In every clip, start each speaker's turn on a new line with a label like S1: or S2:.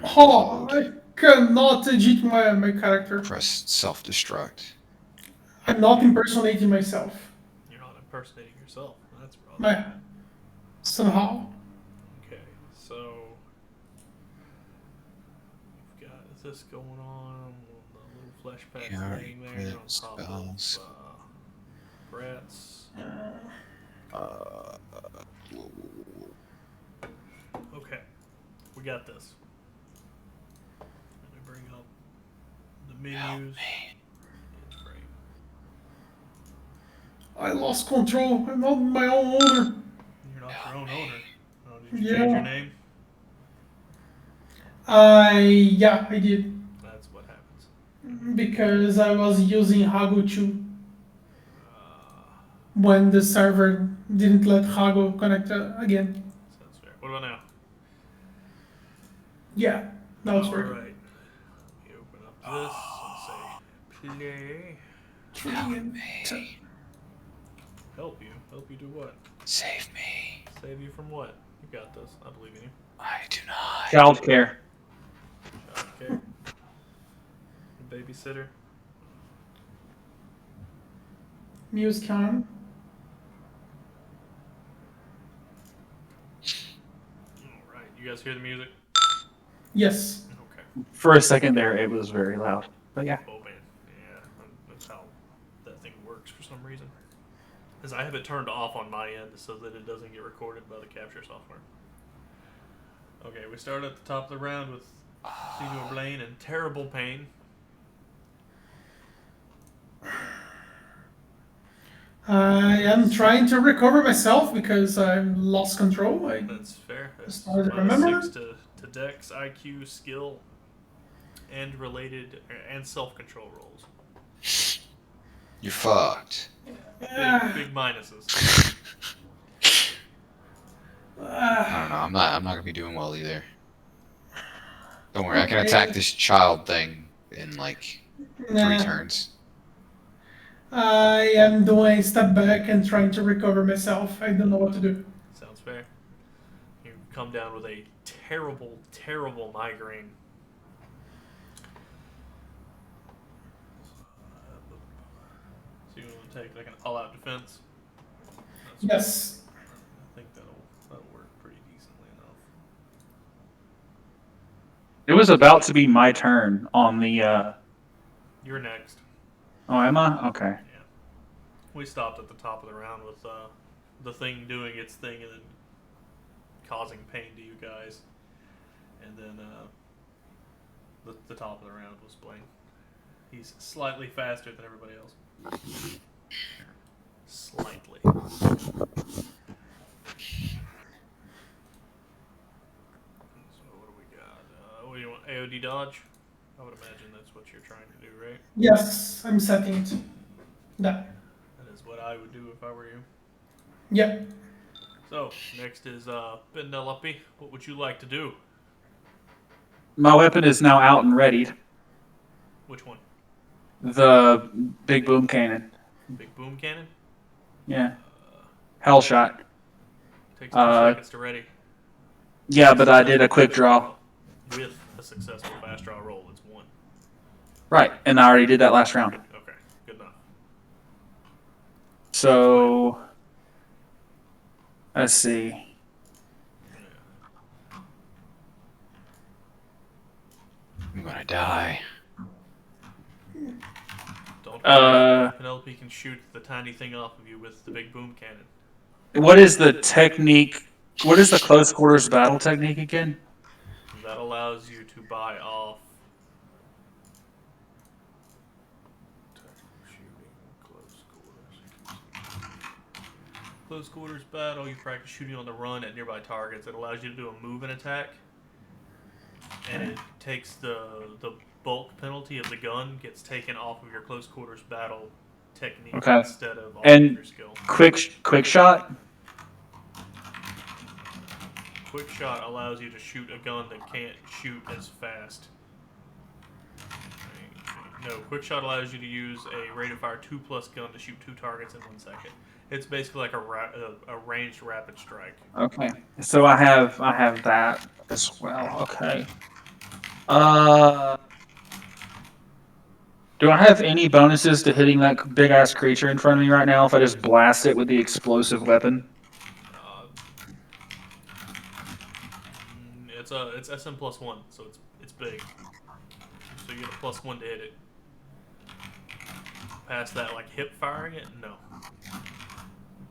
S1: Oh, I cannot edit my character.
S2: Press self-destruct.
S1: I'm not impersonating myself.
S3: You're not impersonating yourself. That's rather
S1: My,
S3: odd.
S1: somehow.
S3: Okay, so we've got this going on. The little flashback
S2: Here,
S3: thing there
S2: crit
S3: on top
S2: spells.
S3: of Bratz.
S2: Uh,
S3: Okay, we got this. Let me bring up the
S2: help
S3: menus.
S2: me.
S3: Right.
S1: I lost control. I'm not my own owner.
S3: You're not your
S2: Help
S3: own
S2: me.
S3: owner. Oh, did you change your
S1: Yeah.
S3: name?
S1: Yeah, I did.
S3: That's what happens.
S1: Because I was using Hago2
S3: Uh,
S1: when the server didn't let Hago connect again.
S3: sounds fair. What about now?
S1: Yeah, now it's
S3: All
S1: working.
S3: right. Let me open up this and say play.
S1: Trillion.
S2: Me.
S3: Help you. Help you do what?
S2: Save me.
S3: Save you from what? You got this. I believe in you.
S2: I do not.
S4: Childcare.
S3: Childcare. Babysitter.
S1: Muse can.
S3: All right. You guys hear the music?
S1: Yes.
S3: Okay.
S4: For a second there, it was very loud. But yeah.
S3: Oh man. Yeah. That's how that thing works for some reason. Because I have it turned off on my end so that it doesn't get recorded by the capture software. Okay, we start at the top of the round with Senior Blaine in terrible pain.
S1: I am trying to recover myself because I lost control.
S3: That's fair. That's
S1: As far as I
S3: minus
S1: remember.
S3: 6 to Dex, IQ, skill, and related and self-control rolls.
S2: You're fucked.
S3: Big minuses.
S2: I don't know. I'm not gonna be doing well either. Don't worry. I can
S1: Okay.
S2: attack this child thing in like 3 turns.
S1: I am doing a step back and trying to recover myself. I don't know what to do.
S3: Sounds fair. You come down with a terrible, terrible migraine. So you want to take like an all-out defense? That's
S1: Yes.
S3: I think that'll work pretty decently enough.
S4: It was about to be my turn on the.
S3: You're next.
S4: Oh, am I? Okay.
S3: Yeah. We stopped at the top of the round with the thing doing its thing and then causing pain to you guys. And then the top of the round was Blaine. He's slightly faster than everybody else. Slightly. So what do we got? What do you want? AOD dodge? I would imagine that's what you're trying to do, right?
S1: Yes, I'm setting it. That.
S3: That is what I would do if I were you.
S1: Yep.
S3: So, next is Penelope. What would you like to do?
S4: My weapon is now out and readied.
S3: Which one?
S4: The big boom cannon.
S3: Big boom cannon?
S4: Yeah. Hell shot.
S3: Takes 2 seconds to ready.
S4: Yeah, but I did a quick draw.
S3: With a successful fast draw roll, it's 1.
S4: Right, and I already did that last round.
S3: Okay, good enough.
S4: So let's see.
S3: Yeah.
S2: I'm gonna die.
S3: Don't worry. Penelope can shoot the tiny thing off of you with the big boom cannon.
S4: What is the technique? What is the close quarters battle technique again?
S3: That allows you to buy off. Close quarters battle, you practice shooting on the run at nearby targets. It allows you to do a move and attack. And it takes the bulk penalty of the gun gets taken off of your close quarters battle technique instead of off of your skill.
S4: Quick shot.
S3: Quick shot allows you to shoot a gun that can't shoot as fast. No, quick shot allows you to use a rate of fire 2+ gun to shoot 2 targets in 1 second. It's basically like a ranged rapid strike.
S4: Okay, so I have that as well. Okay. Do I have any bonuses to hitting that big ass creature in front of me right now if I just blast it with the explosive weapon?
S3: Uh, it's SM +1, so it's big. So you get a +1 to hit it. Past that, like hip firing it, no.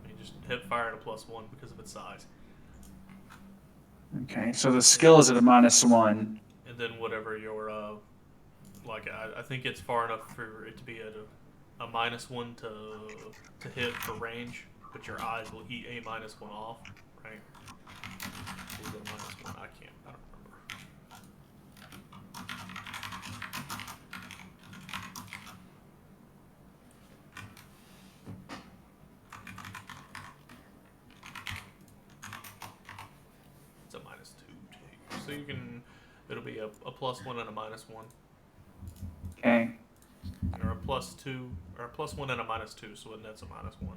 S3: You just hip fire at a +1 because of its size.
S4: Okay, so the skill is at a -1.
S3: And then whatever your like I think it's far enough for it to be at a -1 to hit for range, but your eyes will eat a -1 off, right? Is it a -1? I don't remember. It's a -2, so you can. It'll be a +1 and a -1.
S4: Okay.
S3: Or a +2, or a +1 and a -2, so it nets a -1.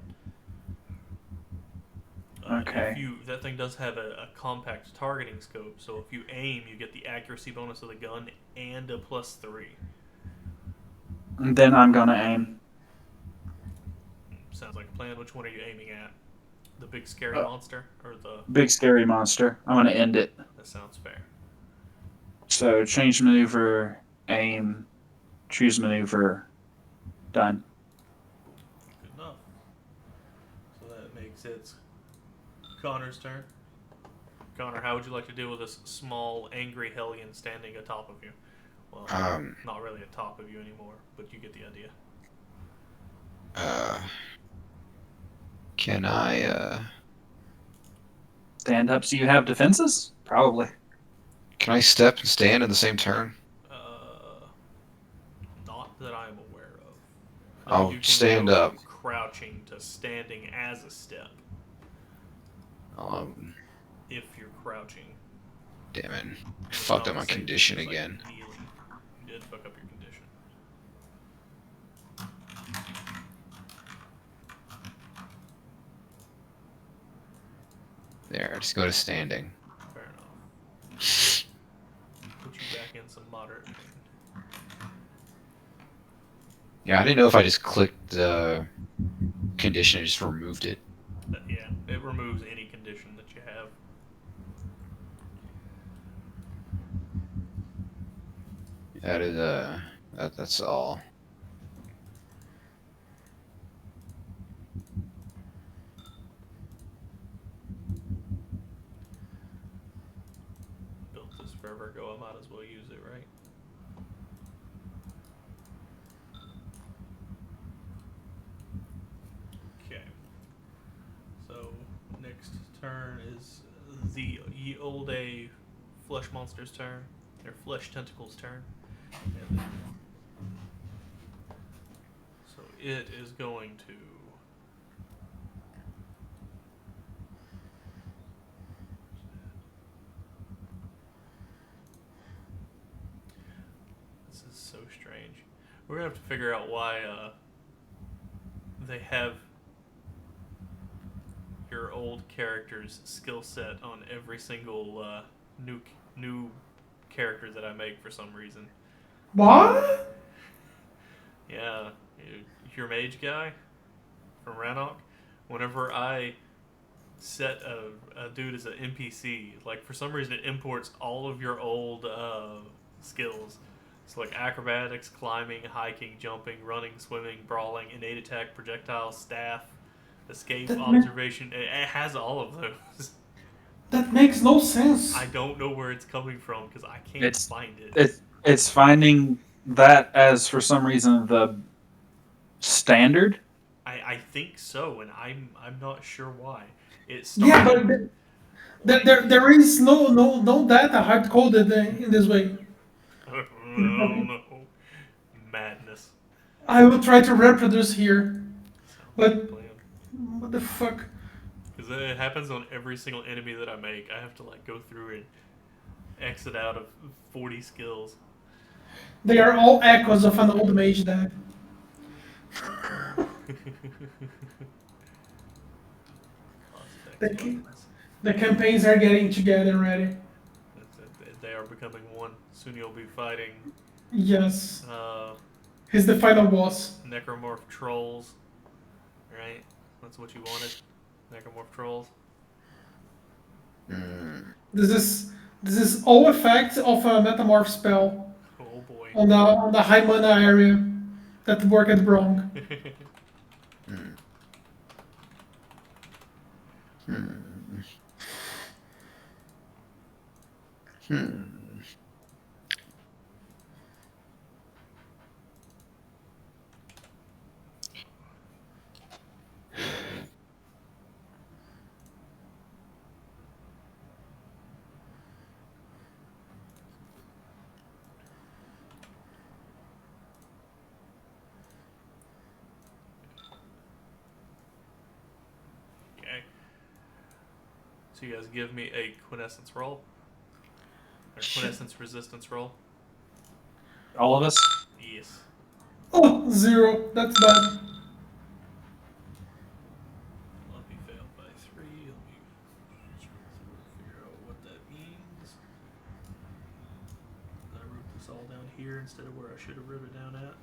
S4: Okay.
S3: That thing does have a compact targeting scope, so if you aim, you get the accuracy bonus of the gun and a +3.
S4: And then I'm gonna aim.
S3: Sounds like a plan. Which one are you aiming at? The big scary monster or the?
S4: Big scary monster. I'm gonna end it.
S3: That sounds fair.
S4: So change maneuver, aim, choose maneuver, done.
S3: Good enough. So that makes it Connor's turn. Connor, how would you like to deal with this small, angry hellion standing atop of you? Well, not really atop of you anymore, but you get the idea.
S2: Can I
S4: Stand up so you have defenses? Probably.
S2: can I step and stand in the same turn?
S3: Not that I'm aware of.
S2: I'll
S3: You can
S2: stand
S3: go
S2: up.
S3: crouching to standing as a step if you're crouching.
S2: Damn it.
S3: It's
S2: Fucked
S3: not
S2: up my
S3: the same
S2: condition
S3: thing as,
S2: again.
S3: Like, kneeling. You did fuck up your condition.
S2: There, just go to standing.
S3: Fair enough. Put you back in some moderate pain.
S2: Yeah, I didn't know if I just clicked the condition and just removed it.
S3: Yeah, it removes any condition that you have.
S2: That is that's all.
S3: Built this forever ago, I might as well use it, right? Okay. So next turn is the ye olde flesh monster's turn. Their flesh tentacles turn. And then, so it is going to this is so strange. We're gonna have to figure out why they have your old character's skill set on every single new character that I make for some reason.
S1: What?
S3: Yeah, your mage guy from Rannoch. Whenever I set a dude as an NPC, like for some reason it imports all of your old skills. So like acrobatics, climbing, hiking, jumping, running, swimming, brawling, innate attack, projectile, staff, escape, observation. It has all of those.
S1: That makes no sense.
S3: I don't know where it's coming from because I can't find it.
S4: It's finding that as for some reason the standard.
S3: I think so, and I'm not sure why. It
S1: Yeah,
S3: started.
S1: but there is no data hard coded in this way.
S3: I don't know. Madness.
S1: I will try to reproduce here,
S3: Sounds
S1: but
S3: like a plan.
S1: what the fuck?
S3: Because it happens on every single enemy that I make. I have to like go through and exit out of 40 skills.
S1: They are all echoes of an old mage deck. The campaigns are getting together already.
S3: They are becoming one. Soon you'll be fighting
S1: Yes.
S3: uh,
S1: He's the final boss.
S3: necromorph trolls, right? That's what you wanted. Necromorph trolls.
S1: This is all effect of a metamorph spell
S3: Oh boy.
S1: on the high mana area that work at Brong.
S3: Okay. So you guys give me a quintessence roll. Or quintessence resistance roll.
S4: All of us?
S3: Yes.
S1: Oh, 0. That's bad.
S3: Let me fail by 3. Let me figure out what that means. I wrote this all down here instead of where I should have wrote it down at.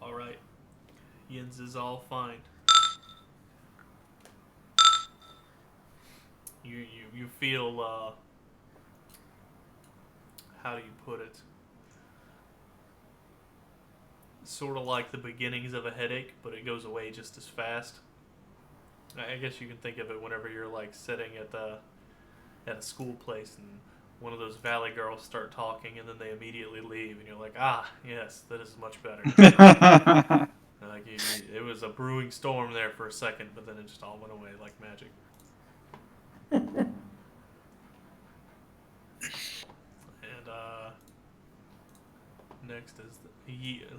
S3: Alright. Yins is all fine. You feel how do you put it? Sort of like the beginnings of a headache, but it goes away just as fast. I guess you can think of it whenever you're like sitting at a school place and one of those valley girls start talking and then they immediately leave and you're like, ah, yes, that is much better. Like it was a brewing storm there for a second, but then it just all went away like magic. And next is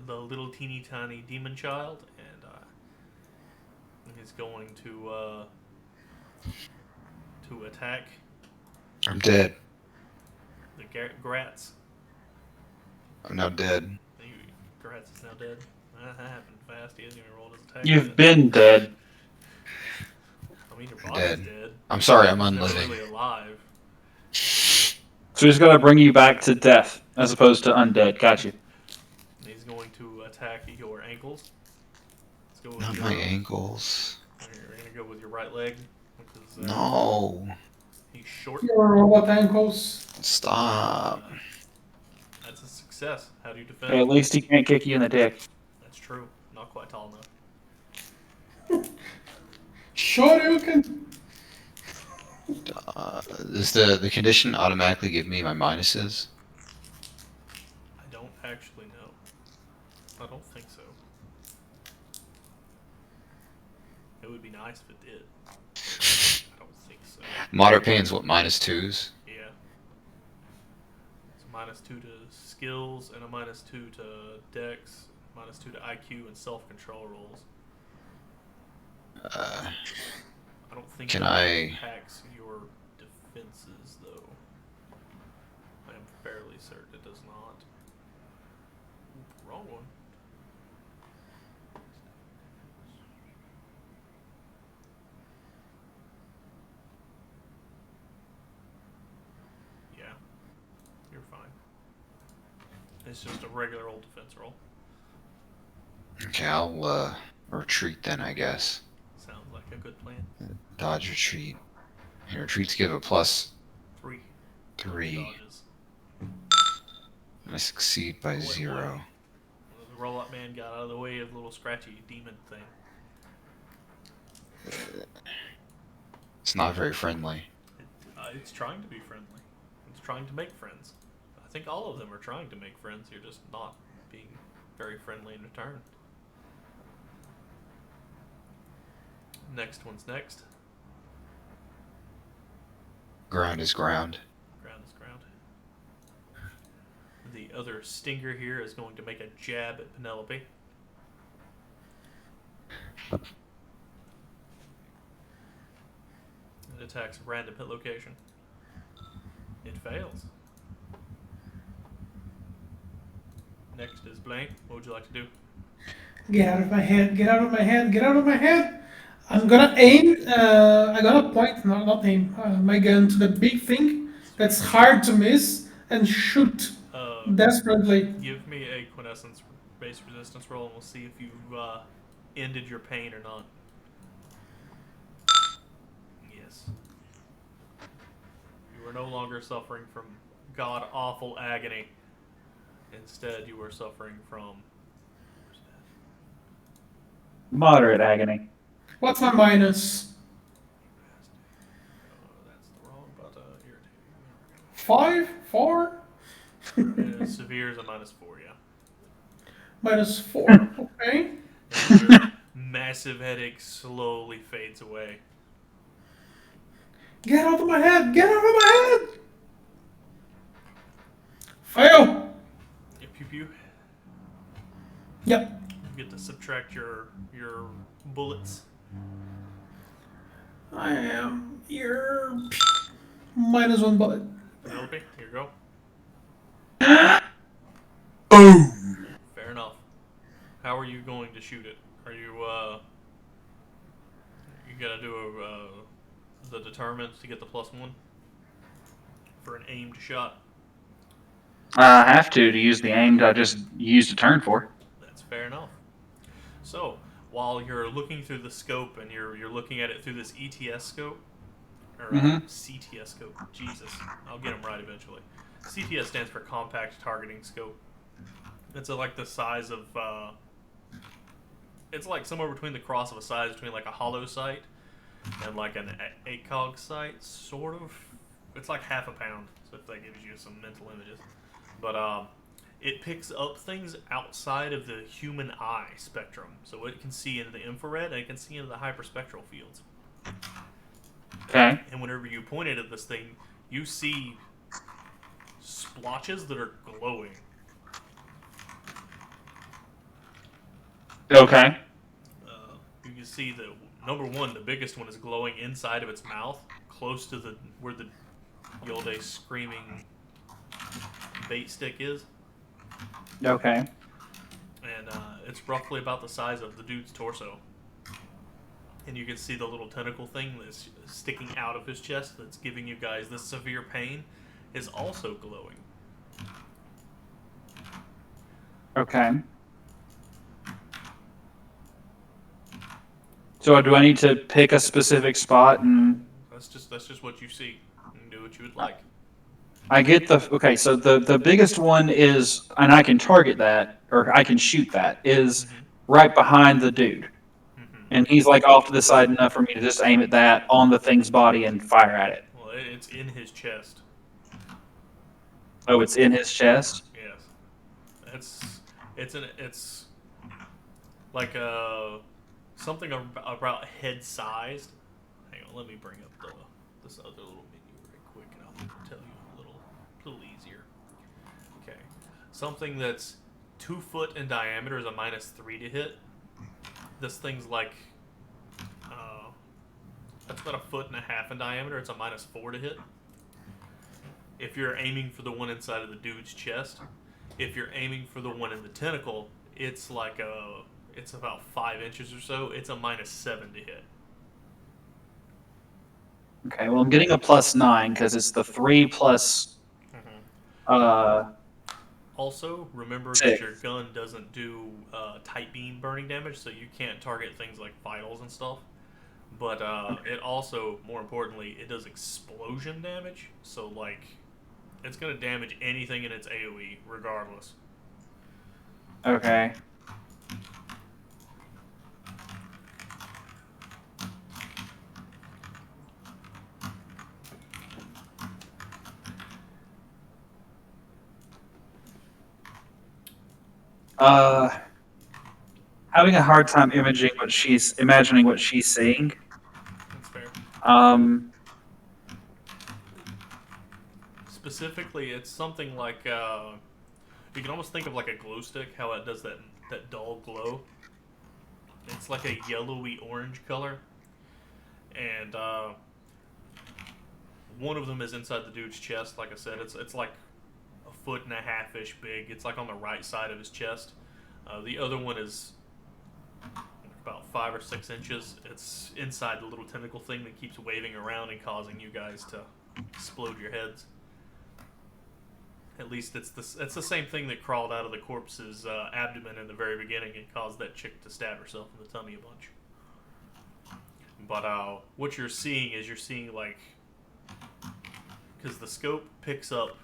S3: the little teeny tiny demon child, and he's going to attack
S2: I'm dead.
S3: the Grats.
S2: I'm now dead.
S3: Grats is now dead. That happened fast. He hasn't even rolled his attack.
S4: You've
S3: yet.
S4: been dead.
S3: I mean, your
S2: I'm
S3: body's
S2: dead.
S3: dead.
S2: I'm sorry, I'm
S3: He's never
S2: unliving.
S3: really alive.
S4: So he's got to bring you back to death as opposed to undead. Got you.
S3: And he's going to attack your ankles. Let's go with
S2: Not
S3: your,
S2: my ankles.
S3: You're gonna go with your right leg because
S2: No.
S3: he's short.
S1: Your robot ankles.
S2: Stop.
S3: That's a success. How do you defend?
S4: Hey, at least he can't kick you in the dick.
S3: That's true. Not quite tall enough.
S1: Shoryuken.
S2: Does the condition automatically give me my minuses?
S3: I don't actually know. I don't think so. It would be nice if it did. I don't think so.
S2: Moderate pain's what, -2s?
S3: Yeah. It's a -2 to skills and a -2 to dex, -2 to IQ and self-control rolls. I don't think
S2: Can
S3: that
S2: I-
S3: impacts your defenses, though. I am fairly certain it does not. Oop, wrong one. Yeah, you're fine. It's just a regular old defense roll.
S2: Okay, I'll retreat then, I guess.
S3: Sounds like a good plan.
S2: Dodge retreat. And retreats give a +3.
S3: 3 dodges.
S2: And I succeed by
S3: Wait,
S2: 0.
S3: The roll-up man got out of the way of the little scratchy demon thing.
S2: It's not very friendly.
S3: It's trying to be friendly. It's trying to make friends. I think all of them are trying to make friends. You're just not being very friendly in return. Next one's next.
S2: Ground is ground.
S3: Ground is ground. The other stinger here is going to make a jab at Penelope. attacks a random hit location. It fails. Next is blank. What would you like to do?
S1: Get out of my head, get out of my head, get out of my head! I'm gonna aim, I'm gonna point, no, not aim, my gun to the big thing that's hard to miss and shoot desperately.
S3: Give me a quintessence base resistance roll, and we'll see if you ended your pain or not. Yes. You are no longer suffering from god awful agony. Instead, you are suffering from. Where's that?
S4: Moderate agony.
S1: What's my minus?
S3: Oh, that's the wrong button. Irritating.
S1: 5? 4?
S3: Severe is a -4, yeah.
S1: Minus 4, okay.
S3: And your massive headache slowly fades away.
S1: Get out of my head, get out of my head! Fail!
S3: Pew pew.
S1: Yep.
S3: You get to subtract your bullets.
S1: I am here. -1 bullet.
S3: Penelope, here you go.
S4: Boom.
S3: Fair enough. How are you going to shoot it? Are you you gotta do the determined to get the +1 for an aimed shot?
S4: I have to use the aimed I just used a turn for.
S3: That's fair enough. So while you're looking through the scope and you're looking at it through this ETS scope or CTS scope, Jesus, I'll get them right eventually. CTS stands for Compact Targeting Scope. It's like the size of it's like somewhere between the cross of a size between like a hollow sight and like an ACOG sight, sort of. It's like half a pound, so if that gives you some mental images. But it picks up things outside of the human eye spectrum, so it can see into the infrared and it can see into the hyperspectral fields.
S4: Okay.
S3: And whenever you point it at this thing, you see splotches that are glowing.
S4: Okay.
S3: You can see that number one, the biggest one is glowing inside of its mouth, close to where the Yolde screaming bait stick is.
S4: Okay.
S3: And it's roughly about the size of the dude's torso. And you can see the little tentacle thing that's sticking out of his chest that's giving you guys this severe pain is also glowing.
S4: Okay. So do I need to pick a specific spot and
S3: That's just what you see. You can do what you would like.
S4: I get okay, so the biggest one is, and I can target that, or I can shoot that, is right behind the dude. And he's like off to the side enough for me to just aim at that on the thing's body and fire at it.
S3: Well, it's in his chest.
S4: Oh, it's in his chest?
S3: Yes. It's like something about head sized. Hang on, let me bring up this other little menu right quick, and I'll tell you a little easier. Okay, something that's 2 foot in diameter is a -3 to hit. This thing's like that's about 1.5 feet in diameter. It's a -4 to hit. If you're aiming for the one inside of the dude's chest, if you're aiming for the one in the tentacle, it's like it's about 5 inches or so. It's a -7 to hit.
S4: Okay, well I'm getting a +9 because it's the 3 plus
S3: Also, remember
S4: 6.
S3: that your gun doesn't do tight beam burning damage, so you can't target things like vitals and stuff. But it also, more importantly, it does explosion damage. So like, it's gonna damage anything in its AOE, regardless.
S4: Okay. Having a hard time imagining what she's seeing.
S3: That's fair. Specifically, it's something like you can almost think of like a glow stick, how it does that dull glow. It's like a yellowy orange color, and One of them is inside the dude's chest. Like I said, it's like a foot and a half ish big. It's like on the right side of his chest. The other one is about 5 or 6 inches. It's inside the little tentacle thing that keeps waving around and causing you guys to explode your heads. At least it's the same thing that crawled out of the corpse's abdomen in the very beginning and caused that chick to stab herself in the tummy a bunch. But what you're seeing is like, because the scope picks up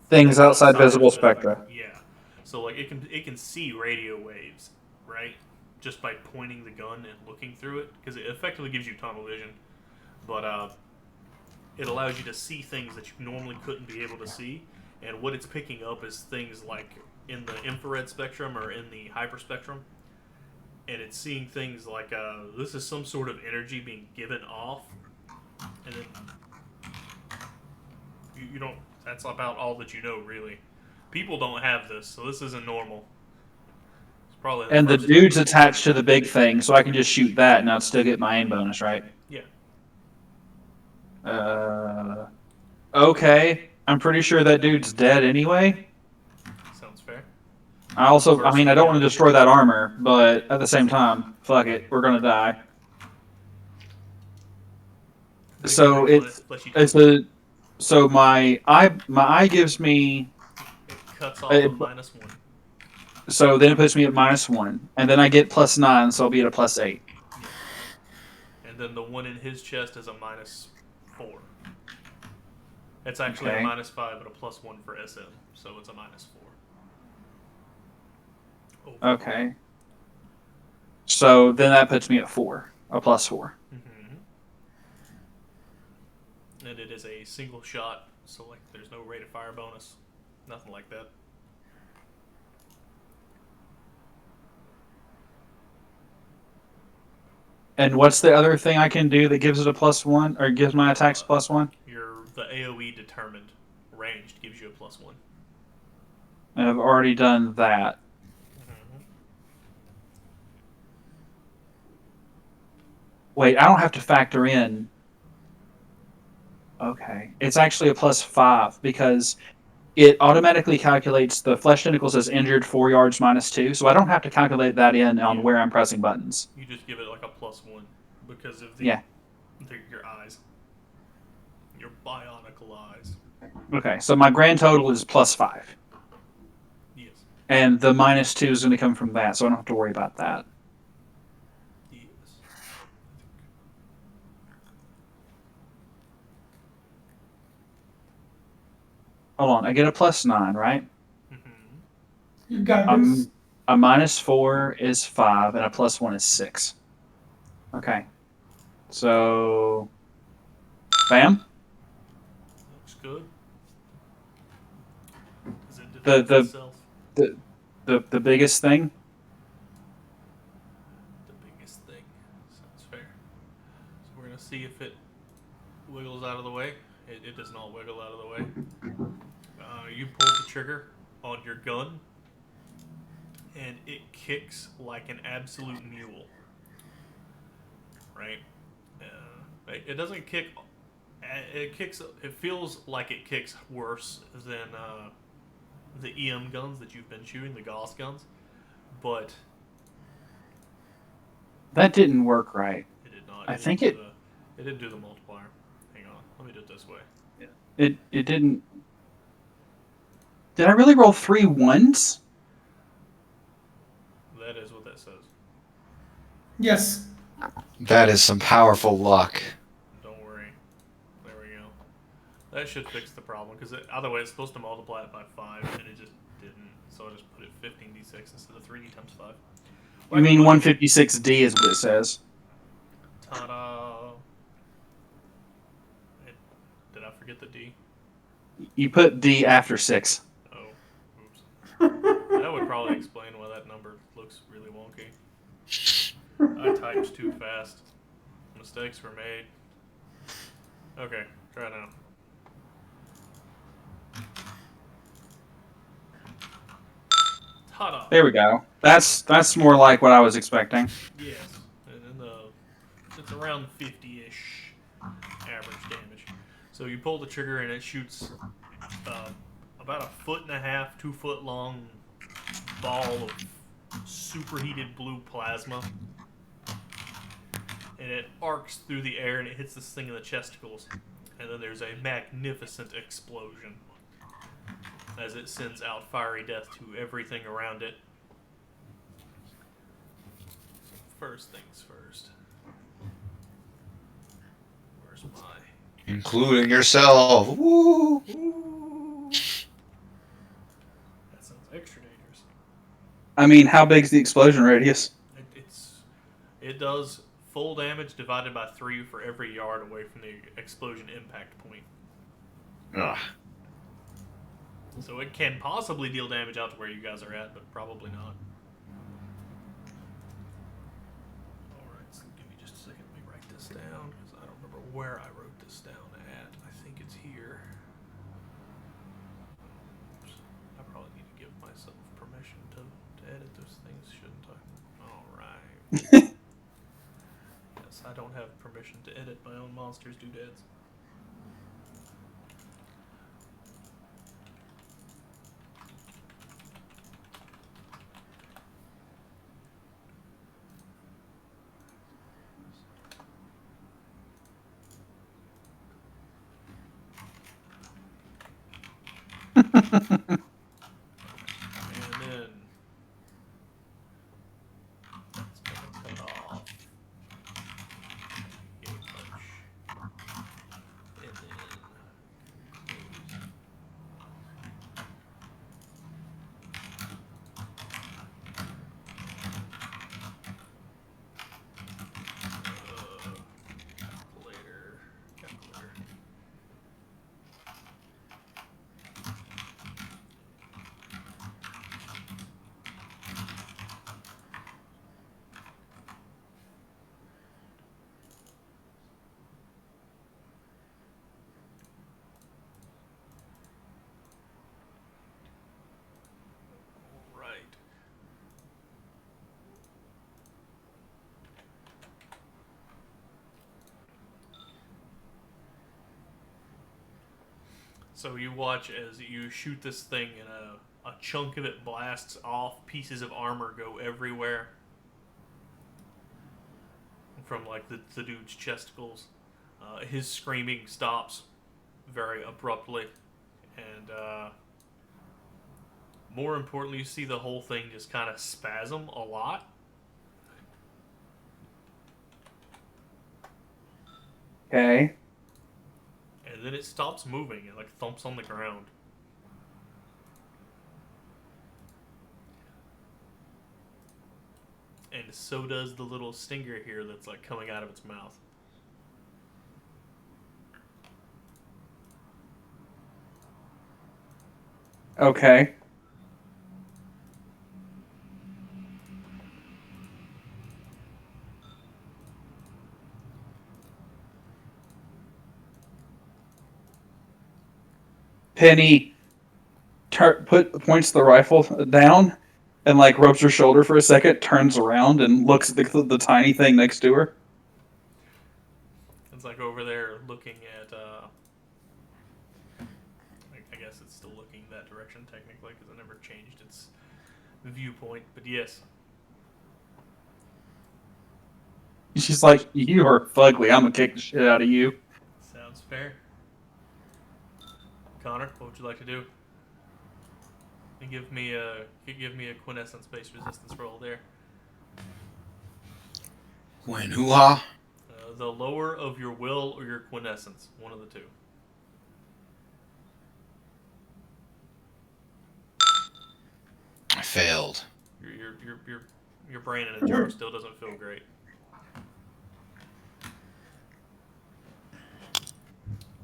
S4: Things outside visible spectra.
S3: Yeah, so like it can see radio waves, right? Just by pointing the gun and looking through it, because it effectively gives you tunnel vision. But it allows you to see things that you normally couldn't be able to see, and what it's picking up is things like in the infrared spectrum or in the hyperspectrum, and it's seeing things like this is some sort of energy being given off, and then you don't. That's about all that you know, really. People don't have this, so this isn't normal. It's probably
S4: And the
S3: first
S4: dude's
S3: time.
S4: attached to the big thing, so I can just shoot that and I'd still get my aim bonus, right?
S3: Yeah.
S4: Okay. I'm pretty sure that dude's dead anyway.
S3: Sounds fair.
S4: I mean, I don't want to destroy that armor, but at the same time, fuck it, we're gonna die. So so my eye gives me.
S3: It cuts off a -1.
S4: So then it puts me at -1, and then I get +9, so I'll be at a +8.
S3: Yeah. And then the one in his chest is a -4. It's actually
S4: Okay.
S3: a -5 and a +1 for SM, so it's a -4. Overall.
S4: Okay. So then that puts me at 4, a +4.
S3: Mm-hmm. And it is a single shot, so like there's no rate of fire bonus, nothing like that.
S4: And what's the other thing I can do that gives it a +1, or gives my attacks +1?
S3: The AOE determined ranged gives you a +1.
S4: I've already done that.
S3: Mm-hmm.
S4: Wait, I don't have to factor in. Okay. It's actually a +5 because it automatically calculates the flesh tentacles as injured 4 yards -2, so I don't have to calculate that in on where I'm pressing buttons.
S3: You just give it like a +1 because of your eyes. Your bionicle eyes.
S4: Okay, so my grand total is +5.
S3: Yes.
S4: And the -2 is going to come from that, so I don't have to worry about that.
S3: Yes.
S4: Hold on, I get a +9, right?
S3: Mm-hmm.
S1: You got this.
S4: A -4 is 5, and a +1 is 6. Okay. So, bam.
S3: Looks good. Does it
S4: The-
S3: defend
S4: the-
S3: itself?
S4: The biggest thing.
S3: The biggest thing. Sounds fair. So we're gonna see if it wiggles out of the way. It does not wiggle out of the way. You pull the trigger on your gun, and it kicks like an absolute mule. Right? It doesn't kick. It kicks. It feels like it kicks worse than the EM guns that you've been shooting, the Gauss guns, but
S4: That didn't work right.
S3: it did not.
S4: I think it
S3: didn't do the multiplier. Hang on, let me do it this way.
S4: it didn't. Did I really roll 3 1s?
S3: That is what that says.
S1: Yes.
S2: That is some powerful luck.
S3: Don't worry. There we go. That should fix the problem, because either way, it's supposed to multiply it by 5, and it just didn't. So I just put it 15d6 instead of 3d times 5.
S4: You mean 156D is what it says.
S3: Ta-da! Did I forget the D?
S4: You put D after 6.
S3: Oh, oops. That would probably explain why that number looks really wonky. I typed too fast. Mistakes were made. Okay, try now. Ta-da!
S4: There we go. That's more like what I was expecting.
S3: Yes, and then the it's around 50-ish average damage. So you pull the trigger and it shoots about a 1.5 2 foot long ball of superheated blue plasma, and it arcs through the air and it hits this thing in the chesticles, and then there's a magnificent explosion as it sends out fiery death to everything around it. First things first. Where's my...
S2: Including yourself. Woo!
S3: Ooh. That sounds extra dangerous.
S4: I mean, how big's the explosion radius?
S3: It does full damage divided by 3 for every yard away from the explosion impact point.
S2: Ugh.
S3: So it can possibly deal damage out to where you guys are at, but probably not. Alright, so give me just a second. Let me write this down, because I don't remember where I wrote this down at. I think it's here. Oops. I probably need to give myself permission to edit those things, shouldn't I? Alright. Yes, I don't have permission to edit my own monsters' doodads. And then that's gonna cut off game punch. And then calculator. Right. So you watch as you shoot this thing and a chunk of it blasts off, pieces of armor go everywhere. From like the dude's chesticles. His screaming stops very abruptly. And more importantly, you see the whole thing just kind of spasm a lot.
S4: Okay.
S3: And then it stops moving and like thumps on the ground. And so does the little stinger here that's like coming out of its mouth.
S4: Okay. Penny points the rifle down and like rubs her shoulder for a second, turns around and looks at the tiny thing next to her.
S3: It's like over there looking at, I guess it's still looking that direction technically because it never changed its viewpoint, but yes.
S4: She's like, "You are fugly. I'm gonna kick the shit out of you."
S3: Sounds fair. Connor, what would you like to do? And give me a quintessence-based resistance roll there.
S2: When hoo-ha?
S3: The lower of your will or your quintessence, one of the two.
S2: I failed.
S3: Your brain in a jar still doesn't feel great.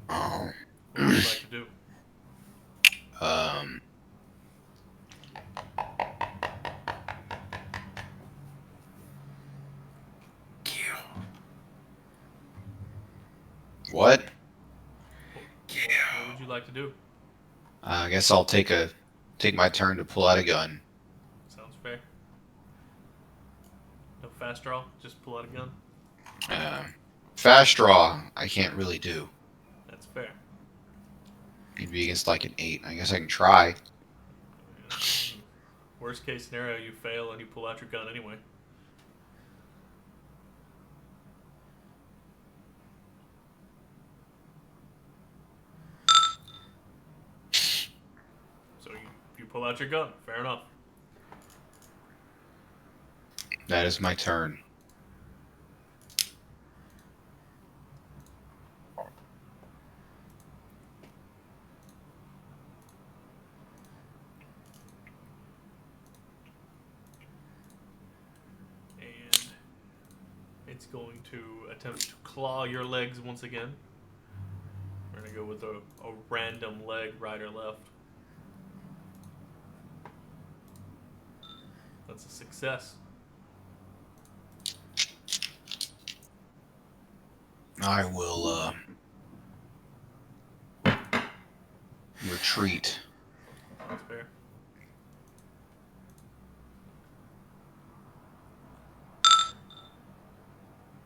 S2: Oh.
S3: What would you like to do?
S2: What?
S3: What would you like to do?
S2: I guess I'll take my turn to pull out a gun.
S3: Sounds fair. No fast draw, just pull out a gun.
S2: Fast draw, I can't really do.
S3: That's fair.
S2: It'd be against like an 8. I guess I can try.
S3: Worst case scenario, you fail and you pull out your gun anyway. So you pull out your gun. Fair enough.
S2: That is my turn.
S3: And it's going to attempt to claw your legs once again. We're going to go with a random leg, right or left. That's a success.
S2: I will retreat.
S3: That's fair.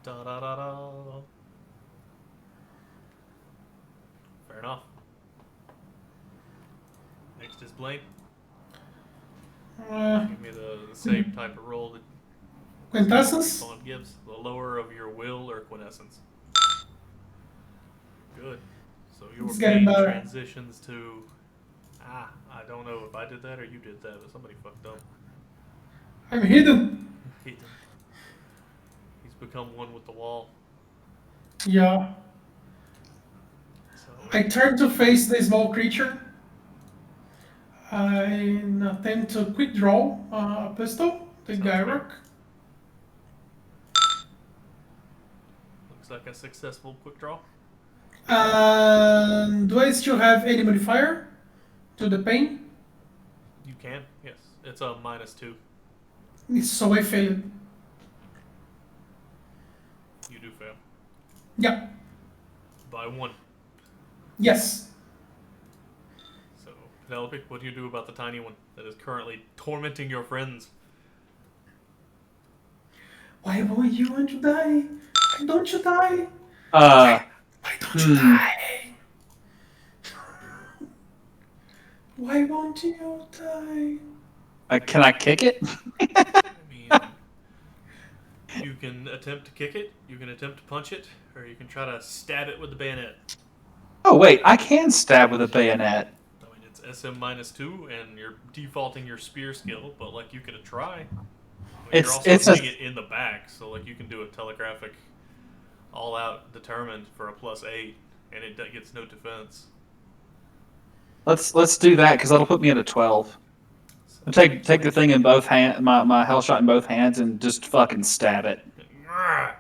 S3: Da da da da. Fair enough. Next is Blaine. Give me the same type of roll that
S1: Quintessence?
S3: Vaughn gives. The lower of your will or quintessence. Good. So your
S1: It's getting
S3: pain
S1: better.
S3: transitions to. I don't know if I did that or you did that, but somebody fucked up.
S1: I'm hidden.
S3: He's become one with the wall.
S1: Yeah.
S3: So
S1: I turn to face the small creature. I attempt to quick draw a pistol, the
S3: Sounds fair.
S1: Gyrock.
S3: looks like a successful quick draw.
S1: And do I still have any modifier to the pain?
S3: You can, yes. It's a -2.
S1: So I failed.
S3: You do fail.
S1: Yeah.
S3: By 1.
S1: Yes.
S3: So, Penelope, what do you do about the tiny one that is currently tormenting your friends?
S1: Why won't you want to die? Why don't you die?
S4: Uh,
S1: Why don't you die? Why won't you die?
S4: can I kick it?
S3: I mean, you can attempt to kick it, you can attempt to punch it, or you can try to stab it with the bayonet.
S4: Oh wait, I can stab with a bayonet.
S3: I mean, it's SM -2, and you're defaulting your spear skill, but like you could try. I mean,
S4: It's-
S3: you're also
S4: it's a-
S3: hitting it in the back, so like you can do a telegraphic, all-out determined for a +8, and it gets no defense.
S4: Let's do that because that'll put me at a 12.
S3: So,
S4: I'll take the thing in both hand, my hell shot in both hands, and just fucking stab it.
S3: Try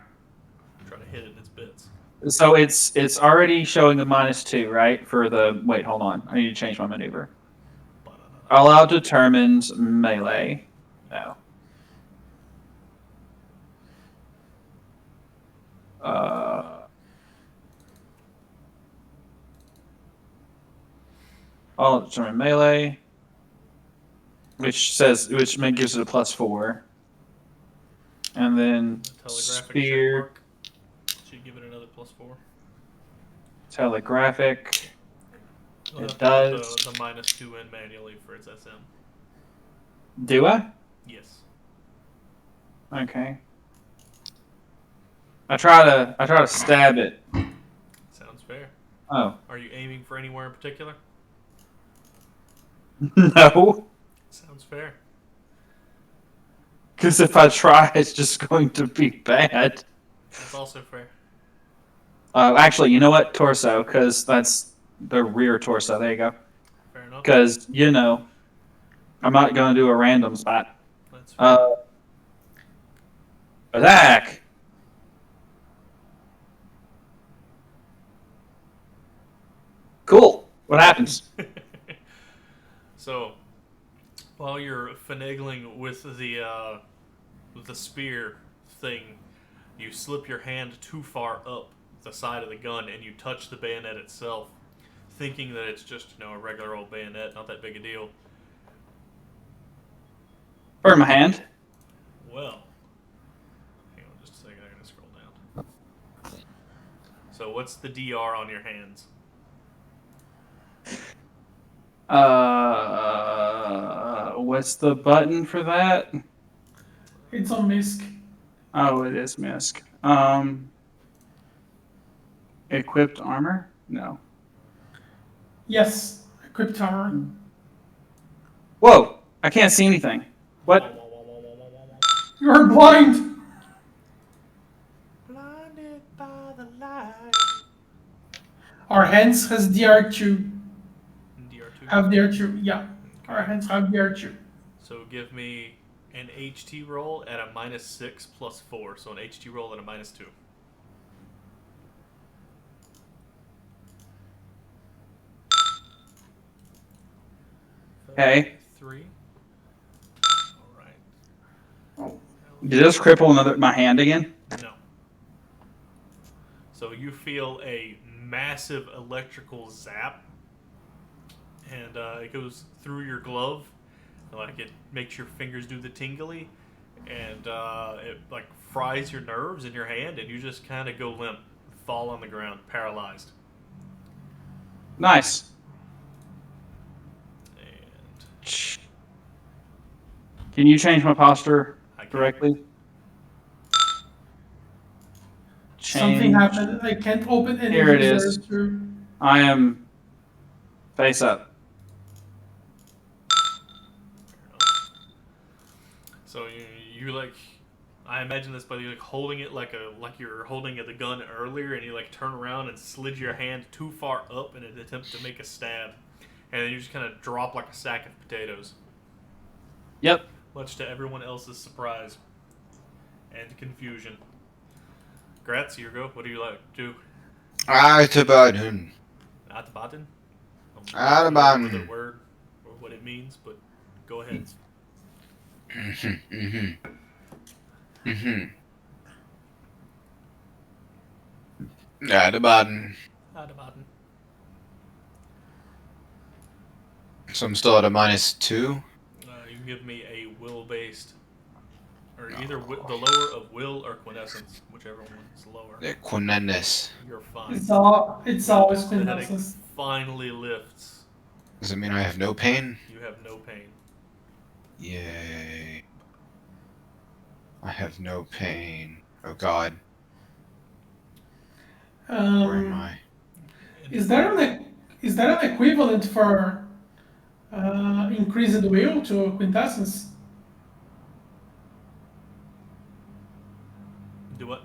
S3: to hit it in its bits.
S4: So it's already showing the -2, right? For the wait, hold on, I need to change my maneuver. All out determines melee. No. All out determine melee, which gives it a +4, and then
S3: Telegraphic
S4: spear.
S3: check mark should give it another +4.
S4: Telegraphic.
S3: You'll
S4: It
S3: have to put
S4: does.
S3: the -2 in manually for its SM.
S4: Do I?
S3: Yes.
S4: Okay. I try to stab it.
S3: Sounds fair.
S4: Oh.
S3: Are you aiming for anywhere in particular?
S4: No.
S3: Sounds fair.
S4: Because if I try, it's just going to be bad.
S3: That's also fair.
S4: Actually, you know what? Torso, because that's the rear torso. There you go.
S3: Fair enough.
S4: Because, I'm not going to do a random spot.
S3: That's fair.
S4: Attack! Cool. What happens?
S3: So, while you're finagling with the spear thing, you slip your hand too far up the side of the gun and you touch the bayonet itself, thinking that it's just a regular old bayonet, not that big a deal.
S4: Burn my hand.
S3: Well, hang on just a second, I gotta scroll down. So what's the DR on your hands?
S4: What's the button for that?
S1: It's on misc.
S4: Oh, it is misc. Equipped armor? No.
S1: Yes, equipped armor.
S4: Whoa! I can't see anything. What?
S1: You're blind.
S3: Blinded by the light.
S1: Our hands has DR2.
S3: DR2.
S1: Have DR2. Yeah. Our
S3: Okay.
S1: hands have DR2.
S3: So give me an HT roll at a -6 plus 4. So an HT roll at a -2.
S4: Okay.
S3: 3. All right.
S1: Oh.
S4: Did this cripple my hand again?
S3: No. So you feel a massive electrical zap, and it goes through your glove, like it makes your fingers do the tingly, and it like fries your nerves in your hand, and you just kind of go limp, fall on the ground, paralyzed.
S4: Nice.
S3: And
S4: Can you change my posture
S3: I can't.
S4: directly?
S1: Something
S4: Change.
S1: happened. I can't open any
S4: Here it
S1: users
S4: is.
S1: through.
S4: I am face up.
S3: So you like, I imagine this by you like holding it like you're holding the gun earlier, and you like turn around and slid your hand too far up in an attempt to make a stab, and then you just kind of drop like a sack of potatoes,
S4: Yep.
S3: much to everyone else's surprise and confusion. Gratz, your go. What do you like to do?
S2: Atabaden.
S3: Atabaten?
S2: Atabaten.
S3: With a word or what it means, but go ahead.
S2: Atabaden.
S3: Atabaten.
S2: So I'm still at a -2.
S3: You can give me a will-based, or either the lower of will or quintessence, whichever one's lower.
S2: Quinendus.
S3: You're fine.
S1: It's always
S3: The headache
S1: quintessence.
S3: finally lifts.
S2: Does it mean I have no pain?
S3: You have no pain.
S2: Yay. I have no pain. Oh god. Where am I?
S1: Is there an equivalent for increased will to quintessence?
S3: Do what?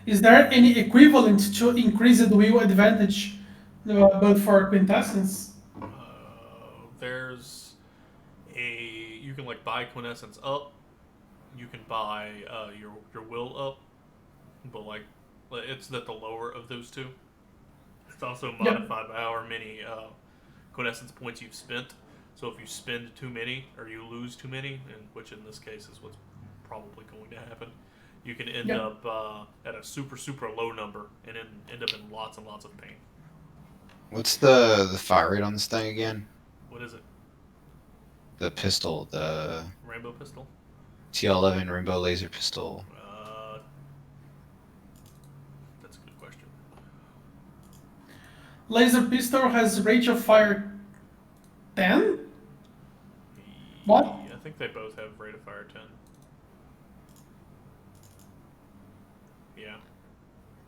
S1: Is there any equivalent to increased will advantage, but for quintessence?
S3: There's a you can like buy quintessence up. You can buy your will up, but like it's at the lower of those two. It's also modified by however many quintessence points you've spent. So if you spend too many or you lose too many, and which in this case is what's probably going to happen, you can end up at a super low number and then end up in lots and lots of pain.
S2: What's the fire rate on this thing again?
S3: What is it?
S2: The pistol, the
S3: Rainbow pistol?
S2: TL11 Rainbow Laser Pistol.
S3: That's a good question.
S1: Laser pistol has rate of fire 10? What?
S3: I think they both have rate of fire 10. Yeah.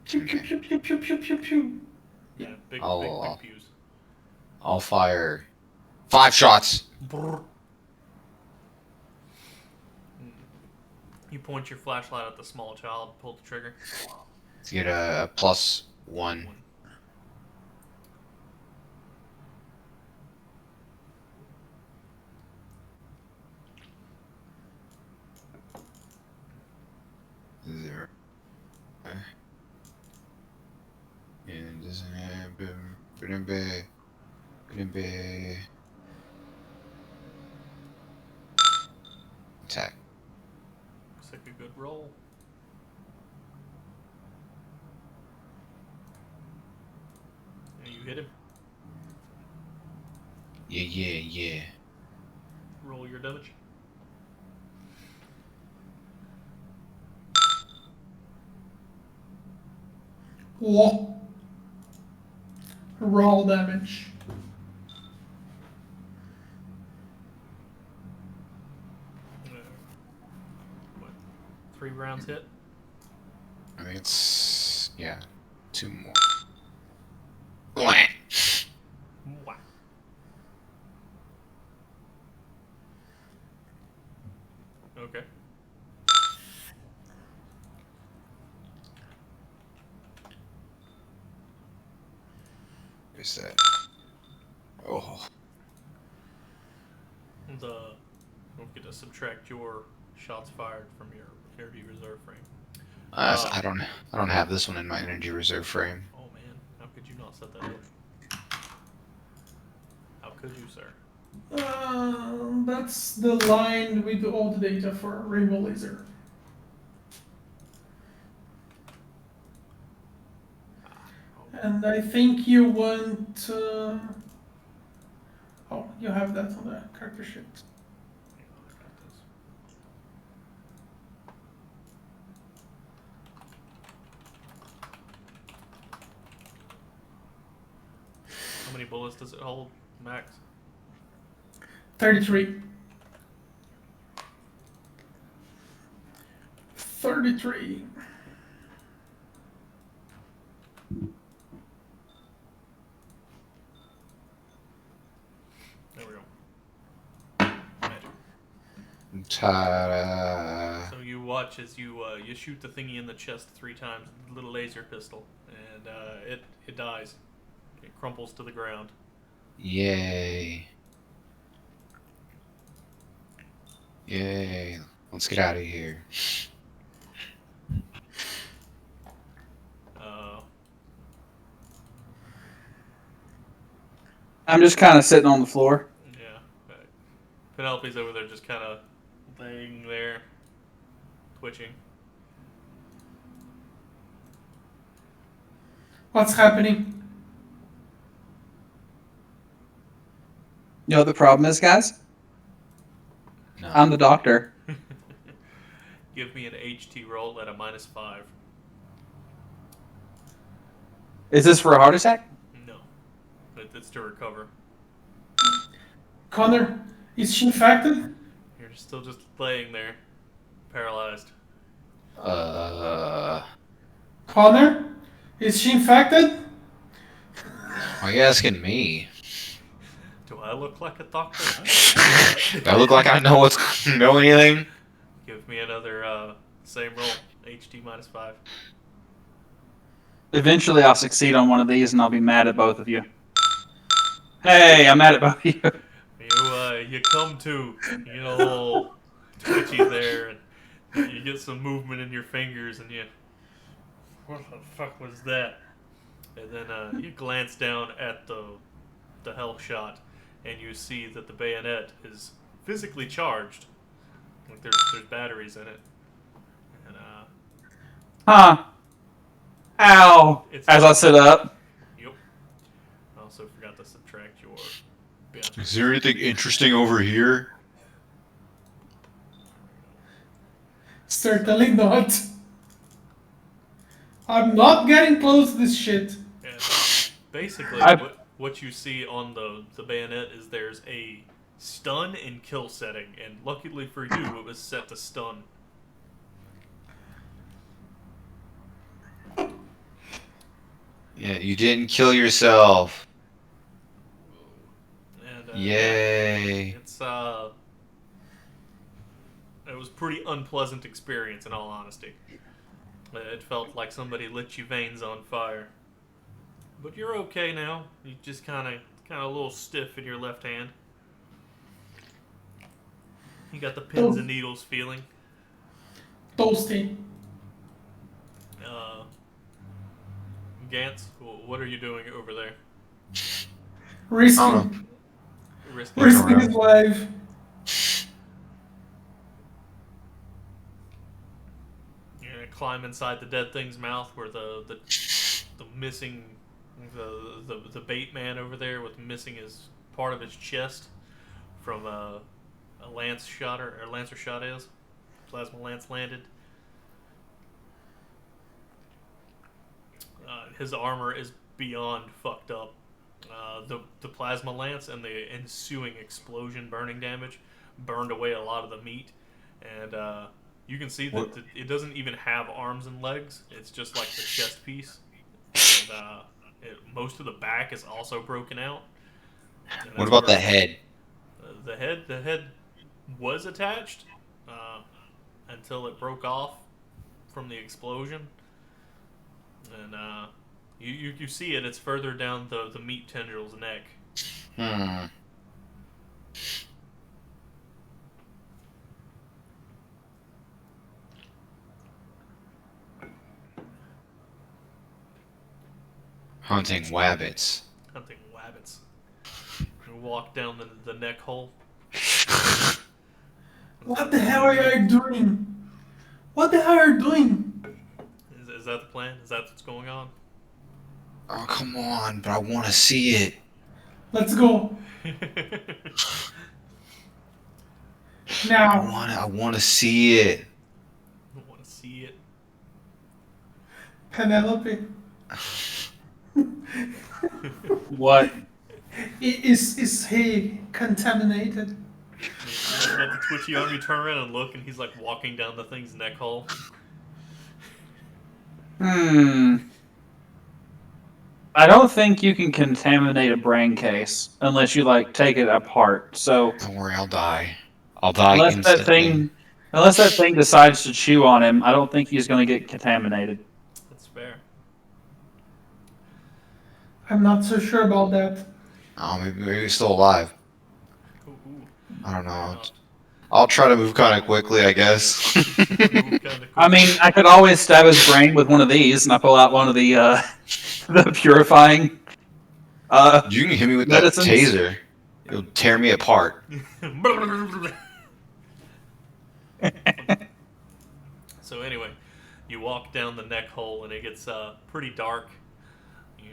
S1: Pew, pew, pew, pew, pew, pew, pew, pew.
S3: Yeah, big pews.
S2: I'll fire 5 shots.
S3: Brrr. You point your flashlight at the small child, pull the trigger.
S2: To get a +1. There. And doesn't have attack.
S3: Looks like a good roll. And you hit him.
S2: Yeah.
S3: Roll your damage.
S1: Whoa. Roll damage.
S3: What? 3 rounds hit?
S2: I think it's, yeah, 2 more.
S3: Wow. Okay.
S2: Where's that? Oh.
S3: Don't get to subtract your shots fired from your energy reserve frame.
S2: I don't have this one in my energy reserve frame.
S3: Oh man, how could you not set that up? How could you, sir?
S1: That's the line with all the data for Rainbow Laser. And I think you want. Oh, you have that on the character sheet.
S3: Hang on, I got this. How many bullets does it hold, max?
S1: 33. 33.
S3: There we go. Magic.
S2: Ta-da.
S3: So you watch as you shoot the thingy in the chest 3 times with a little laser pistol, and it dies. It crumples to the ground.
S2: Yay. Yay. Let's get out of here.
S4: I'm just kind of sitting on the floor.
S3: Yeah. Penelope's over there just kind of laying there, twitching.
S1: What's happening?
S4: You know what the problem is, guys?
S2: No.
S4: I'm the doctor.
S3: Give me an HT roll at a -5.
S4: Is this for a heart attack?
S3: No. It's to recover.
S1: Connor, is she infected?
S3: You're still just laying there, paralyzed.
S1: Connor, is she infected?
S2: Why are you asking me?
S3: Do I look like a doctor?
S2: Do I look like I know anything?
S3: Give me another same roll. HT -5.
S4: Eventually, I'll succeed on one of these, and I'll be mad at both of you. Hey, I'm mad at both of you.
S3: You come to, you get a little twitchy there, and you get some movement in your fingers, and what the fuck was that? And then you glance down at the health shot, and you see that the bayonet is physically charged. Like there's batteries in it. And
S4: Huh. Ow.
S3: It's
S4: As I sit up.
S3: Yep. I also forgot to subtract your bit.
S2: Is there anything interesting over here?
S1: Certainly not. I'm not getting close to this shit.
S3: And basically, what you see on the bayonet is there's a stun and kill setting, and luckily for you, it was set to stun.
S2: Yeah, you didn't kill yourself.
S3: And
S2: Yay.
S3: it was pretty unpleasant experience in all honesty. It felt like somebody lit your veins on fire. But you're okay now. You just kind of a little stiff in your left hand. You got the pins and needles feeling.
S1: Toasty.
S3: Gantz, what are you doing over there?
S1: Risking.
S3: Risking.
S1: Risking his life.
S3: You're gonna climb inside the dead thing's mouth where the missing the bait man over there with missing his part of his chest from a lancer shot is. Plasma lance landed. his armor is beyond fucked up. The plasma lance and the ensuing explosion burning damage burned away a lot of the meat, and you can see that it doesn't even have arms and legs. It's just like the chest piece, and most of the back is also broken out.
S2: What about the head?
S3: The head was attached until it broke off from the explosion, and you see it. It's further down the meat tendril's neck.
S2: Hmm. Hunting wabbits.
S3: Hunting wabbits. You walk down the neck hole.
S1: What the hell are you doing? What the hell are you doing?
S3: Is that the plan? Is that what's going on?
S2: Oh, come on, but I want to see it.
S1: Let's go. Now.
S2: I want to see it.
S3: I want to see it.
S1: Penelope.
S4: What?
S1: Is he contaminated?
S3: You got the twitchy arm, you turn around and look, and he's like walking down the thing's neck hole.
S4: I don't think you can contaminate a brain case unless you like take it apart. So
S2: Don't worry, I'll die. I'll die
S4: unless
S2: instantly.
S4: unless that thing decides to chew on him, I don't think he's going to get contaminated.
S3: That's fair.
S1: I'm not so sure about that.
S2: Oh, maybe he's still alive.
S3: Ooh.
S2: I don't know. I'll try to move kind of quickly, I guess.
S4: I mean, I could always stab his brain with one of these, and I pull out one of the the purifying.
S2: You can hit me with
S4: medicines.
S2: that taser. It'll tear me apart.
S3: So anyway, you walk down the neck hole and it gets pretty dark.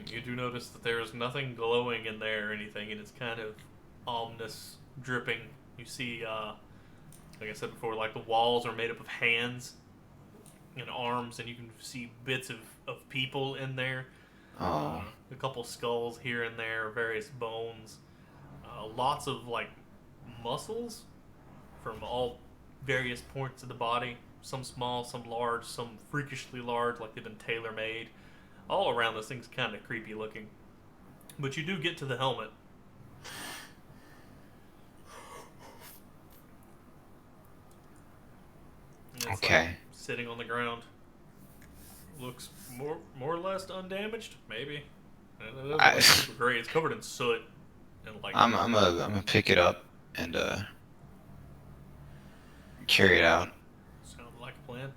S3: You do notice that there is nothing glowing in there or anything, and it's kind of ominous, dripping. You see, like I said before, like the walls are made up of hands and arms, and you can see bits of people in there.
S2: Oh.
S3: A couple skulls here and there, various bones. Lots of like muscles from all various points of the body. Some small, some large, some freakishly large, like they've been tailor-made. All around, this thing's kind of creepy looking. But you do get to the helmet. It's
S2: Okay.
S3: like sitting on the ground. Looks more or less undamaged, maybe. It doesn't look super great. It's covered in soot and like.
S2: I'm gonna pick it up and carry it out.
S3: Sounds like a plan.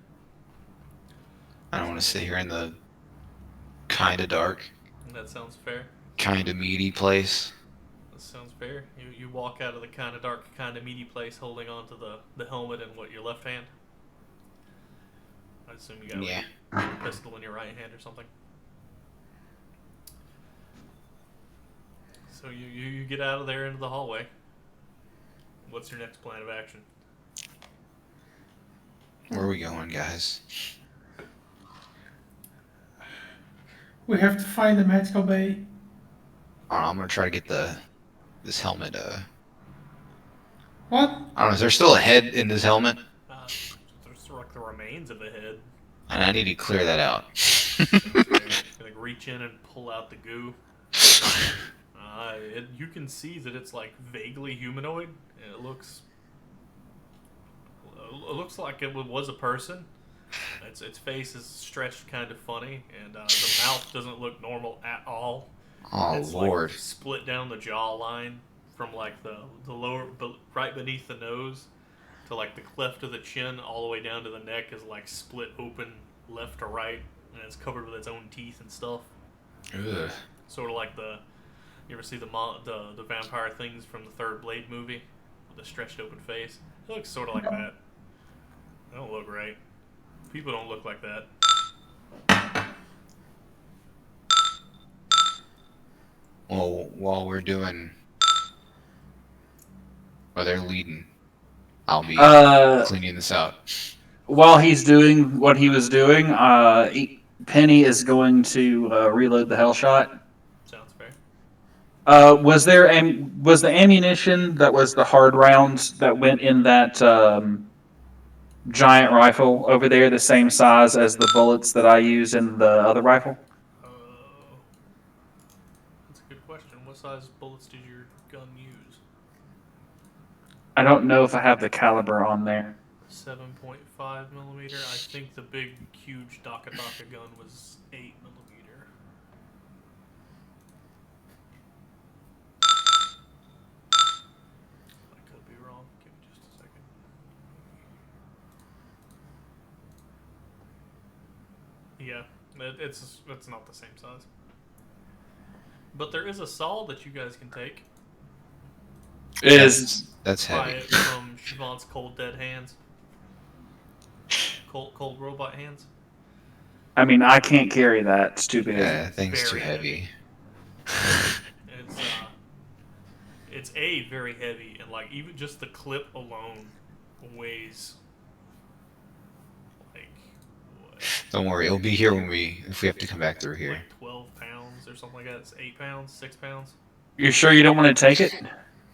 S2: I don't want to sit here in the kind of dark,
S3: That sounds fair.
S2: kind of meaty place.
S3: That sounds fair. You walk out of the kind of dark, kind of meaty place, holding on to the helmet in your left hand. I assume you got a pistol in your right hand or something. So you get out of there into the hallway. What's your next plan of action?
S2: Where are we going, guys?
S1: We have to find the magical bay.
S2: I'm gonna try to get this helmet.
S1: What?
S2: I don't know. Is there still a head in this helmet?
S3: There's like the remains of a head.
S2: And I need to clear that out.
S3: Gonna reach in and pull out the goo. You can see that it's like vaguely humanoid. And it looks like it was a person. Its face is stretched kind of funny, and the mouth doesn't look normal at all.
S2: Oh,
S3: it's
S2: Lord.
S3: Like split down the jawline from like the lower, right beneath the nose, to like the cleft of the chin, all the way down to the neck is like split open left to right, and it's covered with its own teeth and stuff.
S2: Ugh.
S3: Sort of like you ever see the vampire things from the third Blade movie with the stretched open face? It looks sort of like that. It don't look right. People don't look like that.
S2: Well, while they're leading, I'll be cleaning this out.
S4: While he's doing what he was doing, Penny is going to reload the hell shot.
S3: Sounds fair.
S4: Was the ammunition that was the hard rounds that went in that giant rifle over there the same size as the bullets that I use in the other rifle?
S3: That's a good question. What size bullets did your gun use?
S4: I don't know if I have the caliber on there.
S3: 7.5 millimeter. I think the big, huge Daka gun was 8 millimeter. I could be wrong. Give me just a second. Yeah, it's not the same size. But there is a saw that you guys can take.
S2: That's
S3: Buy
S2: heavy.
S3: it from Siobhan's Cold Dead Hands. Cold robot hands.
S4: I mean, I can't carry that. It's too big.
S2: Yeah, thing's too
S3: Very
S2: heavy.
S3: It's very heavy, and like even just the clip alone weighs like what?
S2: Don't worry, it'll be here if we have to come back through here.
S3: Like 12 pounds or something like that. It's 8 pounds, 6 pounds.
S4: You're sure you don't want to take it?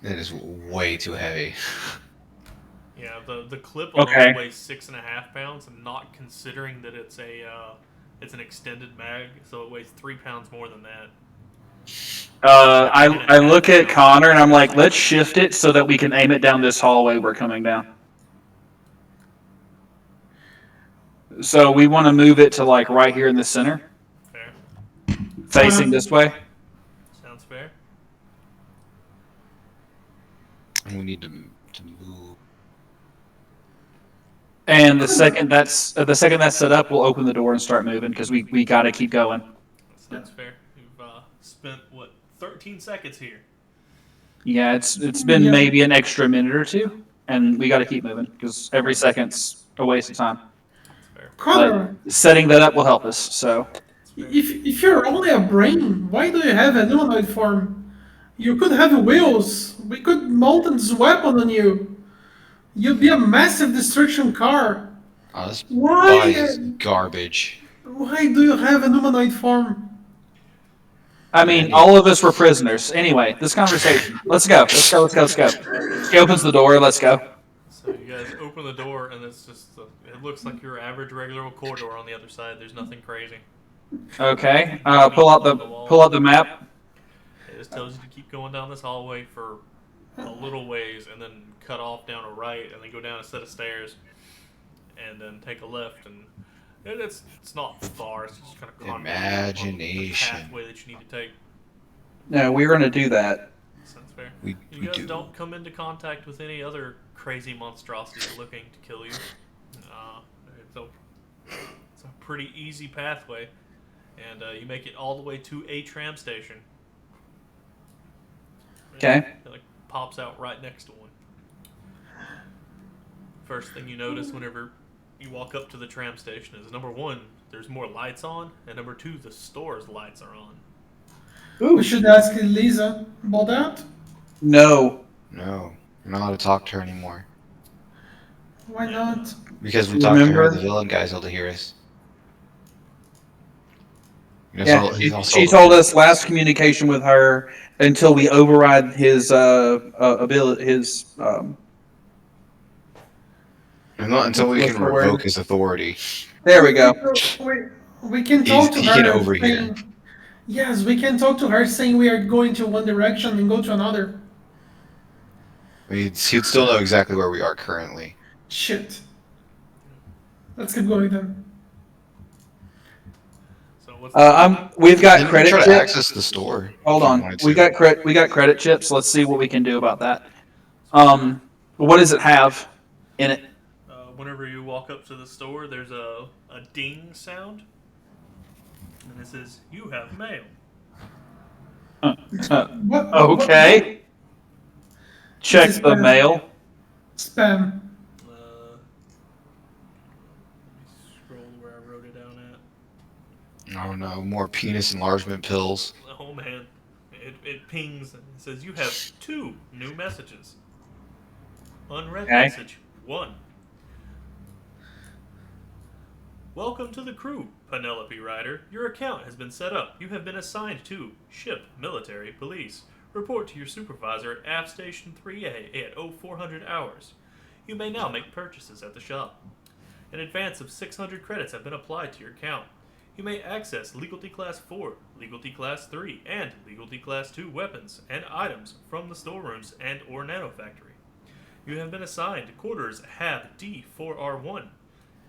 S2: It is way too heavy.
S3: Yeah, the clip alone weighs 6.5 pounds, and not considering that it's an extended mag, so it weighs 3 pounds more than that.
S4: I look at Connor and I'm like, let's shift it so that we can aim it down this hallway we're coming down. So we want to move it to like right here in the center.
S3: Fair.
S4: Facing this way.
S3: Sounds fair.
S2: And we need to move.
S4: And the second that's set up, we'll open the door and start moving because we got to keep going.
S3: Sounds fair. You've spent 13 seconds here.
S4: Yeah, it's been maybe an extra minute or two, and we got to keep moving because every second's a waste of time.
S1: Connor,
S4: Setting that up will help us. So,
S1: if you're only a brain, why do you have an humanoid form? You could have wheels. We could mount this weapon on you. You'd be a massive destruction car.
S2: Oh, this
S1: Why?
S2: body is garbage.
S1: Why do you have an humanoid form?
S4: I mean, all of us were prisoners. Anyway, this conversation. Let's go. He opens the door. Let's go.
S3: So you guys open the door, and it's just it looks like your average regular corridor on the other side. There's nothing crazy.
S4: Okay. Pull out the map.
S3: It just tells you to keep going down this hallway for a little ways, and then cut off down a right, and then go down a set of stairs, and then take a left, and it's not far. It's just kind of
S2: Imagination.
S3: the pathway that you need to take.
S4: No, we're gonna do that.
S3: Sounds fair.
S2: We
S3: You guys
S2: do.
S3: don't come into contact with any other crazy monstrosities looking to kill you. It's a pretty easy pathway, and you make it all the way to a tram station.
S4: Okay.
S3: It like pops out right next to one. First thing you notice whenever you walk up to the tram station is, number one, there's more lights on, and number two, the store's lights are on.
S1: We should ask Lisa about that.
S4: No.
S2: No, we're not allowed to talk to her anymore.
S1: Why not?
S2: Because we talk to her,
S4: Remember?
S2: the villain guy's able to hear us.
S4: Yeah, she told us last communication with her until we override his ability,
S2: until we can revoke his authority.
S4: There we go.
S1: We can talk to
S2: He
S1: her.
S2: can overhear.
S1: saying- Yes, we can talk to her saying we are going to one direction and go to another.
S2: I mean, he'd still know exactly where we are currently.
S1: Shit. Let's keep going then.
S3: So what's
S4: We've got
S2: Then we
S4: credit
S2: try to
S4: chips.
S2: access the store.
S4: Hold
S2: if we
S4: on.
S2: wanted
S4: We
S2: to.
S4: got credit chips. Let's see what we can do about that. What does it have in it?
S3: whenever you walk up to the store, there's a ding sound, and it says, "You have mail."
S1: What?
S4: Okay. Check
S1: This is
S4: the
S1: spam.
S4: mail.
S1: Spam.
S3: Let me scroll where I wrote it down at.
S2: Oh no, more penis enlargement pills.
S3: Oh man, it pings and it says, "You have 2 new messages." Unread
S4: Okay.
S3: message 1. Welcome to the crew. Penelope Ryder, your account has been set up. You have been assigned to Ship Military Police. Report to your supervisor at Aft Station 3A at 0400 hours. You may now make purchases at the shop. An advance of 600 credits have been applied to your account. You may access Legalty Class 4, Legalty Class 3, and Legalty Class 2 weapons and items from the storerooms and or nanofactory. You have been assigned to quarters Hab D4R1.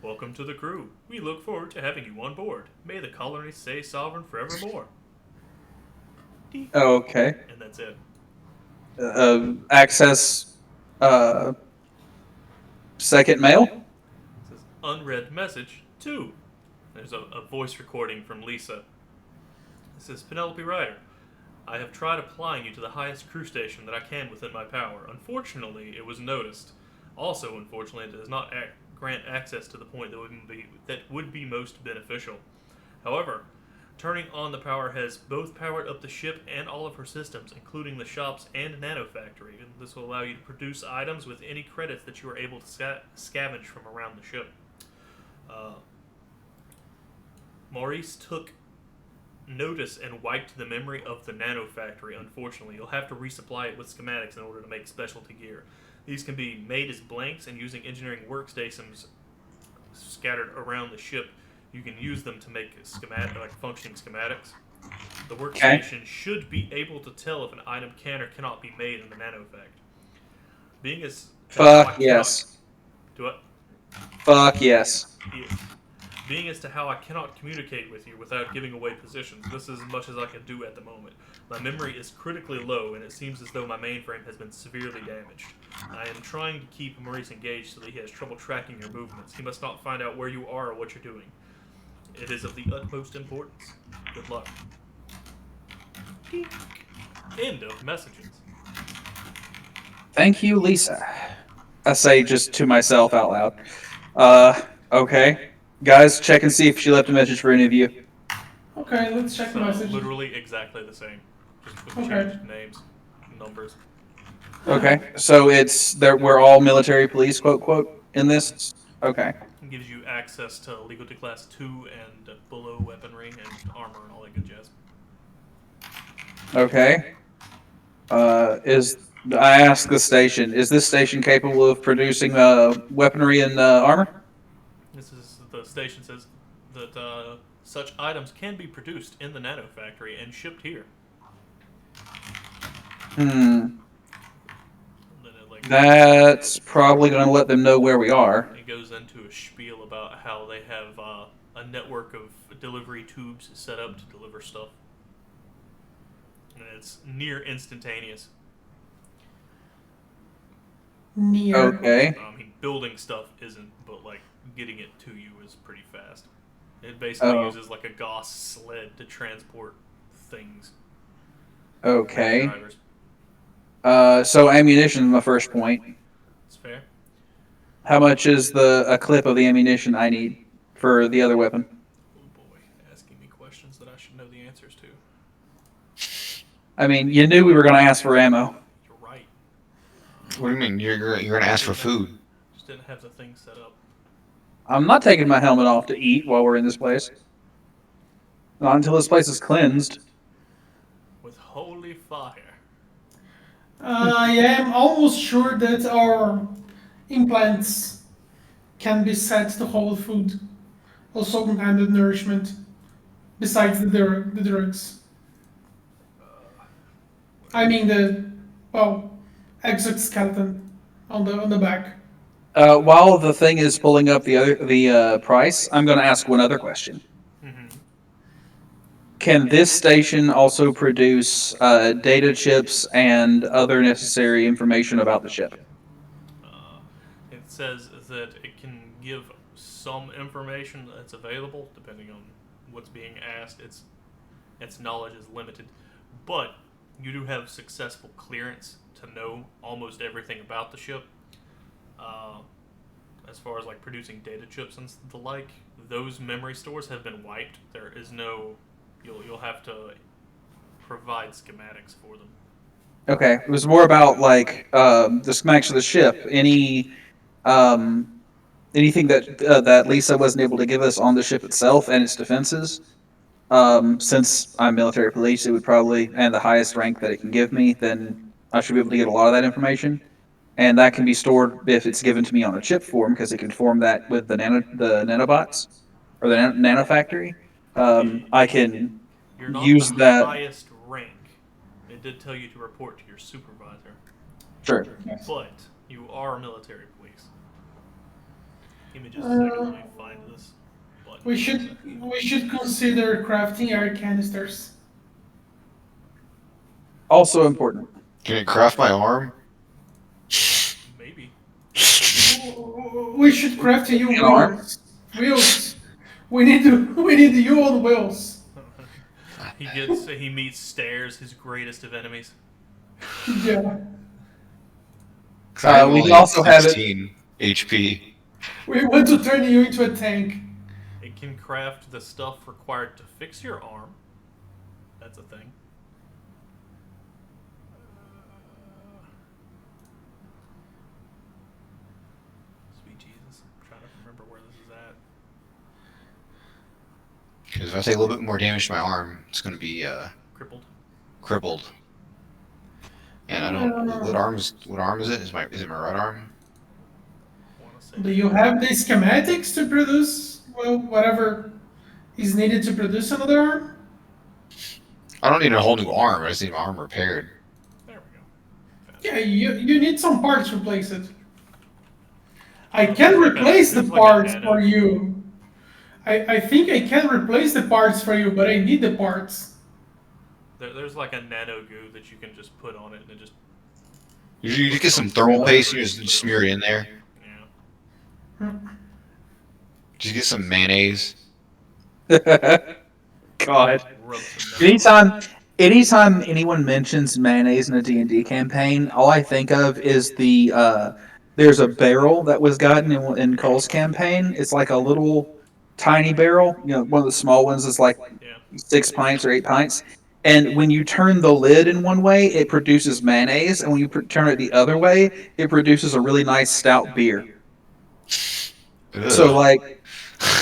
S3: Welcome to the crew. We look forward to having you on board. May the colony stay sovereign forevermore.
S4: Okay.
S3: And that's it.
S4: Access second mail?
S3: It says unread message 2. There's a voice recording from Lisa. It says, Penelope Ryder, I have tried applying you to the highest crew station that I can within my power. Unfortunately, it was noticed. Also, unfortunately, it does not grant access to the point that would be most beneficial. However, turning on the power has both powered up the ship and all of her systems, including the shops and nanofactory, and this will allow you to produce items with any credits that you are able to scavenge from around the ship. Maurice took notice and wiped the memory of the nanofactory. Unfortunately, you'll have to resupply it with schematics in order to make specialty gear. These can be made as blanks, and using engineering workstations scattered around the ship, you can use them to make functioning schematics. The workstation should be able to tell if an item can or cannot be made in the nanofactory. Being as
S4: Fuck yes.
S3: Do what?
S4: Fuck yes.
S3: Being as to how I cannot communicate with you without giving away positions, this is as much as I can do at the moment. My memory is critically low, and it seems as though my mainframe has been severely damaged. I am trying to keep Maurice engaged so that he has trouble tracking your movements. He must not find out where you are or what you're doing. It is of the utmost importance. Good luck. End of messages.
S4: Thank you, Lisa. I say just to myself out loud. Okay. Guys, check and see if she left a message for any of you.
S1: Okay, let's check the message.
S3: Literally exactly the same. Just with
S1: Okay.
S3: changed names, numbers.
S4: Okay, so we're all military police, quote, quote, in this? Okay.
S3: It gives you access to Legalty Class 2 and below weaponry and armor and all that good jazz.
S4: Okay. I asked the station, is this station capable of producing weaponry and armor?
S3: This is the station says that such items can be produced in the nanofactory and shipped here.
S4: That's probably going to let them know where we are.
S3: It goes into a spiel about how they have a network of delivery tubes set up to deliver stuff. And it's near instantaneous.
S1: Near.
S4: Okay.
S3: I mean, building stuff isn't, but getting it to you is pretty fast. It basically uses a Gauss sled to transport things.
S4: Okay. So ammunition is my first point.
S3: That's fair.
S4: How much is a clip of the ammunition I need for the other weapon?
S3: Oh boy, asking me questions that I should know the answers to.
S4: I mean, you knew we were going to ask for ammo.
S3: You're right.
S2: What do you mean? You're going to ask for food?
S3: Just didn't have the thing set up.
S4: I'm not taking my helmet off to eat while we're in this place. Not until this place is cleansed.
S3: With holy fire.
S1: I am almost sure that our implants can be set to hold food, or some kind of nourishment, besides the drugs. I mean the exoskeleton on the back.
S4: While the thing is pulling up the price, I'm going to ask one other question.
S3: Mm-hmm.
S4: Can this station also produce data chips and other necessary information about the ship?
S3: It says that it can give some information that's available, depending on what's being asked. Its knowledge is limited, but you do have successful clearance to know almost everything about the ship. As far as producing data chips and the like, those memory stores have been wiped. There is no. You'll have to provide schematics for them.
S4: Okay, it was more about the schematics of the ship. Any anything that that Lisa wasn't able to give us on the ship itself and its defenses. Since I'm military police, it would probably and the highest rank that it can give me, then I should be able to get a lot of that information, and that can be stored if it's given to me on a chip form because it can form that with the nanobots or the nanofactory. I can
S3: You're not the
S4: use that.
S3: highest rank. It did tell you to report to your supervisor,
S4: Sure.
S1: Yes.
S3: but you are military police. Give me just a second. Let me find this button.
S1: We should consider crafting air canisters.
S4: Also important.
S2: Can it craft my arm?
S3: Maybe.
S1: We should craft you
S4: An arm?
S1: wheels. Wheels. We need you on wheels.
S3: He meets Stairs, his greatest of enemies.
S1: Yeah.
S2: 'Cause I'm
S4: we
S2: only
S4: can also have it.
S2: 16 HP.
S1: We want to turn you into a tank.
S3: It can craft the stuff required to fix your arm. That's a thing. Sweet Jesus. I'm trying to remember where this is at.
S2: Because if I take a little bit more damage to my arm, it's going to be
S3: Crippled.
S2: crippled. And I don't. What arm is it? Is it my right arm?
S3: I want to say.
S1: Do you have the schematics to produce, well, whatever is needed to produce another arm?
S2: I don't need a whole new arm. I just need my arm repaired.
S3: There we go.
S1: Yeah, you need some parts to replace it. I can
S3: Like
S1: replace the
S3: it's like a
S1: parts
S3: nano.
S1: for you. I think I can replace the parts for you, but I need the parts.
S3: There's like a nano goo that you can just put on it and it just.
S2: You just get some thermal paste and you just smear it in there.
S3: Yeah.
S2: Just get some mayonnaise.
S4: God.
S3: Rub some
S4: Anytime anyone mentions mayonnaise in a D&D campaign, all I think of is there's a barrel that was gotten in Cole's campaign. It's like a little tiny barrel, one of the small ones is like
S3: Yeah.
S4: 6 pints or 8 pints. And when you turn the lid in one way, it produces mayonnaise, and when you turn it the other way, it produces a really nice stout beer. So
S2: Ugh.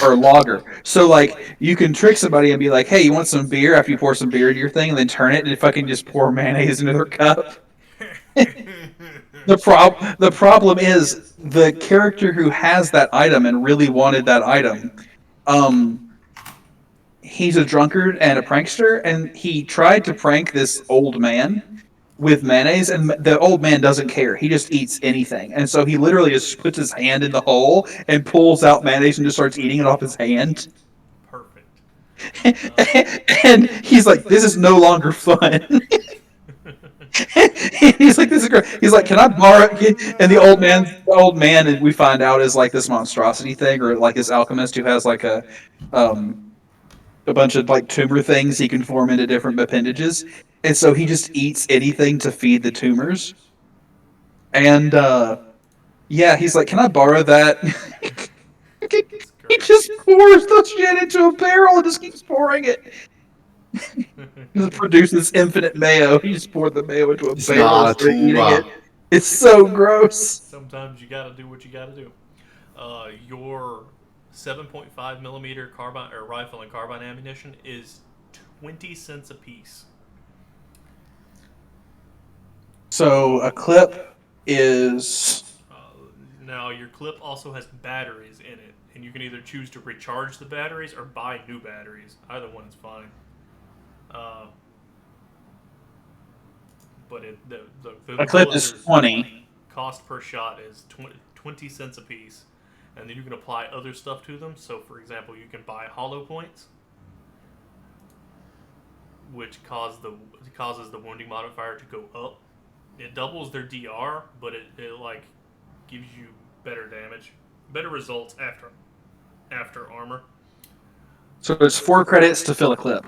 S4: or lager. So you can trick somebody and be like, "Hey, you want some beer?" After you pour some beer into your thing, and then turn it and fucking just pour mayonnaise into their cup. The problem is the character who has that item and really wanted that item. He's a drunkard and a prankster, and he tried to prank this old man with mayonnaise, and the old man doesn't care. He just eats anything, and so he literally just puts his hand in the hole and pulls out mayonnaise and just starts eating it off his hand.
S3: Perfect.
S4: And he's like, "This is no longer fun." He's like, "This is great." He's like, "Can I borrow it?" And the old man, and we find out is like this monstrosity thing, or like this alchemist who has like a bunch of like tumor things he can form into different appendages, and so he just eats anything to feed the tumors. And yeah, he's like, "Can I borrow that?" He just pours the shit into a barrel and just keeps pouring it. Just produces infinite mayo. He just poured the mayo into a
S2: It's
S4: barrel
S2: not a
S4: and started eating
S2: tuba.
S4: it. It's so gross.
S3: Sometimes you gotta do what you gotta do. Your 7.5 millimeter carbine or rifle and carbine ammunition is 20 cents a piece.
S4: So a clip is
S3: Now your clip also has batteries in it, and you can either choose to recharge the batteries or buy new batteries. Either one is fine. But
S4: a clip is 20.
S3: Cost per shot is 20 cents a piece, and then you can apply other stuff to them. So, for example, you can buy hollow points, which causes the wounding modifier to go up. It doubles their DR, but it like gives you better damage, better results after armor.
S4: So it's 4 credits to fill a clip.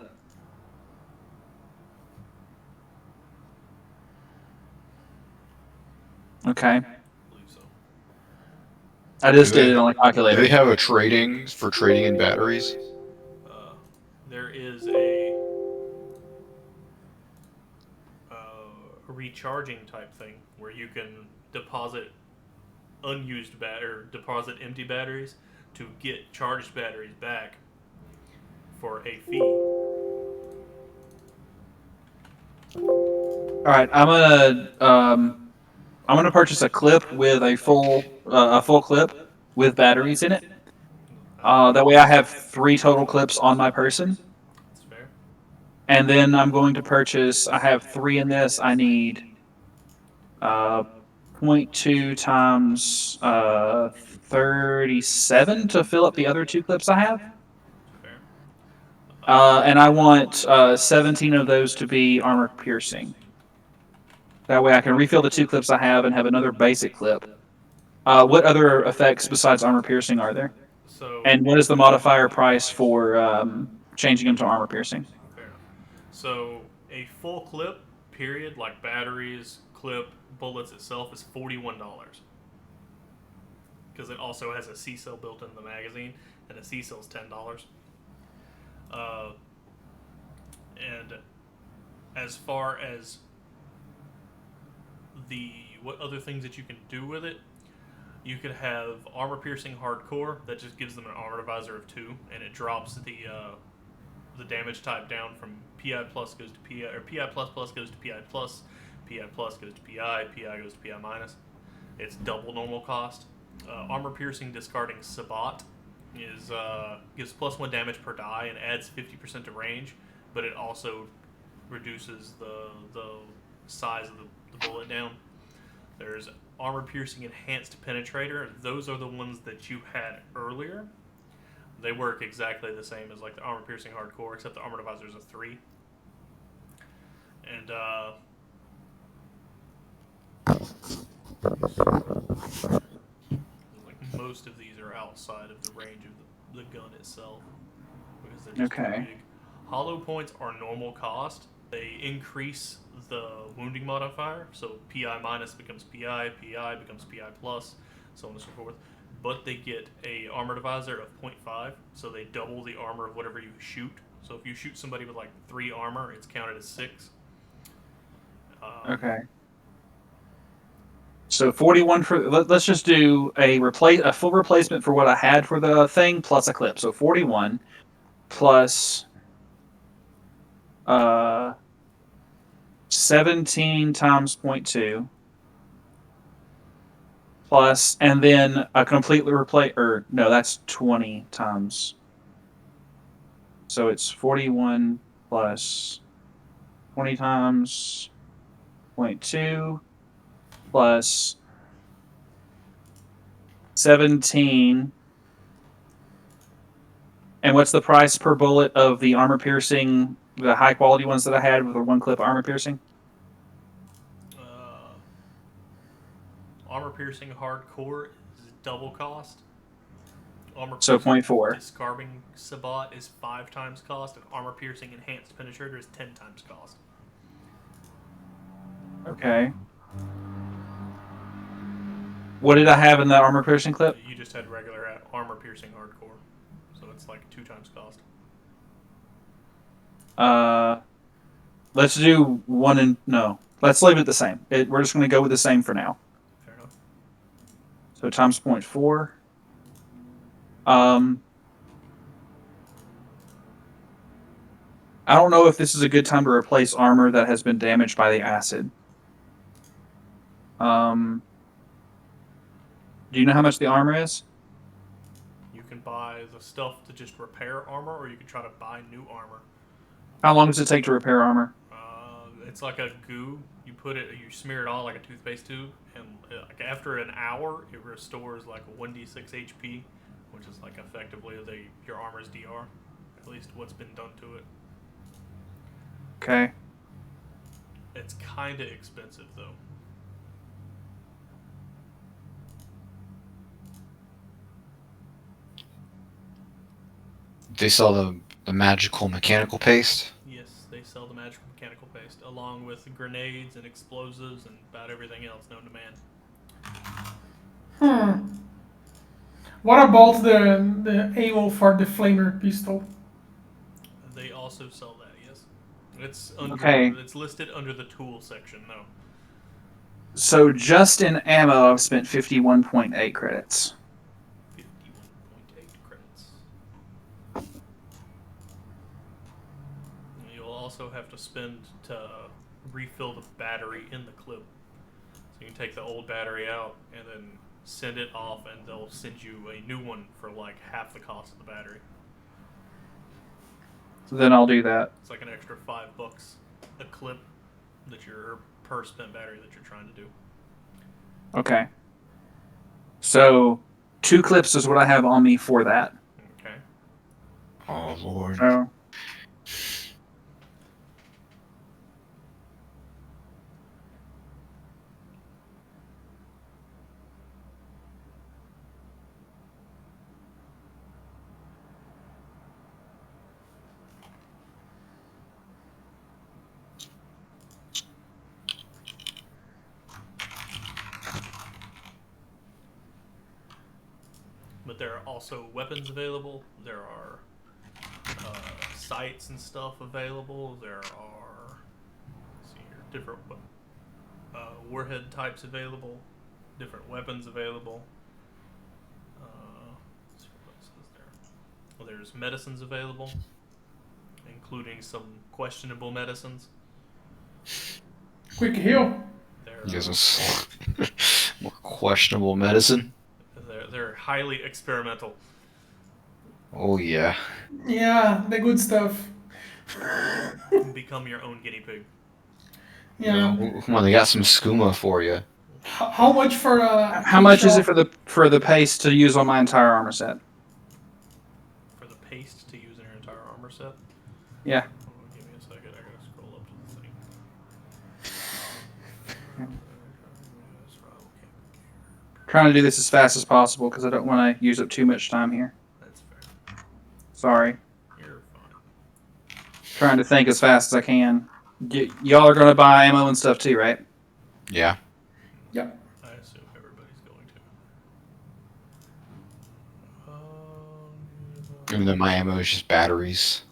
S4: Okay.
S3: I believe so.
S4: I just
S2: Do
S4: did
S2: they-
S4: it on a
S2: Do
S4: calculator.
S2: they have a trading for trading in batteries?
S3: There is a recharging type thing where you can deposit unused or deposit empty batteries to get charged batteries back for a fee.
S4: All right, I'm gonna purchase a clip with a full clip with batteries in it. That way, I have 3 total clips on my person,
S3: That's fair.
S4: and then I'm going to purchase. I have 3 in this. I need uh, 0.2 times 37 to fill up the other 2 clips I have.
S3: Fair.
S4: And I want 17 of those to be armor piercing. That way I can refill the 2 clips I have and have another basic clip. What other effects besides armor piercing are there?
S3: So
S4: And what is the modifier price for changing them to armor piercing?
S3: fair enough. So a full clip, period, like batteries, clip, bullets itself, is $41. Because it also has a C cell built into the magazine, and a C cell is $10. Uh, and as far as what other things that you can do with it, you could have armor piercing hardcore that just gives them an armor divisor of 2, and it drops the damage type down from PI plus goes to PI, or PI plus plus goes to PI plus, PI plus goes to PI, PI goes to PI minus. It's double normal cost. Armor piercing discarding Sabat gives +1 damage per die and adds 50% to range, but it also reduces the size of the bullet down. There's armor piercing enhanced penetrator. Those are the ones that you had earlier. They work exactly the same as like the armor piercing hardcore, except the armor divisor is a 3. And like most of these are outside of the range of the gun itself because they're just
S4: Okay.
S3: too big. Hollow points are normal cost. They increase the wounding modifier, so PI minus becomes PI, PI becomes PI plus, so on and so forth. But they get a armor divisor of 0.5, so they double the armor of whatever you shoot. So if you shoot somebody with like 3 armor, it's counted as 6.
S4: Okay. So 41 for. Let's just do a full replacement for what I had for the thing plus a clip. So 41 plus 17 times 0.2 plus, and then a completely replace. Or no, that's 20 times. So it's 41 plus 20 times 0.2 plus 17. And what's the price per bullet of the armor piercing, the high quality ones that I had with the 1 clip armor piercing?
S3: Armor piercing hardcore is double cost. Armor
S4: So
S3: piercing
S4: 0.4.
S3: discarding Sabat is 5 times cost, and armor piercing enhanced penetrator is 10 times cost.
S4: Okay. What did I have in the armor piercing clip?
S3: You just had regular armor piercing hardcore, so it's like 2 times cost.
S4: Let's do 1 and no. Let's leave it the same. We're just going to go with the same for now.
S3: Fair enough.
S4: So times 0.4. I don't know if this is a good time to replace armor that has been damaged by the acid. Do you know how much the armor is?
S3: You can buy the stuff to just repair armor, or you can try to buy new armor.
S4: How long does it take to repair armor?
S3: It's like a goo. You smear it on like a toothpaste tube, and like after an hour, it restores like 1d6 HP, which is like effectively your armor's DR. At least what's been done to it.
S4: Okay.
S3: It's kind of expensive though.
S2: They sell the magical mechanical paste.
S3: Yes, they sell the magical mechanical paste along with grenades and explosives and about everything else known to man.
S1: What about the ammo for the flamer pistol?
S3: They also sell that. Yes, it's under.
S4: Okay.
S3: It's listed under the tool section though.
S4: So just in ammo, I've spent 51.8 credits.
S3: 51.8 credits. You'll also have to spend to refill the battery in the clip. So you can take the old battery out and then send it off, and they'll send you a new one for like half the cost of the battery.
S4: Then I'll do that.
S3: It's like an extra $5 a clip that you're per spent battery that you're trying to do.
S4: Okay. So 2 clips is what I have on me for that.
S3: Okay.
S2: Oh lord.
S4: So
S3: But there are also weapons available. There are sights and stuff available. There are, let's see here, different warhead types available. Different weapons available. Let's see what else is there. Well, there's medicines available, including some questionable medicines.
S1: Quick heal.
S3: They're,
S2: Yes. More questionable medicine.
S3: they're highly experimental.
S2: Oh yeah.
S1: Yeah, the good stuff.
S3: Become your own guinea pig.
S1: Yeah.
S2: Come on, they got some skooma for you.
S1: How much for
S4: how much is it for the paste to use on my entire armor set?
S3: For the paste to use in your entire armor set?
S4: Yeah.
S3: Give me a second, I gotta scroll up to the thing.
S4: Trying to do this as fast as possible because I don't want to use up too much time here.
S3: That's fair.
S4: Sorry.
S3: You're fine.
S4: Trying to think as fast as I can. Y'all are going to buy ammo and stuff too, right?
S2: Yeah.
S1: Yep.
S3: I assume everybody's going to.
S2: Even though my ammo is just batteries.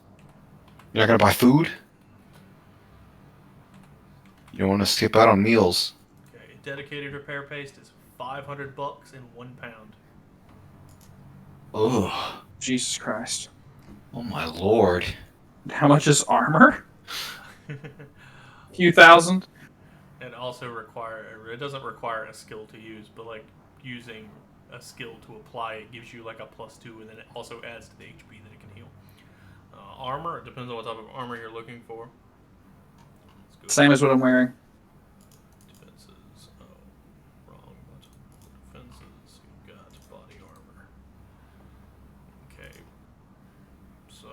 S2: You're not gonna buy food? You don't want to skip out on meals.
S3: Okay, dedicated repair paste is $500 and 1 pound.
S2: Ugh.
S4: Jesus Christ.
S2: Oh my lord.
S4: How much is armor? A few thousand?
S3: It doesn't require a skill to use, but like using a skill to apply it gives you like a +2, and then it also adds to the HP that it can heal. Armor, it depends on what type of armor you're looking for.
S4: Same as what I'm wearing.
S3: Defenses. Oh, wrong button. Defenses. You've got body armor. Okay. So,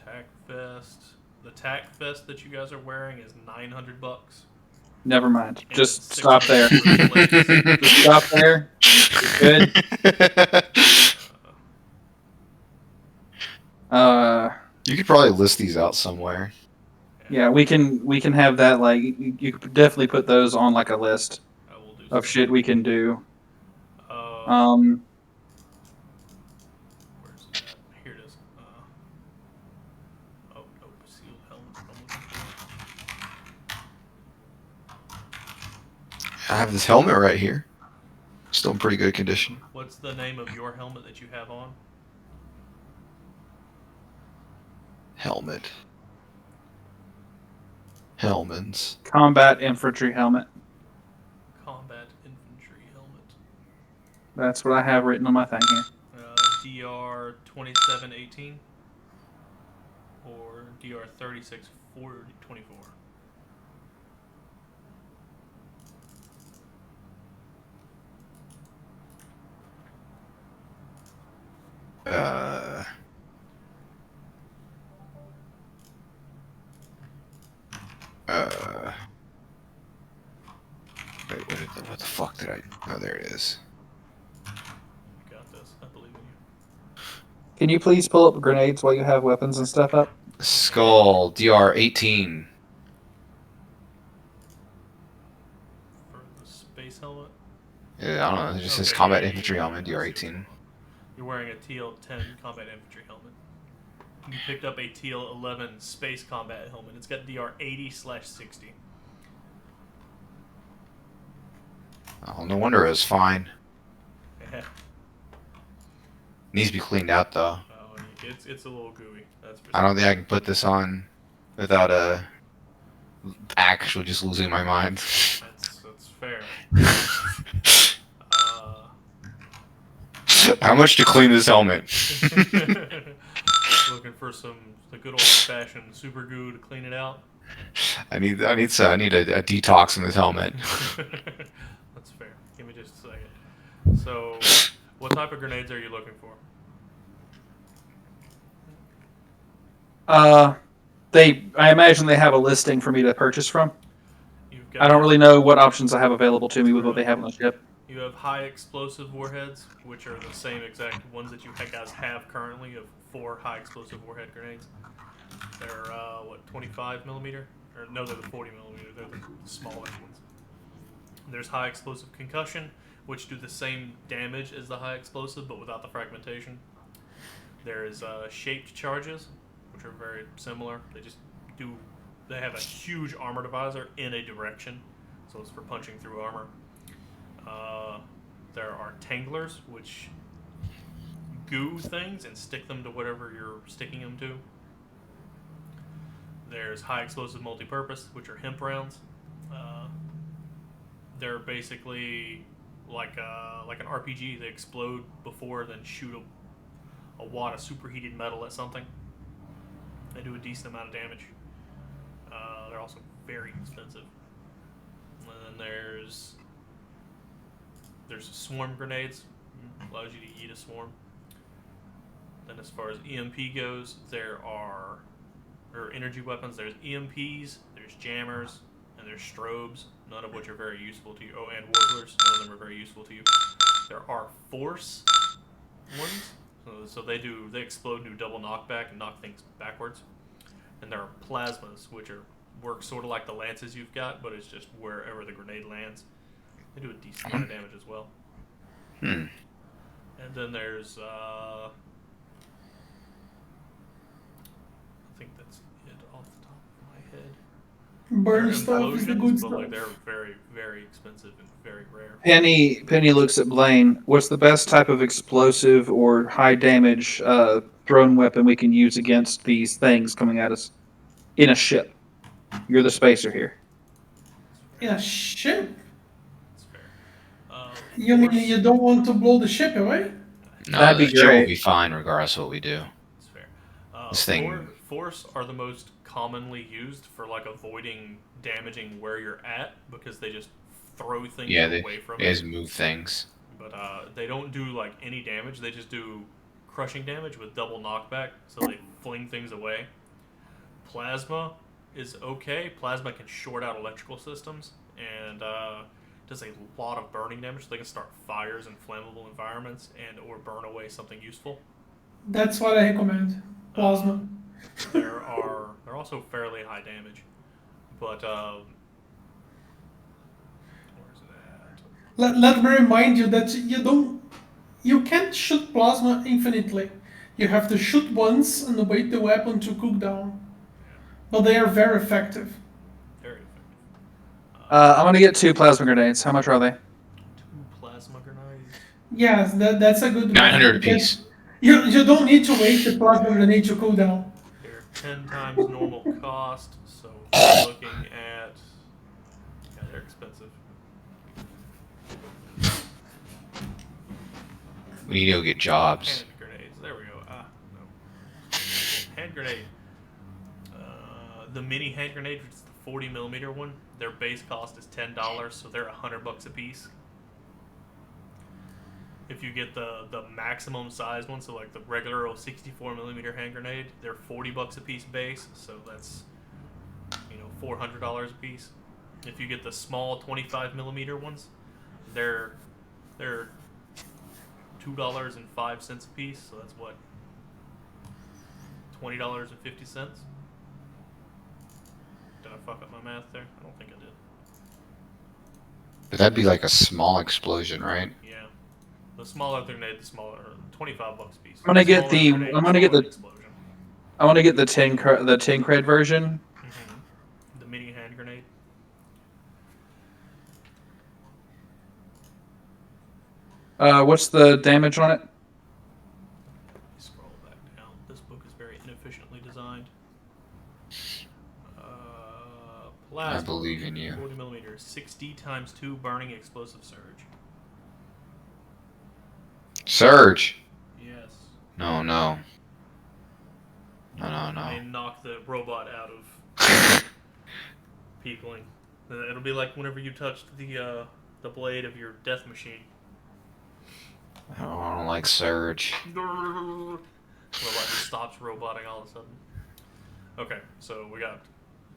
S3: tack vest. The tack vest that you guys are wearing is $900.
S4: Never mind.
S3: And
S4: Just
S3: it's
S4: stop there.
S3: $600
S4: Just stop there. You're good.
S2: You could probably list these out somewhere.
S4: Yeah, we can have that. Like, you could definitely put those on like a list
S3: I will do
S4: of shit we can do.
S3: Where's that? Here it is. Oh, no, sealed helmet. I'm looking for.
S2: I have this helmet right here. Still in pretty good condition.
S3: What's the name of your helmet that you have on?
S2: Helmet. Helmets.
S4: Combat infantry helmet.
S3: Combat infantry helmet.
S4: That's what I have written on my thing here.
S3: DR 2718 or DR 3624.
S2: Wait, what the fuck did I... Oh, there it is.
S3: You got this. I believe in you.
S4: Can you please pull up grenades while you have weapons and stuff up?
S2: Skull, DR 18.
S3: For the space helmet?
S2: Yeah, I don't know, it just says
S3: Okay,
S2: combat
S3: yeah,
S2: infantry
S3: yeah,
S2: helmet,
S3: I
S2: DR
S3: see
S2: 18.
S3: You're wearing a TL10 combat infantry helmet. You picked up a TL11 space combat helmet. It's got DR 80/60.
S2: Oh, no wonder it was fine. Needs to be cleaned out though.
S3: Oh, it's a little gooey. That's for
S2: I don't think I can put this on without actually just losing my mind.
S3: That's fair.
S2: How much to clean this helmet?
S3: Looking for the good old fashioned super goo to clean it out.
S2: I need a detox in this helmet.
S3: That's fair. Give me just a second. So, what type of grenades are you looking for?
S4: I imagine they have a listing for me to purchase from.
S3: You've got,
S4: I don't really know what options I have available to me with what they have on the ship.
S3: You have high explosive warheads, which are the same exact ones that you guys have currently of 4 high explosive warhead grenades. They're 25 millimeter, or no, they're the 40 millimeter. They're the smaller ones. There's high explosive concussion, which do the same damage as the high explosive, but without the fragmentation. There's shaped charges, which are very similar. They have a huge armor divisor in a direction, so it's for punching through armor. There are tanglers, which goo things and stick them to whatever you're sticking them to. There's high explosive multi-purpose, which are hemp rounds. They're basically like an RPG. They explode before, then shoot a wad of superheated metal at something. They do a decent amount of damage. They're also very expensive. And then there's swarm grenades. Allows you to eat a swarm. Then as far as EMP goes, or energy weapons, there's EMPs, there's jammers, and there's strobes, none of which are very useful to you. Oh, and warblers, none of them are very useful to you. There are force ones, so they explode and do double knockback and knock things backwards. And there are plasmas, which work sort of like the lances you've got, but it's just wherever the grenade lands. They do a decent amount of damage as well. And then there's I think that's it off the top of my head.
S1: Burn stuff is the good
S3: But
S1: stuff.
S3: like they're very, very expensive and very rare.
S4: Penny looks at Blaine. What's the best type of explosive or high damage thrown weapon we can use against these things coming at us in a ship? You're the spacer here.
S1: In a ship?
S3: That's fair.
S1: You mean you don't want to blow the ship away?
S2: No,
S4: That'd be
S2: the show will
S4: great.
S2: be fine regardless of what we do.
S3: That's fair.
S2: This thing-
S3: Force are the most commonly used for like avoiding damaging where you're at because they just throw things away from
S2: they
S3: you.
S2: just move things.
S3: But they don't do like any damage. They just do crushing damage with double knockback, so they fling things away. Plasma is okay. Plasma can short out electrical systems and does a lot of burning damage. So they can start fires in flammable environments or burn away something useful.
S1: That's what I recommend. Plasma.
S3: They're also fairly high damage, but where's it at?
S1: Let me remind you that you can't shoot plasma infinitely. You have to shoot once and wait the weapon to cool down. But they are very effective.
S3: Very effective.
S4: I'm gonna get 2 plasma grenades. How much are they?
S3: 2 plasma grenades.
S1: Yes, that's a good
S2: 900
S1: weapon.
S2: apiece.
S1: You don't need to wait the plasma grenade to cool down.
S3: They're 10 times normal cost, so we're looking at. Yeah, they're expensive.
S2: We need to go get jobs.
S3: Hand grenades. There we go. No. Hand grenade. The mini hand grenade, which is the 40 millimeter one, their base cost is $10, so they're $100 a piece. If you get the maximum size one, so like the regular old 64 millimeter hand grenade, they're $40 a piece base, so that's $400 a piece. If you get the small 25 millimeter ones, they're $2.05 a piece, so that's what $20.50. Did I fuck up my math there? I don't think I did.
S2: But that'd be like a small explosion, right?
S3: Yeah. The smaller the grenade, the smaller. $25 a piece.
S4: I'm gonna get
S3: Smaller grenade,
S4: I'm gonna get
S3: smaller
S4: the
S3: explosion.
S4: I want to get the 10 cred version.
S3: Mm-hmm. The mini hand grenade.
S4: What's the damage on it?
S3: Scroll back down. This book is very inefficiently designed. Plasma.
S2: I believe in you.
S3: 40 millimeters. 60 times 2 burning explosive surge.
S2: Surge.
S3: Yes.
S2: No.
S3: They knock the robot out of peopling. It'll be like whenever you touched the blade of your death machine.
S2: I don't like surge.
S3: Robot just stops roboting all of a sudden. Okay, so we got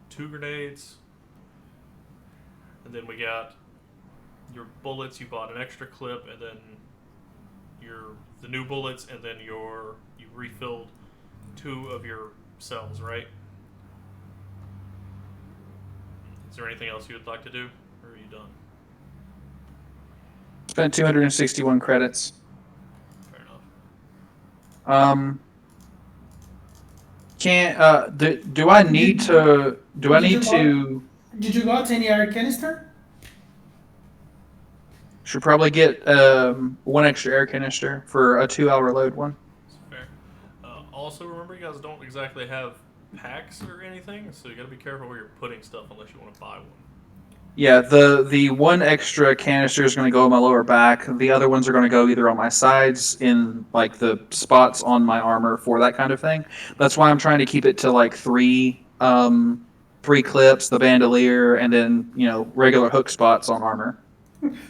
S3: 2 grenades, and then we got your bullets. You bought an extra clip, and then the new bullets, and then you refilled 2 of your cells, right? Is there anything else you would like to do, or are you done?
S4: Spent 261 credits.
S3: Fair enough.
S4: Can't. Do I need to? Do I need to?
S1: Did you got any air canister?
S4: Should probably get 1 extra air canister for a 2-hour load one.
S3: That's fair. Also, remember, you guys don't exactly have packs or anything, so you got to be careful where you're putting stuff unless you want to buy one.
S4: Yeah, the 1 extra canister is going to go in my lower back. The other ones are going to go either on my sides in like the spots on my armor for that kind of thing. That's why I'm trying to keep it to like 3 clips, the bandolier, and then regular hook spots on armor.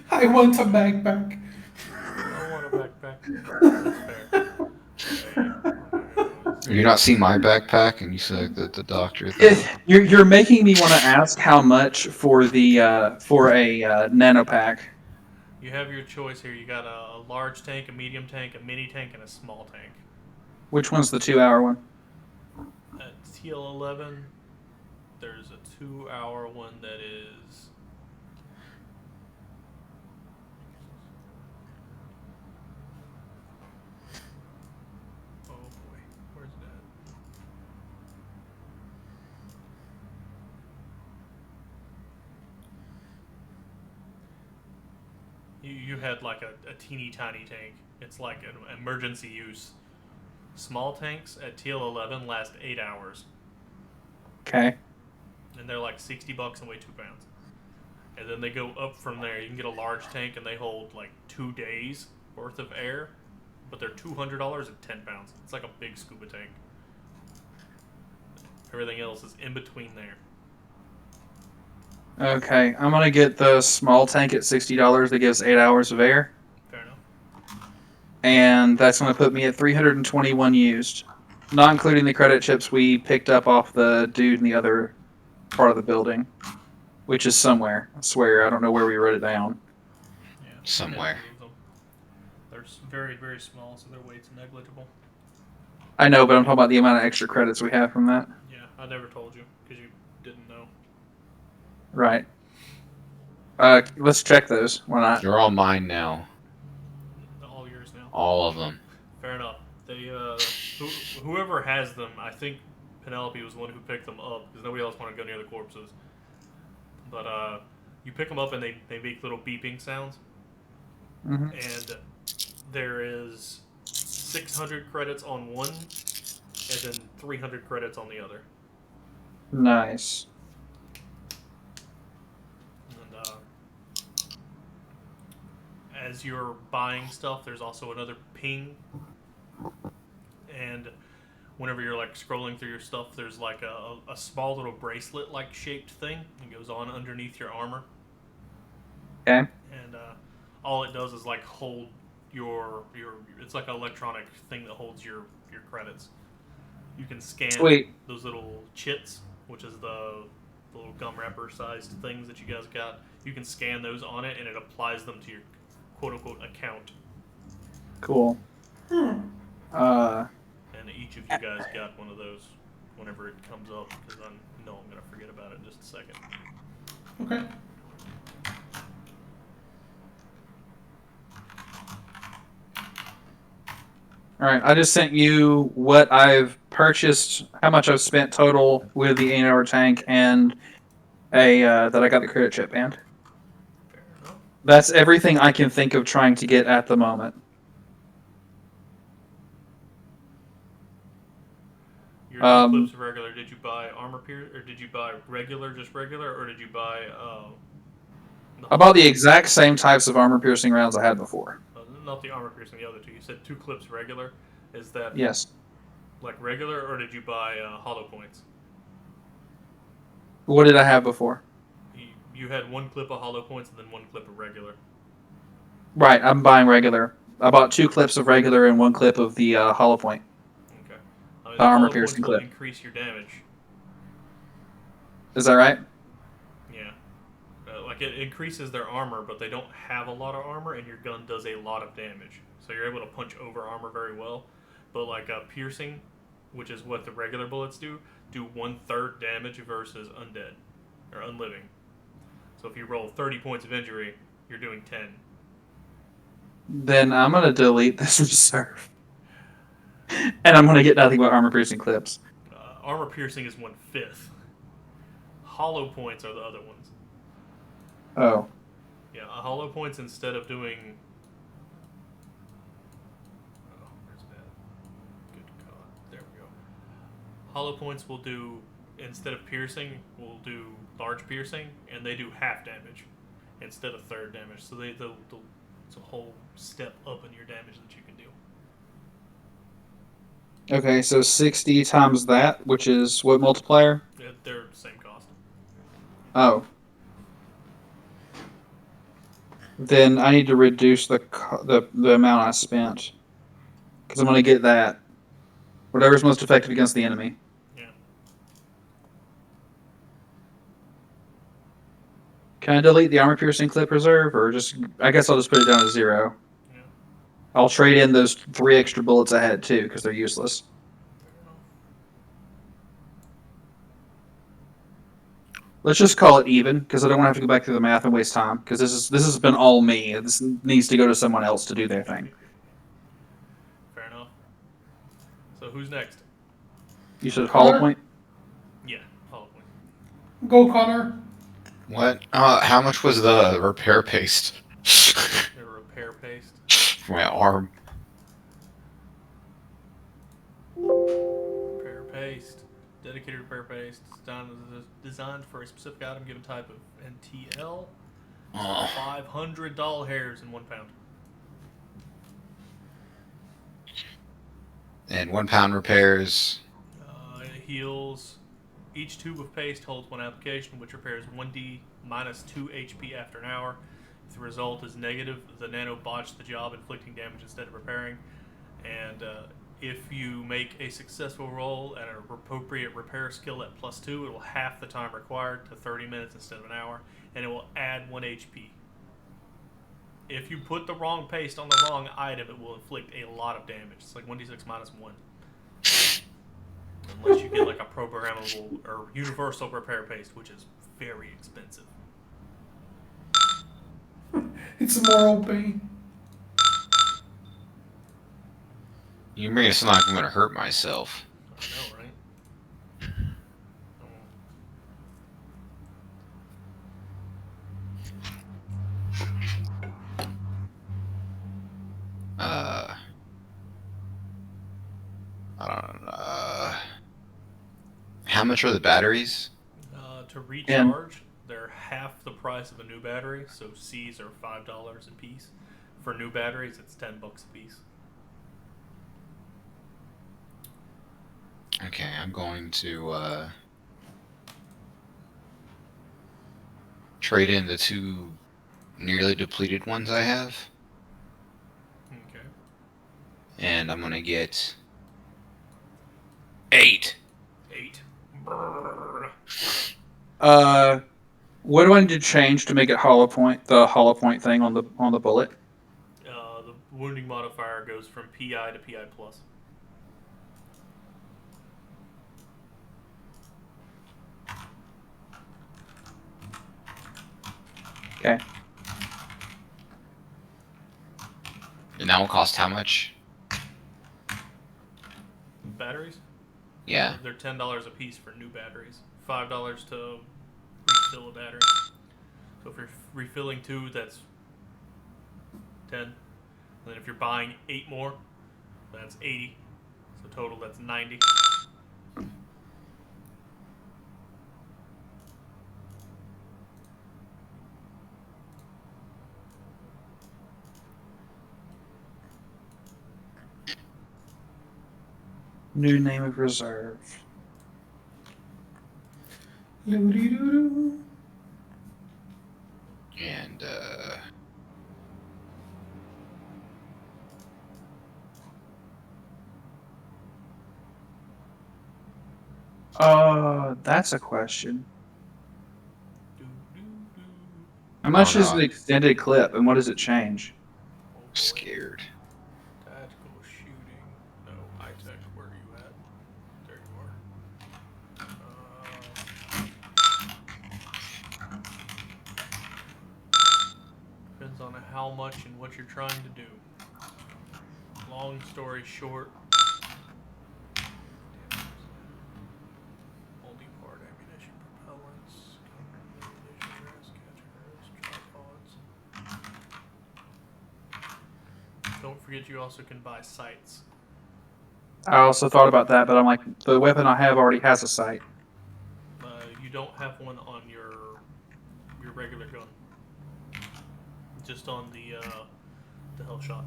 S1: I want a backpack.
S3: I want a backpack. That's fair.
S2: You not see my backpack, and you said that the doctor.
S4: You're making me want to ask how much for a nano pack.
S3: You have your choice here. You got a large tank, a medium tank, a mini tank, and a small tank.
S4: Which one's the 2-hour one?
S3: At TL11, there's a 2-hour one that is. Oh boy, where's that? You had like a teeny tiny tank. It's like an emergency use. Small tanks at TL11 last 8 hours.
S4: Okay.
S3: And they're like $60 and weigh 2 pounds. And then they go up from there. You can get a large tank and they hold like 2 days worth of air, but they're $200 and 10 pounds. It's like a big scuba tank. Everything else is in between there.
S4: Okay, I'm gonna get the small tank at $60 that gives 8 hours of air,
S3: Fair enough.
S4: and that's gonna put me at 321 used, not including the credit chips we picked up off the dude in the other part of the building, which is somewhere. I swear, I don't know where we wrote it down.
S3: Yeah.
S2: Somewhere.
S3: They're very, very small, so their weight's negligible.
S4: I know, but I'm talking about the amount of extra credits we have from that.
S3: Yeah, I never told you because you didn't know.
S4: Right. Let's check those. Why not?
S2: They're all mine now.
S3: All yours now.
S2: All of them.
S3: Fair enough. They whoever has them, I think Penelope was the one who picked them up because nobody else wanted to go near the corpses. But you pick them up and they make little beeping sounds.
S4: Mm-hmm.
S3: And there is 600 credits on one, and then 300 credits on the other.
S4: Nice.
S3: And as you're buying stuff, there's also another ping. And whenever you're like scrolling through your stuff, there's like a small little bracelet like shaped thing that goes on underneath your armor.
S4: Okay.
S3: And all it does is like hold your it's like an electronic thing that holds your credits. You can scan those little chits, which is the little gum wrapper sized things that you guys got. You can scan those on it and it applies them to your quote unquote account.
S4: Cool.
S3: And each of you guys got one of those whenever it comes up, because I know I'm going to forget about it in just a second.
S1: Okay.
S4: All right, I just sent you what I've purchased, how much I've spent total with the 8-hour tank, and that I got the credit chip and
S3: Fair enough.
S4: That's everything I can think of trying to get at the moment.
S3: Your 2 clips of regular, did you buy armor pierce, or did you buy regular, just regular, or did you buy
S4: I bought the exact same types of armor-piercing rounds I had before.
S3: not the armor piercing, the other two? You said 2 clips regular. Is that
S4: Yes.
S3: like regular, or did you buy hollow points?
S4: What did I have before?
S3: You had 1 clip of hollow points and then 1 clip of regular.
S4: Right, I'm buying regular. I bought 2 clips of regular and 1 clip of the hollow point.
S3: Okay.
S4: The
S3: The
S4: armor
S3: hollow
S4: piercing
S3: points will
S4: clip.
S3: increase your damage.
S4: Is that right?
S3: Yeah. Like it increases their armor, but they don't have a lot of armor, and your gun does a lot of damage. So you're able to punch over armor very well. But like piercing, which is what the regular bullets do 1/3 damage versus undead or unliving. So if you roll 30 points of injury, you're doing 10.
S4: Then I'm going to delete this reserve. And I'm going to get nothing but armor-piercing clips.
S3: Armor piercing is 1/5. Hollow points are the other ones.
S4: Oh.
S3: Yeah, hollow points, instead of doing. Oh, where's that? Good God. There we go. Hollow points will do, instead of piercing, will do large piercing, and they do half damage instead of third damage. So it's a whole step up in your damage that you can do.
S4: Okay, so 60 times that, which is what multiplier?
S3: They're the same cost.
S4: Oh. Then I need to reduce the amount I spent. Because I'm going to get that. Whatever's most effective against the enemy.
S3: Yeah.
S4: Can I delete the armor-piercing clip reserve? Or just... I guess I'll just put it down to 0.
S3: Yeah.
S4: I'll trade in those 3 extra bullets I had, too, because they're useless. Let's just call it even, because I don't want to have to go back through the math and waste time. Because this has been all me. This needs to go to someone else to do their thing.
S3: Fair enough. So who's next?
S4: You said hollow point?
S3: Yeah, hollow point.
S1: Go, Connor.
S2: What? How much was the repair paste?
S3: The repair paste.
S2: For my arm.
S3: Repair paste. Dedicated repair paste. Designed for a specific item given type of NTL.
S2: Oh.
S3: 500 doll hairs in 1 pound.
S2: And 1 pound repairs.
S3: It heals. Each tube of paste holds 1 application, which repairs 1d minus 2 HP after an hour. If the result is negative, the nano botched the job, inflicting damage instead of repairing. And if you make a successful roll at an appropriate repair skill at +2, it will half the time required to 30 minutes instead of an hour, and it will add 1 HP. If you put the wrong paste on the wrong item, it will inflict a lot of damage. It's like 1d6 minus 1. Unless you get like a programmable or universal repair paste, which is very expensive.
S1: It's more OP.
S2: You make it sound like I'm gonna hurt myself.
S3: I know, right?
S2: I don't know. How much are the batteries?
S3: To recharge, they're half the price of a new battery, so C's are $5 a piece. For new batteries, it's $10 a piece.
S2: Okay, I'm going to trade in the 2 nearly depleted ones I have.
S3: Okay.
S2: And I'm gonna get 8.
S3: 8.
S4: What do I need to change to make it hollow point? The hollow point thing on the bullet.
S3: The wounding modifier goes from PI to PI plus.
S4: Okay.
S2: And that will cost how much?
S3: Batteries?
S2: Yeah.
S3: They're $10 a piece for new batteries. $5 to refill a battery. So if you're refilling 2, that's 10. And then if you're buying 8 more, that's 80. So total, that's 90.
S4: New name of reserve.
S1: Doo-doo-doo-doo.
S2: And
S4: That's a question.
S3: Doo-doo-doo.
S4: How much
S2: Oh,
S4: is
S2: no.
S4: the extended clip, and what does it change?
S3: Oh boy.
S2: scared.
S3: Tactical shooting. No, high tech. Where are you at? There you are. Depends on how much and what you're trying to do. Long story short, multi-part ammunition, propellants, ammunition, gas catchers, tripods. Don't forget you also can buy sights.
S4: I also thought about that, but I'm like, the weapon I have already has a sight.
S3: You don't have one on your regular gun. Just on the hell shot.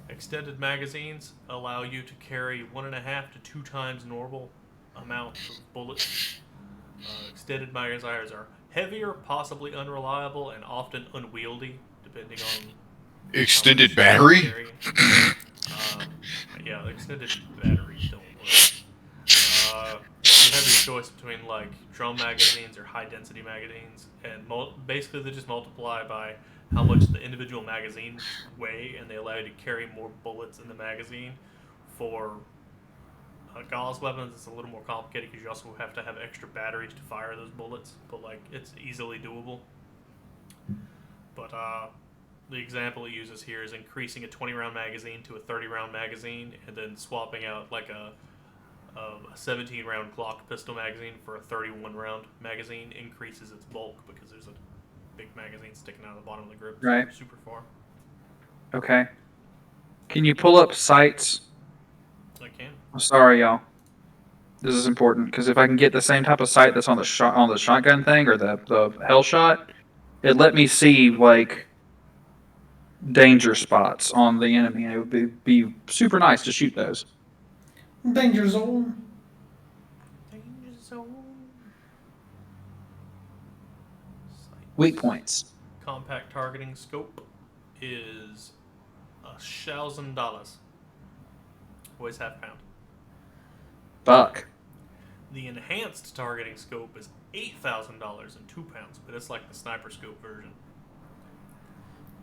S3: Extended magazines allow you to carry 1.5 to 2 times normal amounts of bullets. Extended magazines are heavier, possibly unreliable, and often unwieldy, depending on
S2: Extended
S3: how much
S2: battery?
S3: you're carrying. Yeah, extended batteries don't work. You have your choice between like drum magazines or high density magazines, and basically they just multiply by how much the individual magazines weigh, and they allow you to carry more bullets in the magazine. For Gauss Weapons, it's a little more complicated because you also have to have extra batteries to fire those bullets, but like it's easily doable. But the example it uses here is increasing a 20 round magazine to a 30 round magazine, and then swapping out like a 17 round Glock pistol magazine for a 31 round magazine increases its bulk because there's a big magazine sticking out of the bottom of the grip
S4: Right.
S3: super far.
S4: Okay. Can you pull up sights?
S3: I can.
S4: I'm sorry, y'all. This is important because if I can get the same type of sight that's on the shotgun thing or the hell shot, it let me see like danger spots on the enemy, and it would be super nice to shoot those.
S1: Danger zone.
S3: Danger zone.
S4: Weak points.
S3: Compact targeting scope is $1,000. Weighs half-pound.
S4: Fuck.
S3: The enhanced targeting scope is $8,000 and 2 pounds, but it's like the sniper scope version.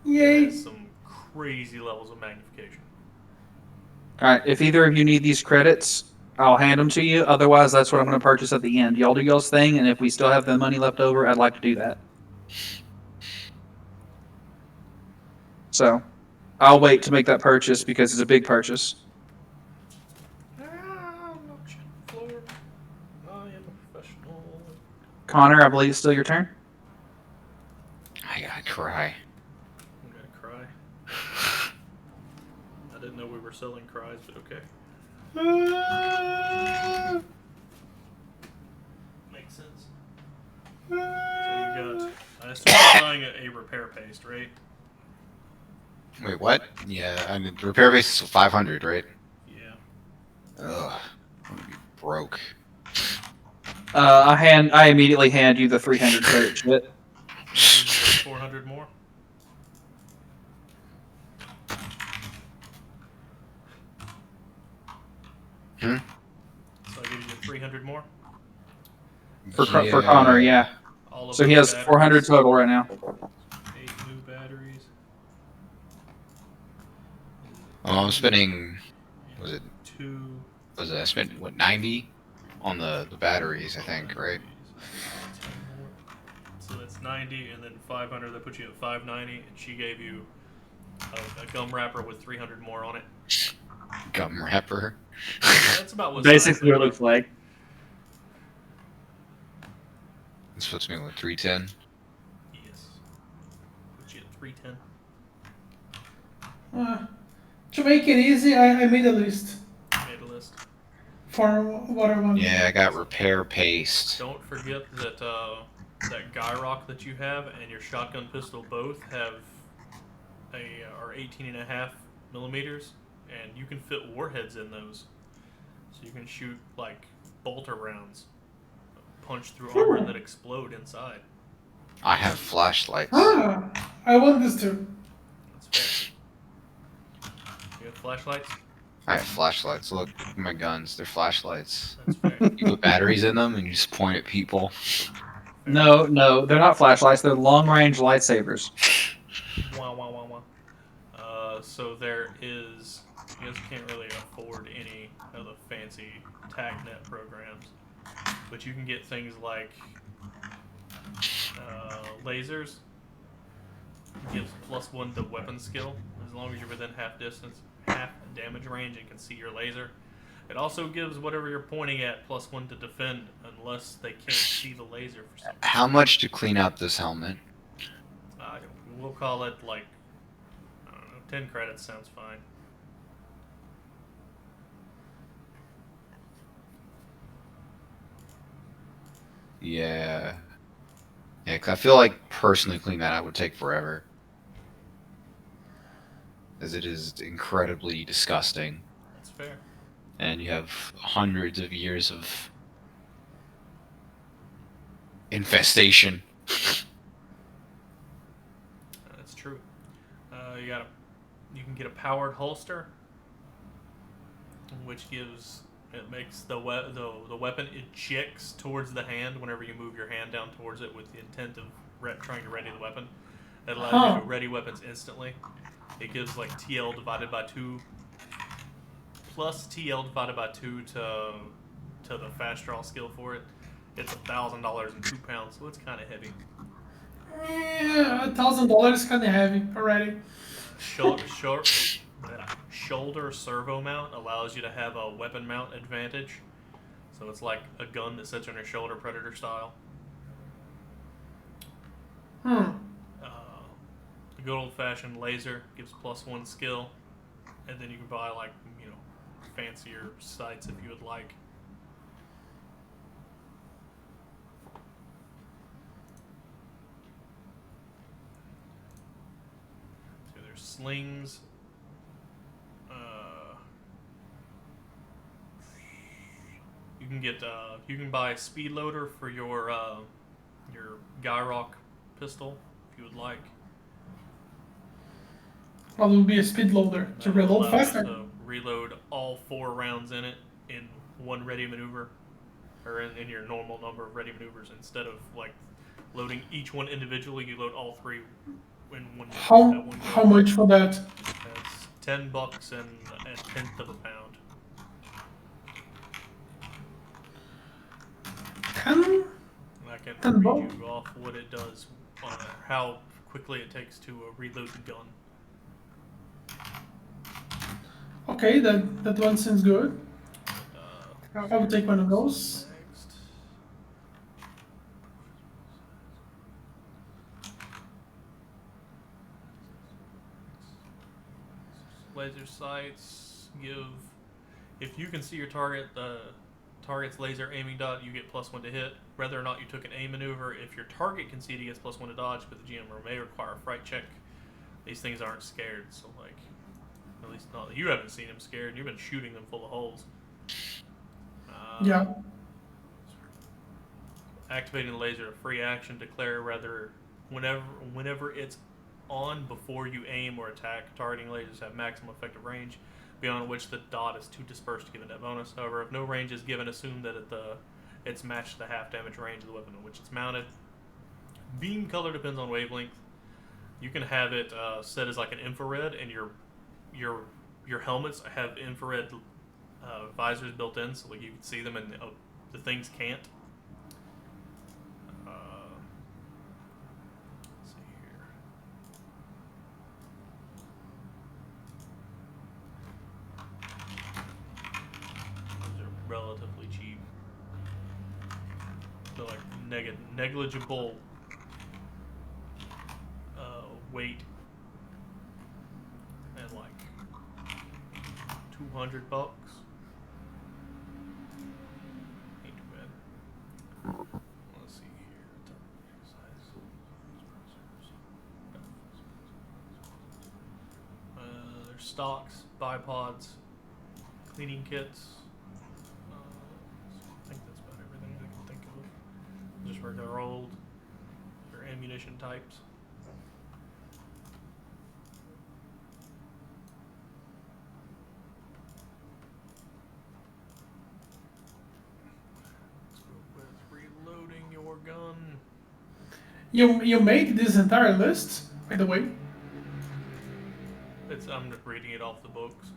S3: It
S1: Yay.
S3: has some crazy levels of magnification.
S4: All right. If either of you need these credits, I'll hand them to you. Otherwise, that's what I'm going to purchase at the end. Y'all do y'all's thing, and if we still have the money left over, I'd like to do that. So, I'll wait to make that purchase because it's a big purchase.
S3: I'm not shit the floor. I am a professional.
S4: Connor, I believe it's still your turn.
S2: I gotta cry.
S3: I'm gonna cry. I didn't know we were selling cries, but okay. Makes sense. So you got. I assume you're buying a repair paste, right?
S2: Wait, what? Yeah, I mean, the repair base is 500, right?
S3: Yeah.
S2: Ugh, I'm gonna be broke.
S4: I immediately hand you the 300 credit shit.
S3: You need 400 more.
S2: Hmm?
S3: So I give you 300 more.
S4: For Connor, yeah.
S3: All of
S4: So he
S3: those
S4: has 400
S3: batteries.
S4: total right now.
S3: 8 new batteries.
S2: Oh, I'm spending. Was it?
S3: 2.
S2: I spent what 90 on the batteries? I think, right?
S3: 10 more. So that's 90, and then 500. That puts you at 590. And she gave you a gum wrapper with 300 more on it.
S2: Gum wrapper.
S3: That's about what
S4: Basically what it looks like.
S2: This puts me with 310.
S3: Yes. Put you at 310.
S1: To make it easy, I made a list
S3: Made a list.
S1: for what I want.
S2: Yeah, I got repair paste.
S3: Don't forget that that guy rock that you have and your shotgun pistol both have are 18.5 millimeters, and you can fit warheads in those. So you can shoot like bolter rounds, punch through armor, and then explode inside.
S2: I have flashlights.
S1: I want this too.
S3: That's fair. You have flashlights?
S2: I have flashlights. Look at my guns. They're flashlights.
S3: That's fair.
S2: You put batteries in them and you just point at people.
S4: No, they're not flashlights. They're long-range lightsabers.
S3: Wah, wah, wah, wah. So there is. You guys can't really afford any of the fancy TACnet programs, but you can get things like lasers. It gives +1 to weapon skill as long as you're within half damage range and can see your laser. It also gives whatever you're pointing at +1 to defend unless they can't see the laser for some reason.
S2: How much to clean out this helmet?
S3: We'll call it like, I don't know, 10 credits sounds fine.
S2: Yeah. Yeah, 'cause I feel like personally cleaning that out would take forever. As it is incredibly disgusting.
S3: That's fair.
S2: And you have hundreds of years of infestation.
S3: That's true. You can get a powered holster, which makes the weapon ejects towards the hand whenever you move your hand down towards it with the intent of trying to ready the weapon. That allows you to ready weapons instantly. It gives like TL divided by 2 plus TL divided by 2 to the fast draw skill for it. It's $1,000 and 2 pounds, so it's kind of heavy.
S1: Yeah, $1,000 is kind of heavy already.
S3: Shoulder servo mount allows you to have a weapon mount advantage. So it's like a gun that sits on your shoulder, Predator style. The good old-fashioned laser gives +1 skill, and then you can buy like fancier sights if you would like. So there's slings. You can buy a speed loader for your Gyrock pistol if you would like.
S1: What would be a speed loader to reload faster?
S3: To reload all 4 rounds in it in one ready maneuver, or in your normal number of ready maneuvers. Instead of like loading each one individually, you load all 3 in one.
S1: How much for that?
S3: That's $10 and a tenth of a pound.
S1: 10?
S3: I can
S1: $10
S3: read you off what it does, how quickly it takes to reload the gun.
S1: Okay, that one seems good. I will take one of those.
S3: Next. Laser sights give, if you can see your target, the target's laser aiming dot, you get +1 to hit. Whether or not you took an aim maneuver, if your target can see it, he gets +1 to dodge, but the GM may require a fright check. These things aren't scared, so like, at least not that you haven't seen them scared, and you've been shooting them full of holes.
S1: Yeah.
S3: Activating the laser, a free action, declare whenever it's on before you aim or attack. Targeting lasers have maximum effective range, beyond which the dot is too dispersed to give a net bonus. However, if no range is given, assume that it's matched the half damage range of the weapon on which it's mounted. Beam color depends on wavelength. You can have it set as like an infrared, and your helmets have infrared visors built in, so like you can see them, and the things can't. Let's see here. Those are relatively cheap. They're like negligible weight. and like $200. Ain't too bad. Let's see here. There's stocks, bipods, cleaning kits. I think that's about everything I can think of. Just regular old or ammunition types. Let's go with reloading your gun.
S1: You made this entire list, by the way.
S3: I'm just reading it off the books.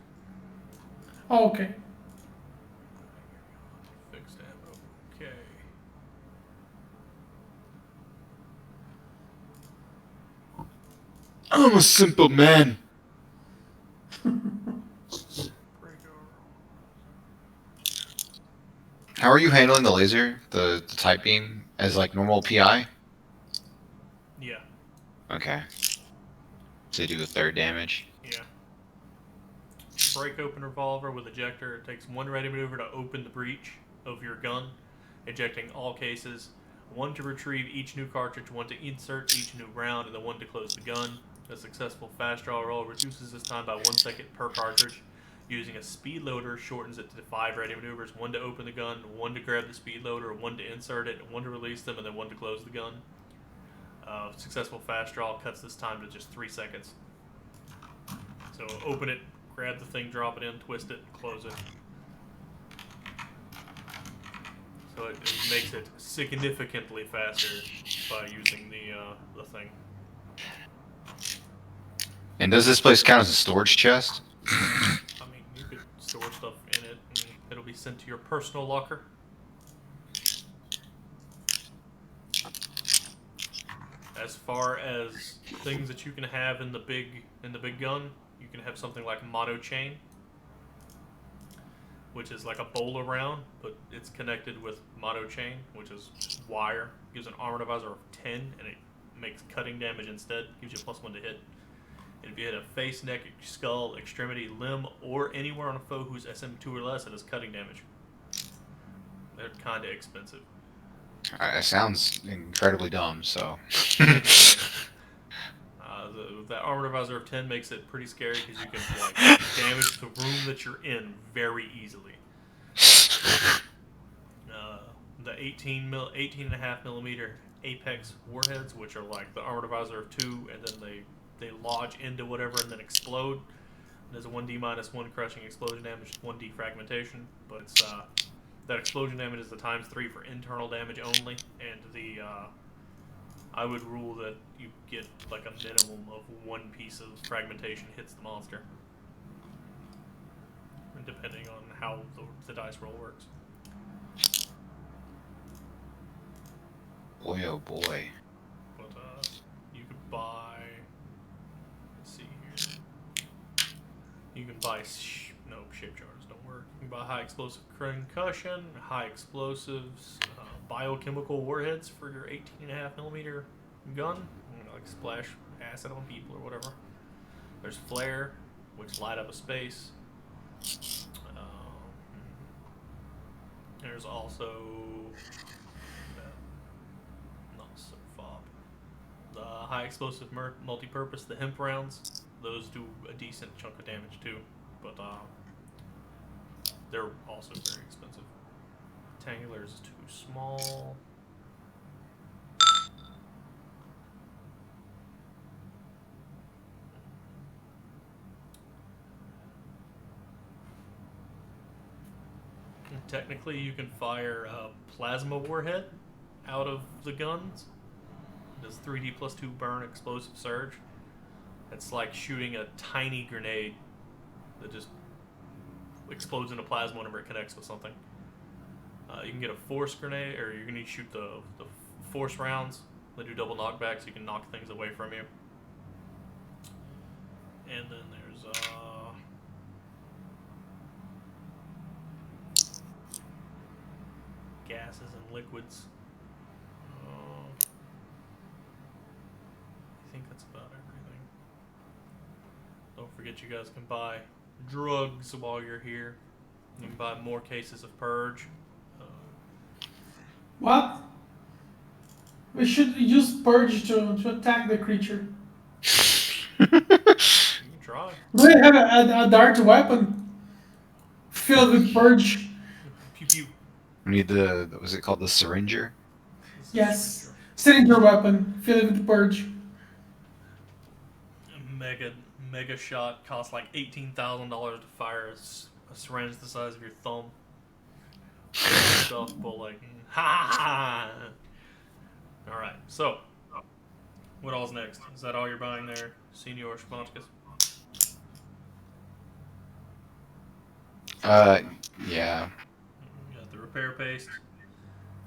S1: Oh, okay.
S3: Fixed ammo. Okay.
S2: I'm a simple man. How are you handling the laser, the type beam, as like normal PI?
S3: Yeah.
S2: Okay. So they do a third damage.
S3: Yeah. Break open revolver with ejector. It takes one ready maneuver to open the breech of your gun, ejecting all cases. One to retrieve each new cartridge, one to insert each new round, and then one to close the gun. A successful fast draw roll reduces this time by 1 second per cartridge. Using a speed loader shortens it to 5 ready maneuvers. One to open the gun, one to grab the speed loader, one to insert it, one to release them, and then one to close the gun. Successful fast draw cuts this time to just 3 seconds. So open it, grab the thing, drop it in, twist it, and close it. So it makes it significantly faster by using the thing.
S2: And does this place count as a storage chest?
S3: I mean, you could store stuff in it, and it'll be sent to your personal locker. As far as things that you can have in the big gun, you can have something like mono chain, which is like a bowler round, but it's connected with mono chain, which is just wire. Gives an armor divisor of 10, and it makes cutting damage instead. Gives you a +1 to hit. And if you hit a face, neck, skull, extremity, limb, or anywhere on a foe who's SM2 or less, it has cutting damage. They're kind of expensive.
S2: It sounds incredibly dumb, so.
S3: That armor divisor of 10 makes it pretty scary because you can like damage the room that you're in very easily. The 18.5 millimeter Apex warheads, which are like the armor divisor of 2, and then they lodge into whatever and then explode. There's a 1d -1 crushing explosion damage, 1d fragmentation, but it's that explosion damage is the ×3 for internal damage only, and the I would rule that you get like a minimum of 1 piece of fragmentation hits the monster, and depending on how the dice roll works.
S2: Boy, oh boy.
S3: But you could buy. Let's see here. You can buy no shape charges don't work. You can buy high explosive concussion, high explosives, biochemical warheads for your 18.5 millimeter gun, like splash acid on people or whatever. There's flare, which light up a space. There's also the high explosive multi-purpose, the hemp rounds. Those do a decent chunk of damage too, but they're also very expensive. Rectangular is too small. And technically, you can fire a plasma warhead out of the guns. It does 3d +2 burn explosive surge. It's like shooting a tiny grenade that just explodes into plasma whenever it connects with something. You can get a force grenade, or you can shoot the force rounds. They do double knockback, so you can knock things away from you. And then there's gases and liquids. I think that's about everything. Don't forget forget you guys can buy drugs while you're here. You can buy more cases of purge.
S1: What? We should use purge to attack the creature.
S3: You can try.
S1: Do we have a dart weapon filled with purge?
S3: Pew pew.
S2: We need the was it called the syringer?
S3: This is
S1: Yes. Cylinder weapon filled with purge.
S3: Mega shot costs like $18,000 to fire a syringe the size of your thumb. Stuff, but like, ha! All right, so what all's next? Is that all you're buying there, Senior Schmonticus?
S2: Yeah.
S3: You got the repair paste,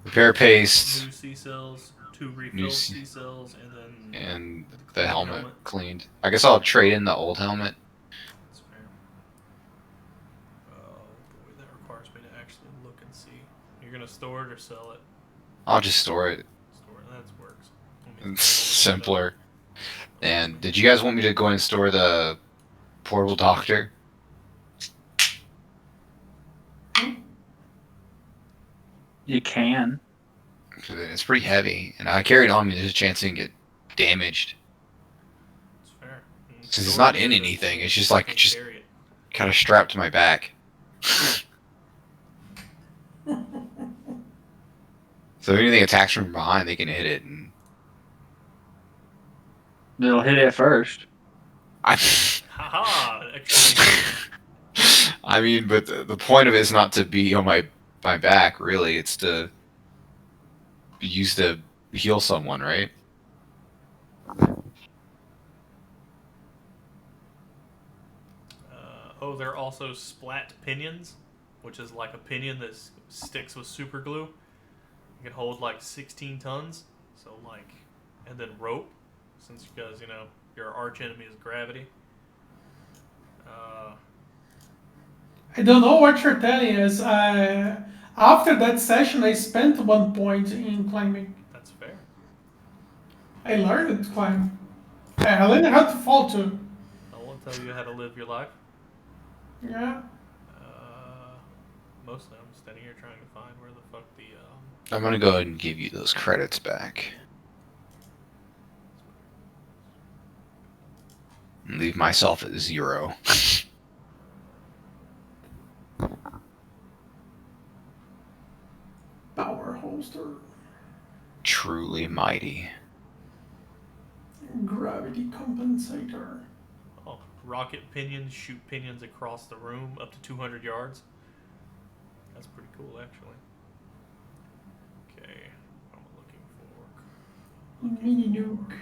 S2: Repair paste
S3: new C cells, 2 refilled C cells, and then
S2: and the helmet cleaned. I guess I'll trade in the old helmet.
S3: That's fair. Oh boy, that requires me to actually look and see. You're gonna store it or sell it?
S2: I'll just store it.
S3: Store it. That works.
S2: It's simpler. And did you guys want me to go and store the portable doctor?
S4: You can.
S2: It's pretty heavy, and I carry it on me. There's a chance it can get damaged.
S3: It's fair.
S2: Since it's not in anything, it's just like just
S3: carry it.
S2: kind of strapped to my back. So if anything attacks from behind, they can hit it. And
S4: It'll hit it first.
S3: Haha! Extra.
S2: I mean, but the point of it is not to be on my back, really. It's to be used to heal someone, right?
S3: Oh, there are also splat pinions, which is like a pinion that sticks with super glue. It can hold like 16 tons. So like, and then rope, since you guys, your arch enemy is gravity.
S1: I don't know what you're telling us. After that session, I spent 1 point in climbing.
S3: That's fair.
S1: I learned to climb. I learned how to fall too.
S3: I won't tell you how to live your life.
S1: Yeah.
S3: Mostly, I'm standing here trying to find where the fuck the
S2: I'm gonna go ahead and give you those credits back. And leave myself at 0.
S1: Power holster.
S2: Truly mighty.
S1: Gravity compensator.
S3: rocket pinions shoot pinions across the room up to 200 yards. That's pretty cool, actually. Okay, what am I looking for?
S1: Mini nuke.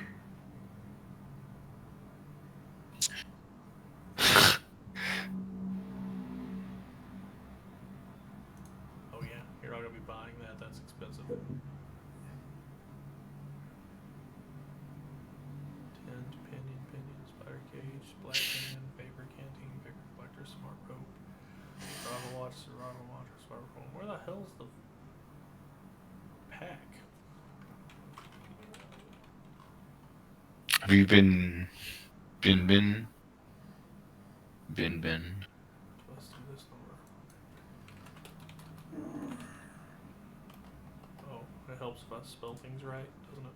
S3: Oh yeah, you're not gonna be buying that. That's expensive. Tent, pinion, spider cage, black pinion, vapor canteen, vapor collector, smart rope, survival watch, survival phone. Where the hell's the pack?
S2: Have you been?
S3: Let's do this number. Oh, it helps if I spell things right, doesn't it?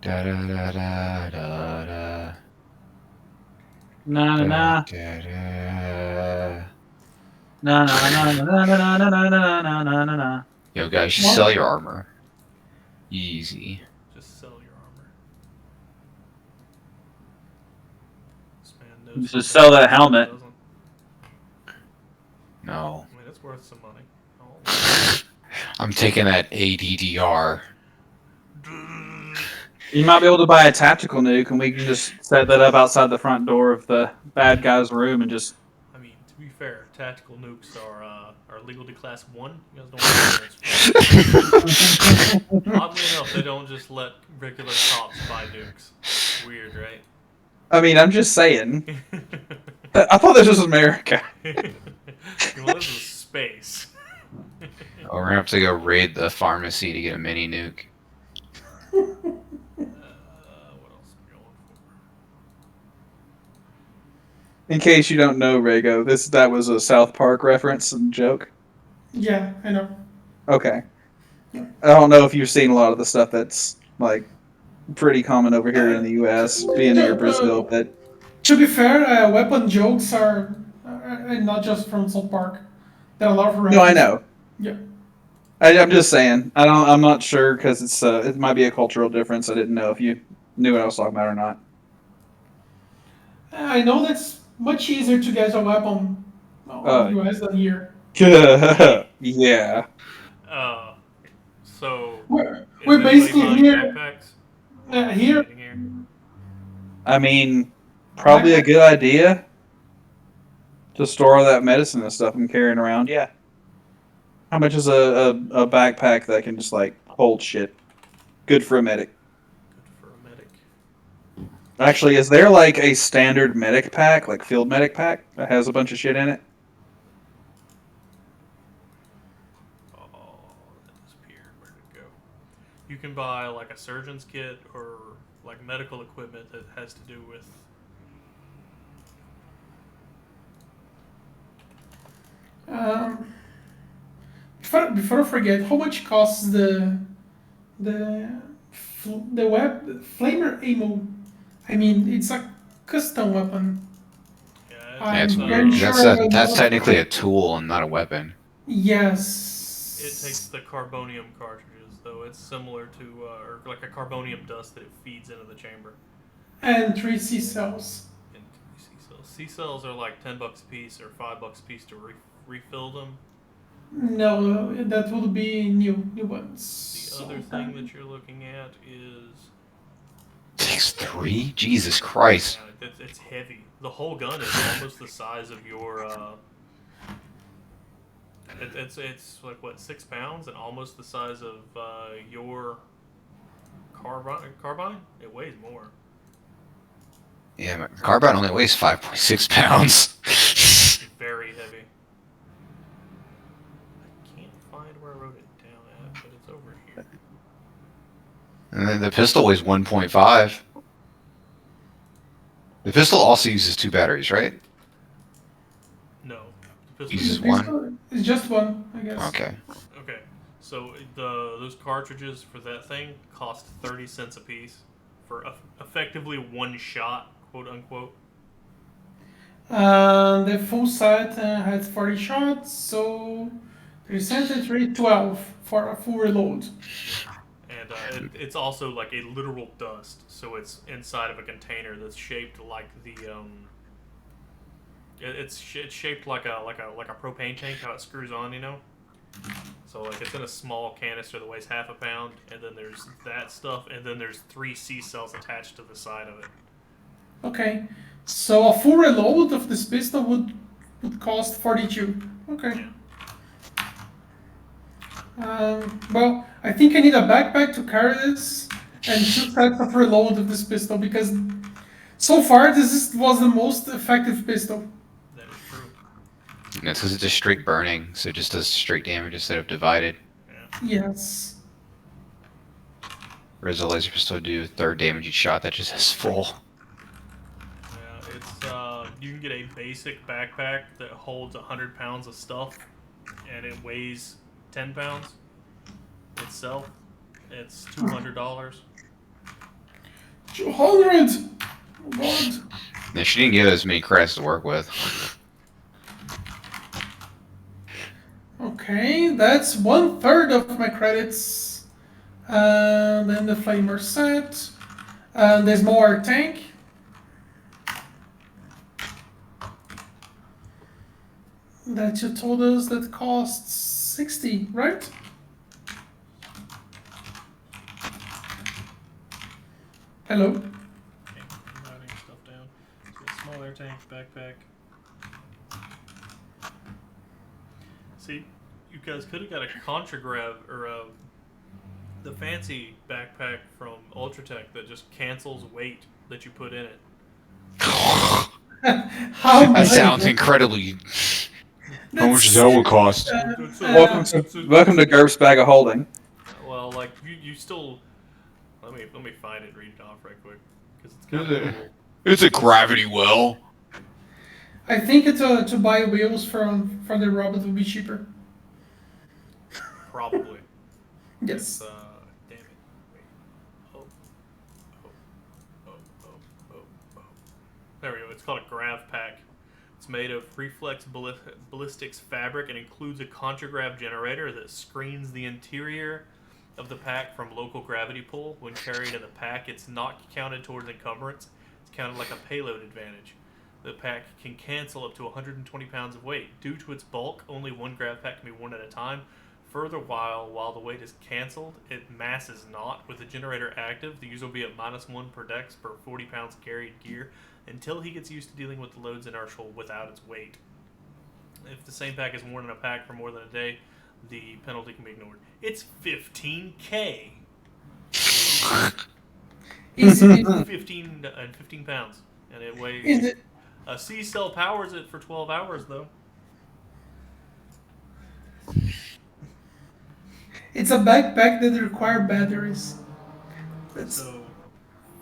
S2: Da da da da da da.
S4: Na na na.
S2: Da, da.
S4: Na na na na na na na na na na na na na.
S2: Yo, guys, just sell your armor. Easy.
S3: Just sell your armor. This man knows
S4: Just sell that helmet.
S3: doesn't.
S2: No.
S3: I mean, it's worth some money. Oh.
S2: I'm taking that ADDR.
S4: You might be able to buy a tactical nuke, and we can just set that up outside the front door of the bad guy's room and just.
S3: I mean, to be fair, tactical nukes are legal to class 1. You guys don't want to Oddly enough, they don't just let regular cops buy nukes. Weird, right?
S4: I mean, I'm just saying. I thought this was America.
S3: Well, this is space.
S2: Oh, we're gonna have to go raid the pharmacy to get a mini nuke.
S3: What else am I going for?
S4: In case you don't know, Rago, that was a South Park reference and joke.
S1: Yeah, I know.
S4: Okay. I don't know if you've seen a lot of the stuff that's like pretty common over here in the U.S. being near Brazil, but
S1: To be fair, weapon jokes are not just from South Park. There are a lot of
S4: no, I
S1: references.
S4: know.
S1: Yeah.
S4: I'm just saying. I'm not sure because it might be a cultural difference. I didn't know if you knew what I was talking about or not.
S1: I know that's much easier to get a weapon in the US than here.
S4: Yeah.
S3: So
S1: We're,
S3: is
S1: we're
S3: anybody
S1: basically
S3: buying
S1: here.
S3: backpacks?
S1: Here,
S3: Getting here?
S4: I mean, probably a good idea to store all that medicine and stuff I'm carrying around. Yeah. How much is a backpack that can just like hold shit? Good for a medic.
S3: Good for a medic.
S4: Actually, is there like a standard medic pack, like field medic pack, that has a bunch of shit in it?
S3: Oh, that disappeared. Where did it go? You can buy like a surgeon's kit or like medical equipment that has to do with.
S1: um, before I forget, how much costs the flamer ammo? I mean, it's a custom weapon.
S3: Yeah,
S2: Yeah,
S1: I'm
S2: it's
S1: very
S2: weird.
S1: sure
S2: That's technically a tool and not a weapon.
S1: Yes.
S3: It takes the carbonium cartridges, though. It's similar to, or like a carbonium dust that it feeds into the chamber.
S1: And 3 C cells.
S3: And C cells. C cells are like $10 a piece or $5 a piece to refill them.
S1: No, that would be new ones.
S3: The other thing that you're looking at is.
S2: Takes 3? Jesus Christ.
S3: It's heavy. The whole gun is almost the size of your. It's like what, 6 pounds and almost the size of your carbine. It weighs more.
S2: Yeah, my carbine only weighs 5.6 pounds.
S3: It's very heavy. I can't find where I wrote it down at, but it's over here.
S2: And then the pistol weighs 1.5. The pistol also uses 2 batteries, right?
S3: No, the pistol
S2: Uses
S1: The
S2: one?
S1: pistol is just one, I guess.
S2: Okay.
S3: Okay, so those cartridges for that thing cost 30 cents a piece for effectively one shot, quote unquote.
S1: The full set has 40 shots, so 3 cents, 12 for a full reload.
S3: And it's also like a literal dust, so it's inside of a container that's shaped like the it's shaped like a propane tank, how it screws on, you know. So like it's in a small canister that weighs half a pound, and then there's that stuff, and then there's 3 C cells attached to the side of it.
S1: Okay, so a full reload of this pistol would cost 42. Okay. Well, I think I need a backpack to carry this and 2 sets of reload of this pistol because so far was the most effective pistol.
S3: That is true.
S2: And it's because it's just straight burning, so it just does straight damage instead of divided.
S3: Yeah.
S1: Yes.
S2: Whereas the laser pistol would do 3rd damage each shot, that just has full.
S3: Yeah, it's you can get a basic backpack that holds 100 pounds of stuff, and it weighs 10 pounds itself. It's $200.
S1: 200! Oh God.
S2: Yeah, she didn't give us many credits to work with.
S1: Okay, that's 1/3 of my credits. Then the flamer set. There's more tank. That you told us that costs 60, right? Hello?
S3: Okay, I'm writing stuff down. So a small air tank, backpack. See, you guys could have got a Contragrav or the fancy backpack from Ultratech that just cancels weight that you put in it.
S1: How
S2: That
S1: much?
S2: sounds incredibly. How much does
S1: That's
S2: that would cost?
S4: Welcome to Gurps Bag of Holding.
S3: Well, like you still. Let me find it and read it off right quick because it's kind of cool.
S2: It's a gravity well.
S1: I think it's to buy wheels from the robot would be cheaper.
S3: Probably.
S1: Yes.
S3: Damn it. Wait. Oh. Oh. Oh. Oh. Oh. There we go. It's called a grav pack. It's made of reflex ballistics fabric and includes a contragrav generator that screens the interior of the pack from local gravity pull. When carried in the pack, it's not counted towards encumbrance. It's counted like a payload advantage. The pack can cancel up to 120 pounds of weight. Due to its bulk, only one grav pack can be worn at a time. Further, while the weight is cancelled, it masses not. With the generator active, the user will be at -1 per dex per 40 pounds carried gear until he gets used to dealing with the loads inertial without its weight. If the same pack is worn in a pack for more than a day, the penalty can be ignored. It's 15k.
S1: Is it?
S3: 15 pounds, and it weighs.
S1: Is it?
S3: A C cell powers it for 12 hours though.
S1: It's a backpack that requires batteries. That's
S3: So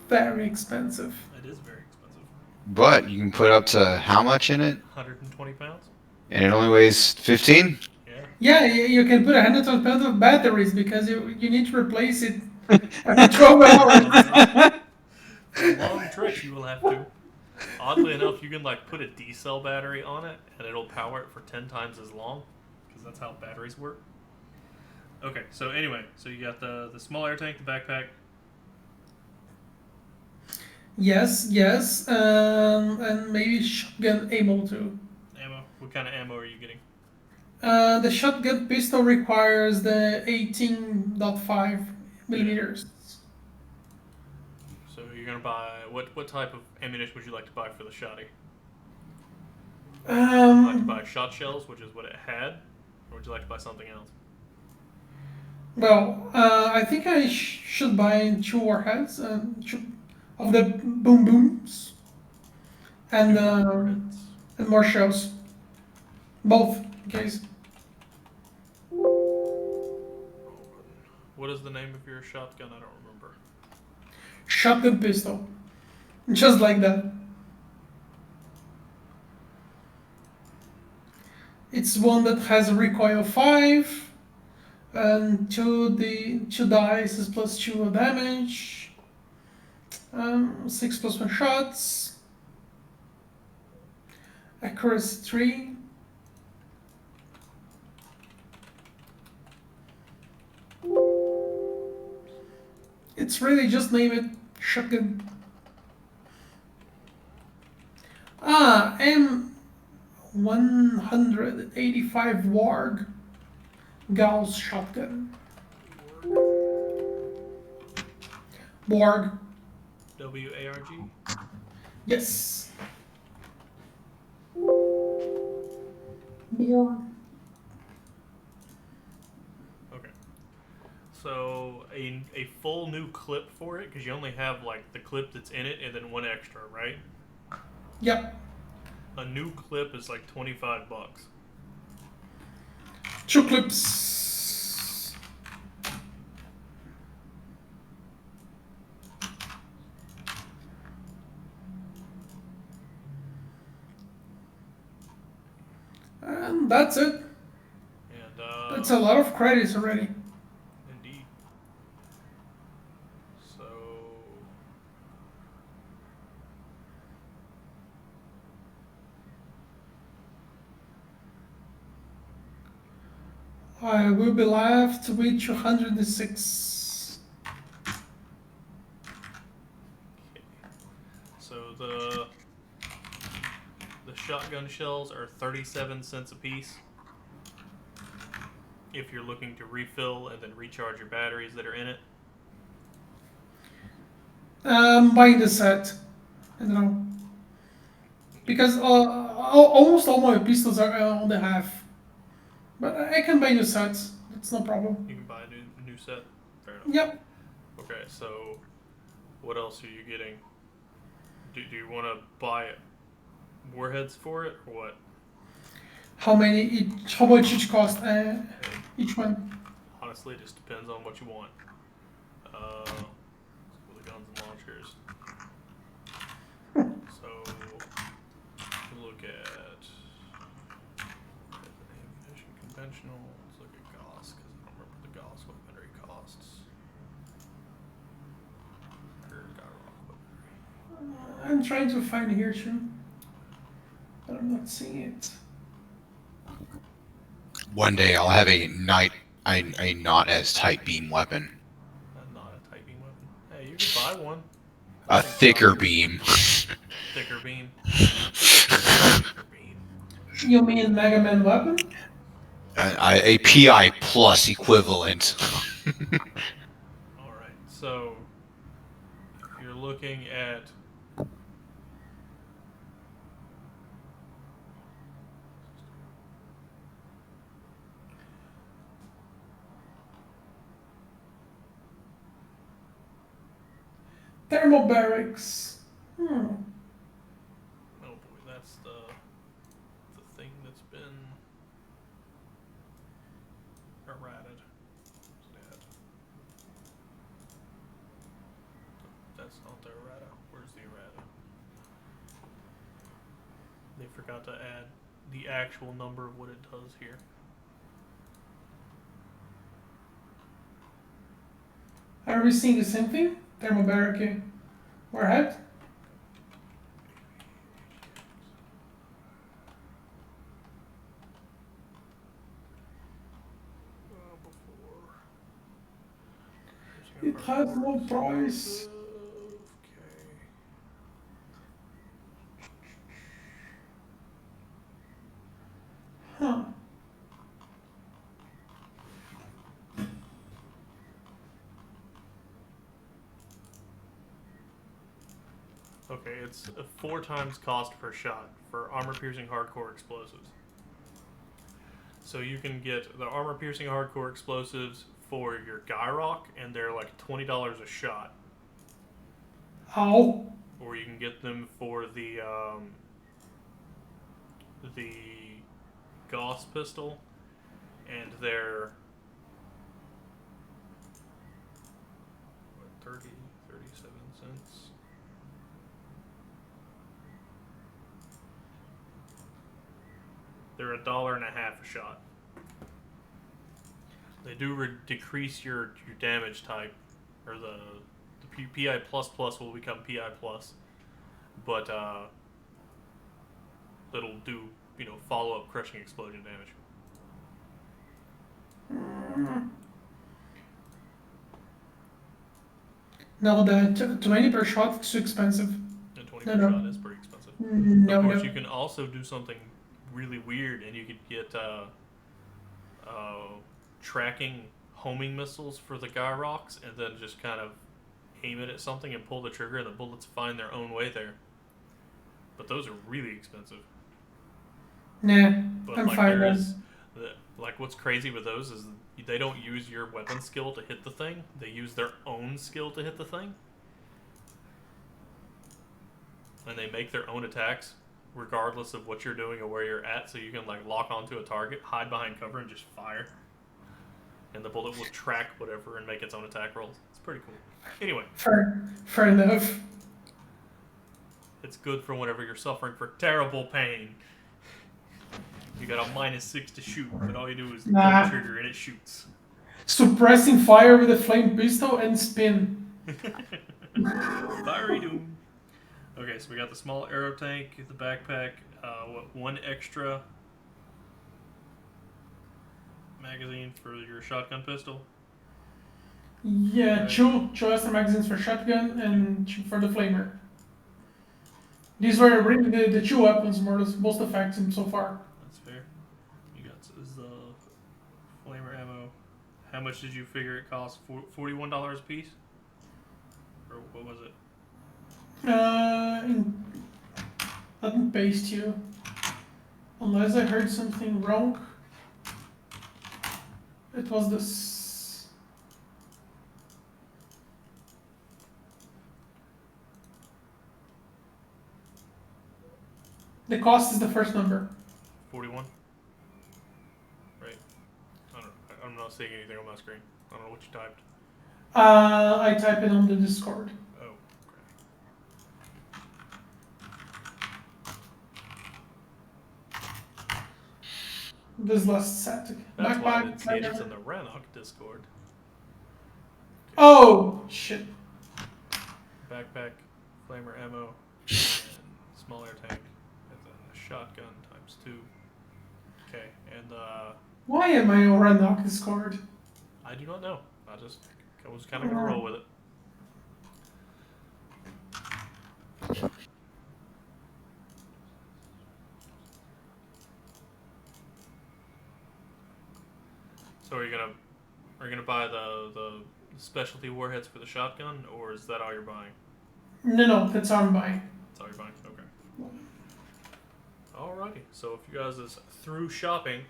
S1: very expensive.
S3: it is very expensive.
S2: But you can put up to how much in it?
S3: 120 pounds.
S2: And it only weighs 15?
S3: Yeah.
S1: Yeah, you can put 100 pounds of batteries because you need to replace it every 12 hours.
S3: For long trips, you will have to. Oddly enough, you can like put a D cell battery on it, and it'll power it for 10 times as long, because that's how batteries work. Okay, so anyway, so you got the small air tank, the backpack.
S1: Yes, yes, and maybe shotgun ammo too.
S3: Ammo. What kind of ammo are you getting?
S1: The shotgun pistol requires the 18.5 millimeters.
S3: So you're gonna buy what type of ammunition would you like to buy for the shotty? Would you like to buy shot shells, which is what it had, or would you like to buy something else?
S1: Well, I think I should buy 2 warheads of the boom booms and more shells. Both, in case.
S3: What is the name of your shotgun? I don't remember.
S1: Shotgun pistol. Just like that. It's one that has a recoil of 5 and 2 dice is plus 2 damage. 6 plus 1 shots. Accuracy 3. It's really just name it shotgun. M185 Warg Gauss shotgun. Warg.
S3: WARG.
S1: Yes. Warg.
S3: Okay. So a full new clip for it, because you only have like the clip that's in it and then one extra, right?
S1: Yep.
S3: A new clip is like $25.
S1: 2 clips. And that's it.
S3: And
S1: That's a lot of credits already.
S3: indeed. So
S1: I will be left with 206.
S3: so the shotgun shells are 37 cents a piece. If you're looking to refill and then recharge your batteries that are in it.
S1: Buying the set. I don't know. Because almost all my pistols are on the half. But I can buy new sets. That's no problem.
S3: You can buy a new set. Fair enough.
S1: Yep.
S3: Okay, so what else are you getting? Do you want to buy warheads for it, or what?
S1: How many each? How much each cost? Each one.
S3: Honestly, it just depends on what you want. For the guns and launchers. So, look at ammunition conventional. Let's look at Gauss, because I don't remember the Gauss weaponry costs.
S1: I'm trying to find here too, but I'm not seeing it.
S2: One day I'll have a not as tight beam weapon.
S3: Not a typing weapon. Hey, you can buy one.
S2: A thicker beam.
S3: Thicker beam. Thicker beam.
S1: You mean Mega Man weapon?
S2: A PI plus equivalent.
S3: Alright, so if you're looking at
S1: Thermal barracks.
S3: oh boy, that's the thing that's been errated. That's not the errata. Where's the errata? They forgot to add the actual number of what it does here.
S1: Are we seeing the same thing? Thermal barrack warhead? It has no price.
S3: Okay.
S1: Huh.
S3: Okay, it's 4 times cost per shot for armor-piercing hardcore explosives. So you can get the armor-piercing hardcore explosives for your Gyrock, and they're like $20 a shot.
S1: How?
S3: Or you can get them for the Gauss pistol, and they're 37 cents. They're $1.50 a shot. They do decrease your damage type, or the PI plus plus will become PI plus, but it'll do follow up crushing explosion damage.
S1: No, the 20 per shot is too expensive.
S3: And 20
S1: No,
S3: per
S1: no.
S3: shot is pretty expensive.
S1: No,
S3: Of course,
S1: no.
S3: you can also do something really weird, and you could get tracking homing missiles for the Gyrocks, and then just kind of aim it at something and pull the trigger, and the bullets find their own way there. But those are really expensive.
S1: Nah,
S3: But
S1: I'm
S3: like
S1: fine
S3: there
S1: then.
S3: is, like what's crazy with those is they don't use your weapon skill to hit the thing. They use their own skill to hit the thing, and they make their own attacks regardless of what you're doing or where you're at. So you can like lock onto a target, hide behind cover, and just fire, and the bullet will track whatever and make its own attack rolls. It's pretty cool. Anyway,
S1: Fair enough.
S3: it's good for whenever you're suffering for terrible pain. You got a -6 to shoot, but all you do is pull
S1: Nah.
S3: the trigger and it shoots.
S1: Suppressing fire with a flame pistol and spin.
S3: Fiery doom. Okay, so we got the small aero tank, the backpack, one extra magazine for your shotgun pistol.
S1: Yeah, two extra magazines for shotgun and two for the flamer. These were really the two weapons most effective so far.
S3: That's fair. You got the flamer ammo. How much did you figure it cost? $41 a piece? Or what was it?
S1: Let me paste you. Unless I heard something wrong. It was this. The cost is the first number.
S3: 41. Right. I'm not seeing anything on my screen. I don't know what you typed.
S1: I type it on the Discord.
S3: Oh.
S1: This last set.
S3: That's why I didn't see it.
S1: backpack.
S3: It's in the Rannoch Discord.
S1: Oh shit!
S3: Backpack, flamer ammo, and small air tank, and then a shotgun ×2. Okay, and
S1: Why am I on Rannoch Discord?
S3: I do not know. I was kind of gonna roll with it. So are you gonna buy the specialty warheads for the shotgun, or is that all you're buying?
S1: No, that's all I'm buying.
S3: That's all you're buying. Okay. Alrighty. So if you guys is through shopping,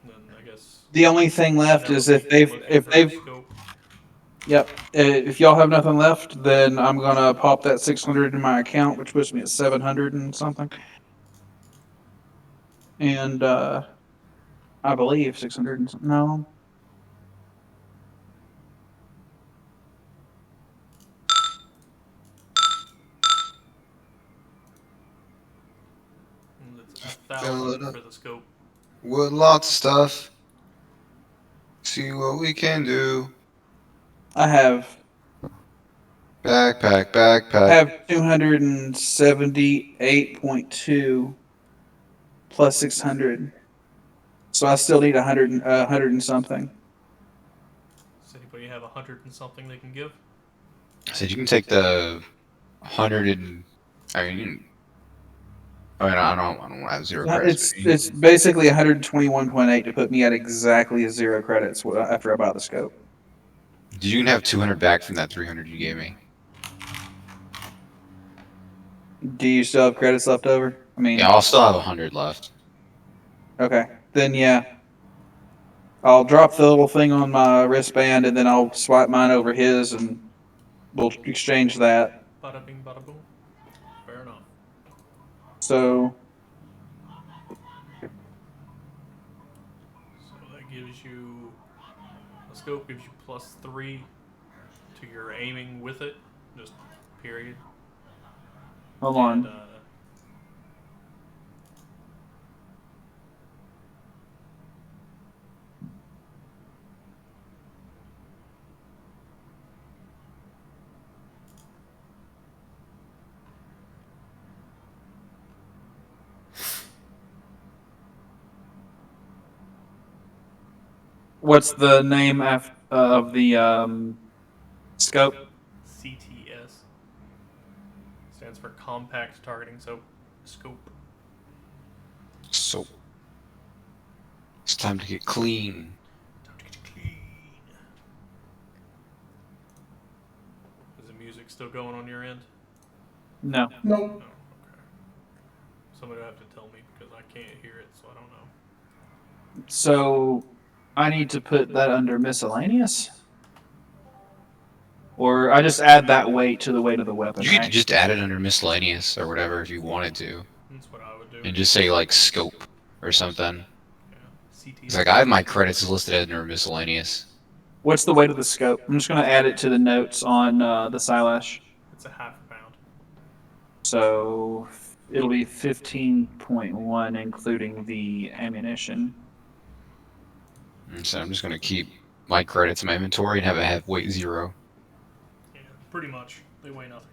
S3: then I guess
S4: The only thing left is if they've
S3: scope.
S4: Yep. If y'all have nothing left, then I'm gonna pop that 600 in my account, which puts me at 700 and something. And I believe 600 and something. No.
S3: And it's 1,000 for the scope.
S2: With lots of stuff. See what we can do.
S4: I have
S2: Backpack.
S4: 278.2 plus 600. So I still need 100 and something.
S3: Does anybody have 100 and something they can give?
S2: I said you can take the 100 and I don't want to have 0 credits.
S4: It's basically 121.8 to put me at exactly 0 credits after I buy the scope.
S2: Did you have 200 back from that 300 you gave me?
S4: Do you still have credits left over? I mean,
S2: Yeah, I'll still have 100 left.
S4: Okay, then yeah. I'll drop the little thing on my wristband and then I'll swipe mine over his and we'll exchange that.
S3: Bada bing, bada boom. Fair enough.
S4: So
S3: that gives you a scope gives you +3 to your aiming with it, just period.
S4: hold on.
S3: And,
S4: What's the name of the scope?
S3: CTS stands for Compact Targeting Scope.
S2: So it's time to get clean.
S3: Time to get clean. Is the music still going on your end?
S4: No.
S1: No.
S3: Oh, okay. Somebody will have to tell me because I can't hear it, so I don't know.
S4: So I need to put that under miscellaneous? Or I just add that weight to the weight of the weapon,
S2: You could
S4: right?
S2: just add it under miscellaneous or whatever if you wanted to,
S3: That's what I would do.
S2: and just say like scope or something.
S3: Yeah. CTS.
S2: It's like I have my credits listed under miscellaneous.
S4: What's the weight of the scope? I'm just going to add it to the notes on the Silash.
S3: It's a ½ pound.
S4: So it'll be 15.1 including the ammunition.
S2: And so I'm just gonna keep my credits in my inventory and have weight 0.
S3: Yeah, pretty much. They weigh nothing.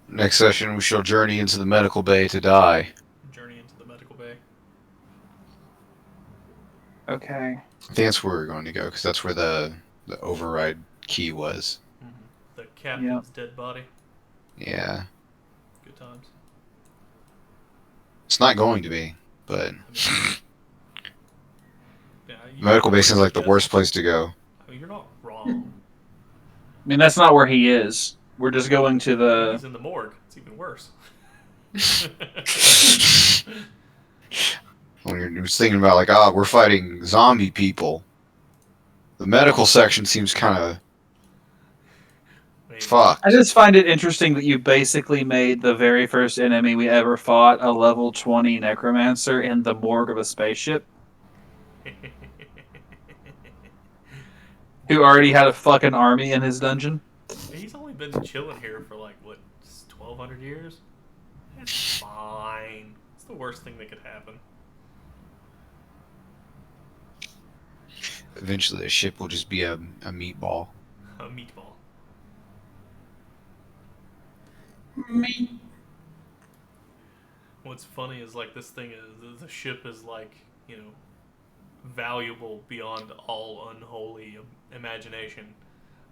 S2: Next session, we shall journey into the medical bay to die.
S3: Journey into the medical bay.
S4: Okay.
S2: I think that's where we're going to go because that's where the override key was.
S3: Mm-hmm. The captain's dead body.
S2: Yeah,
S3: Good times.
S2: it's not going to be, but
S3: Yeah,
S2: medical bay sounds like the worst place to go.
S3: I mean, you're not wrong.
S4: I mean, that's not where he is. We're just going to
S3: He's
S4: the...
S3: in the morgue. It's even worse.
S2: when you're thinking about like, we're fighting zombie people. The medical section seems kind of fucked.
S4: I just find it interesting that you basically made the very first enemy we ever fought a level 20 necromancer in the morgue of a spaceship who already had a fucking army in his dungeon.
S3: He's only been chilling here for like, what, 1,200 years? It's fine. It's the worst thing that could happen.
S2: Eventually, the ship will just be a meatball.
S3: A meatball.
S1: Me.
S3: What's funny is like this thing is the ship is like, you know, valuable beyond all unholy imagination.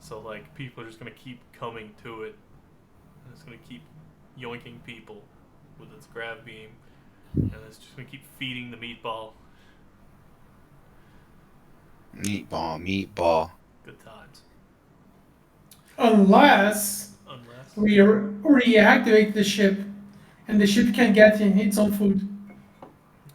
S3: So like people are just gonna keep coming to it. And it's gonna keep yoinking people with its grav beam, and it's just gonna keep feeding the meatball.
S2: Meatball.
S3: Good times.
S1: Unless
S3: Unless
S1: we reactivate the ship, and the ship can get in its own food.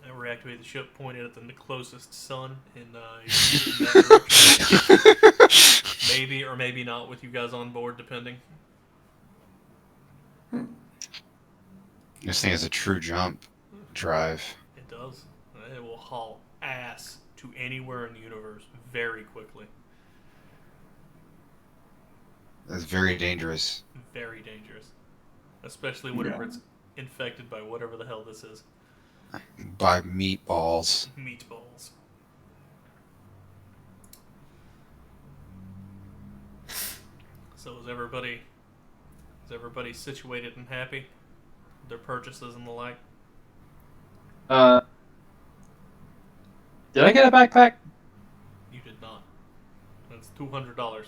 S3: I reactivate the ship, point it at the closest sun, and shoot in that direction. Maybe or maybe not with you guys on board, depending.
S2: This thing has a true jump drive.
S3: It does. It will haul ass to anywhere in the universe very quickly.
S2: That's very dangerous.
S3: Very dangerous. Especially whenever it's infected by whatever the hell this is.
S2: By meatballs.
S3: Meatballs. So is everybody situated and happy? Their purchases and the like?
S4: Did I get a backpack?
S3: You did not. That's $200.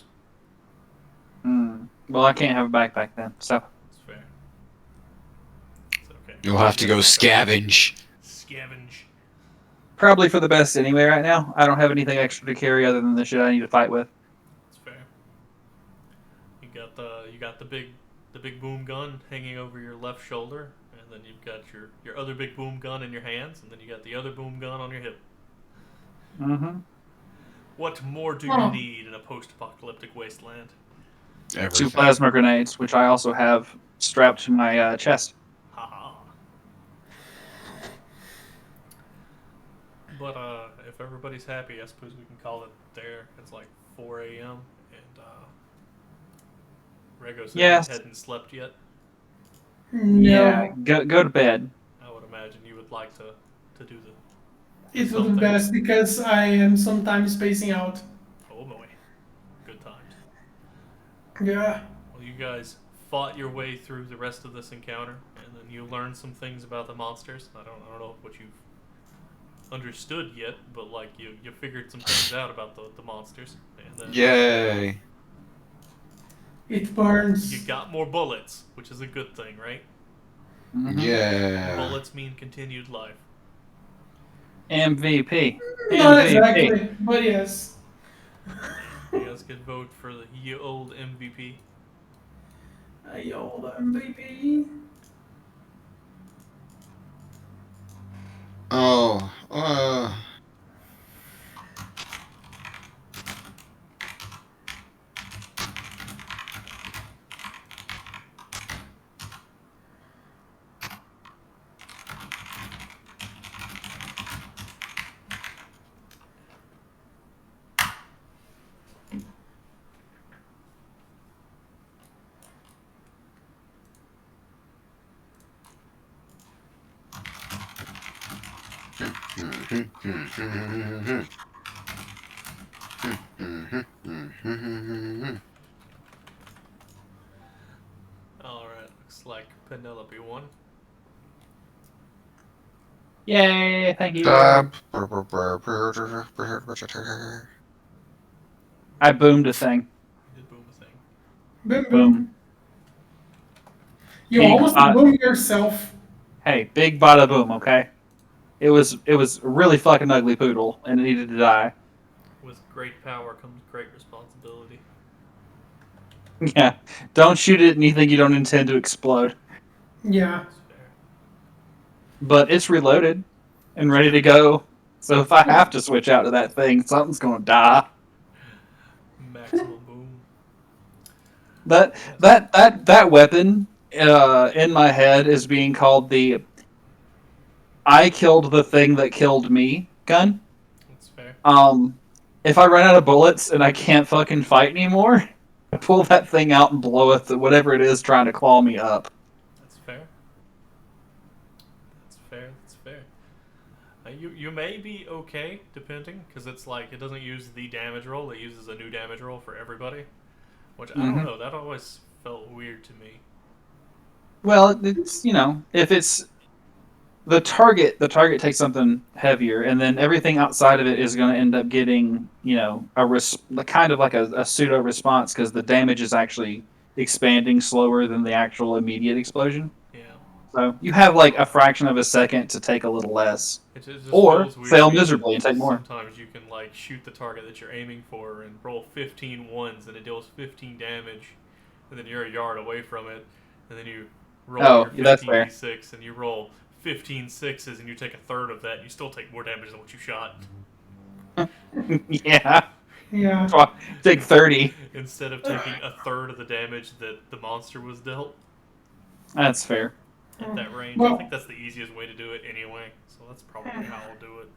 S4: Well, I can't have a backpack then, so.
S3: That's fair. It's okay.
S2: You'll have to go scavenge.
S3: Scavenge.
S4: Probably for the best anyway right now. I don't have anything extra to carry other than the shit I need to fight with.
S3: That's fair. You got the big boom gun hanging over your left shoulder, and then you've got your other big boom gun in your hands, and then you got the other boom gun on your hip.
S4: Mm-hmm.
S3: What more do you need in a post-apocalyptic wasteland?
S2: Everything.
S4: 2 plasma grenades, which I also have strapped to my chest.
S3: Haha. But if everybody's happy, I suppose we can call it there. It's like 4 a.m. and Rego said
S4: Yes.
S3: you hadn't slept yet.
S4: Yeah, go to bed.
S3: I would imagine you would like to do the.
S1: It would be best because I am sometimes spacing out.
S3: Oh boy, good times.
S1: Yeah.
S3: Well, you guys fought your way through the rest of this encounter, and then you learned some things about the monsters. I don't know what you've understood yet, but like you figured some things out about the monsters. And then,
S2: Yay.
S1: It burns.
S3: You got more bullets, which is a good thing, right?
S4: Mm-hmm.
S2: Yeah.
S3: Bullets mean continued life.
S4: MVP.
S1: Not
S4: MVP.
S1: exactly, but yes.
S3: You guys could vote for the ye old MVP.
S1: Ay, old MVP.
S2: Oh.
S3: Alright, looks like Penelope won.
S4: Yay, thank you.
S2: Uh,
S4: I boomed a thing.
S3: You did boom a thing.
S1: Boom, boom.
S4: Boom.
S1: You
S4: Big
S1: almost
S4: hot-
S1: boom yourself.
S4: Hey, big bada boom, okay? It was a really fucking ugly poodle, and it needed to die.
S3: With great power comes great responsibility.
S4: Yeah, don't shoot at anything you don't intend to explode.
S1: Yeah.
S3: That's fair.
S4: But it's reloaded. and ready to go. So if I have to switch out to that thing, something's going to die.
S3: Maximum boom.
S4: That
S3: Yes.
S4: that weapon in my head is being called the "I killed the thing that killed me" gun.
S3: That's fair.
S4: If I run out of bullets and I can't fucking fight anymore, I pull that thing out and blow it to whatever it is trying to claw me up.
S3: That's fair. That's fair. That's fair. You may be okay depending, because it's like it doesn't use the damage roll; it uses a new damage roll for everybody. Which I don't know. That always felt weird to me.
S4: Well, it's if it's the target takes something heavier, and then everything outside of it is going to end up getting kind of like a pseudo response because the damage is actually expanding slower than the actual immediate explosion.
S3: Yeah.
S4: So you have like a fraction of a second to take a little less,
S3: It just
S4: or
S3: feels weird to
S4: fail
S3: me that
S4: miserably and take more.
S3: sometimes you can like shoot the target that you're aiming for and roll 15 ones and it deals 15 damage, and then you're a yard away from it, and then you roll
S4: Oh,
S3: your
S4: yeah, that's fair.
S3: 15d6 and you roll 15 sixes and you take a third of that and you still take more damage than what you shot.
S4: Yeah,
S1: Yeah.
S4: take 30.
S3: Instead of taking a third of the damage that the monster was dealt
S4: That's fair.
S3: at that range. I
S1: Well,
S3: think that's the easiest way to do it anyway, so that's probably how I'll do it.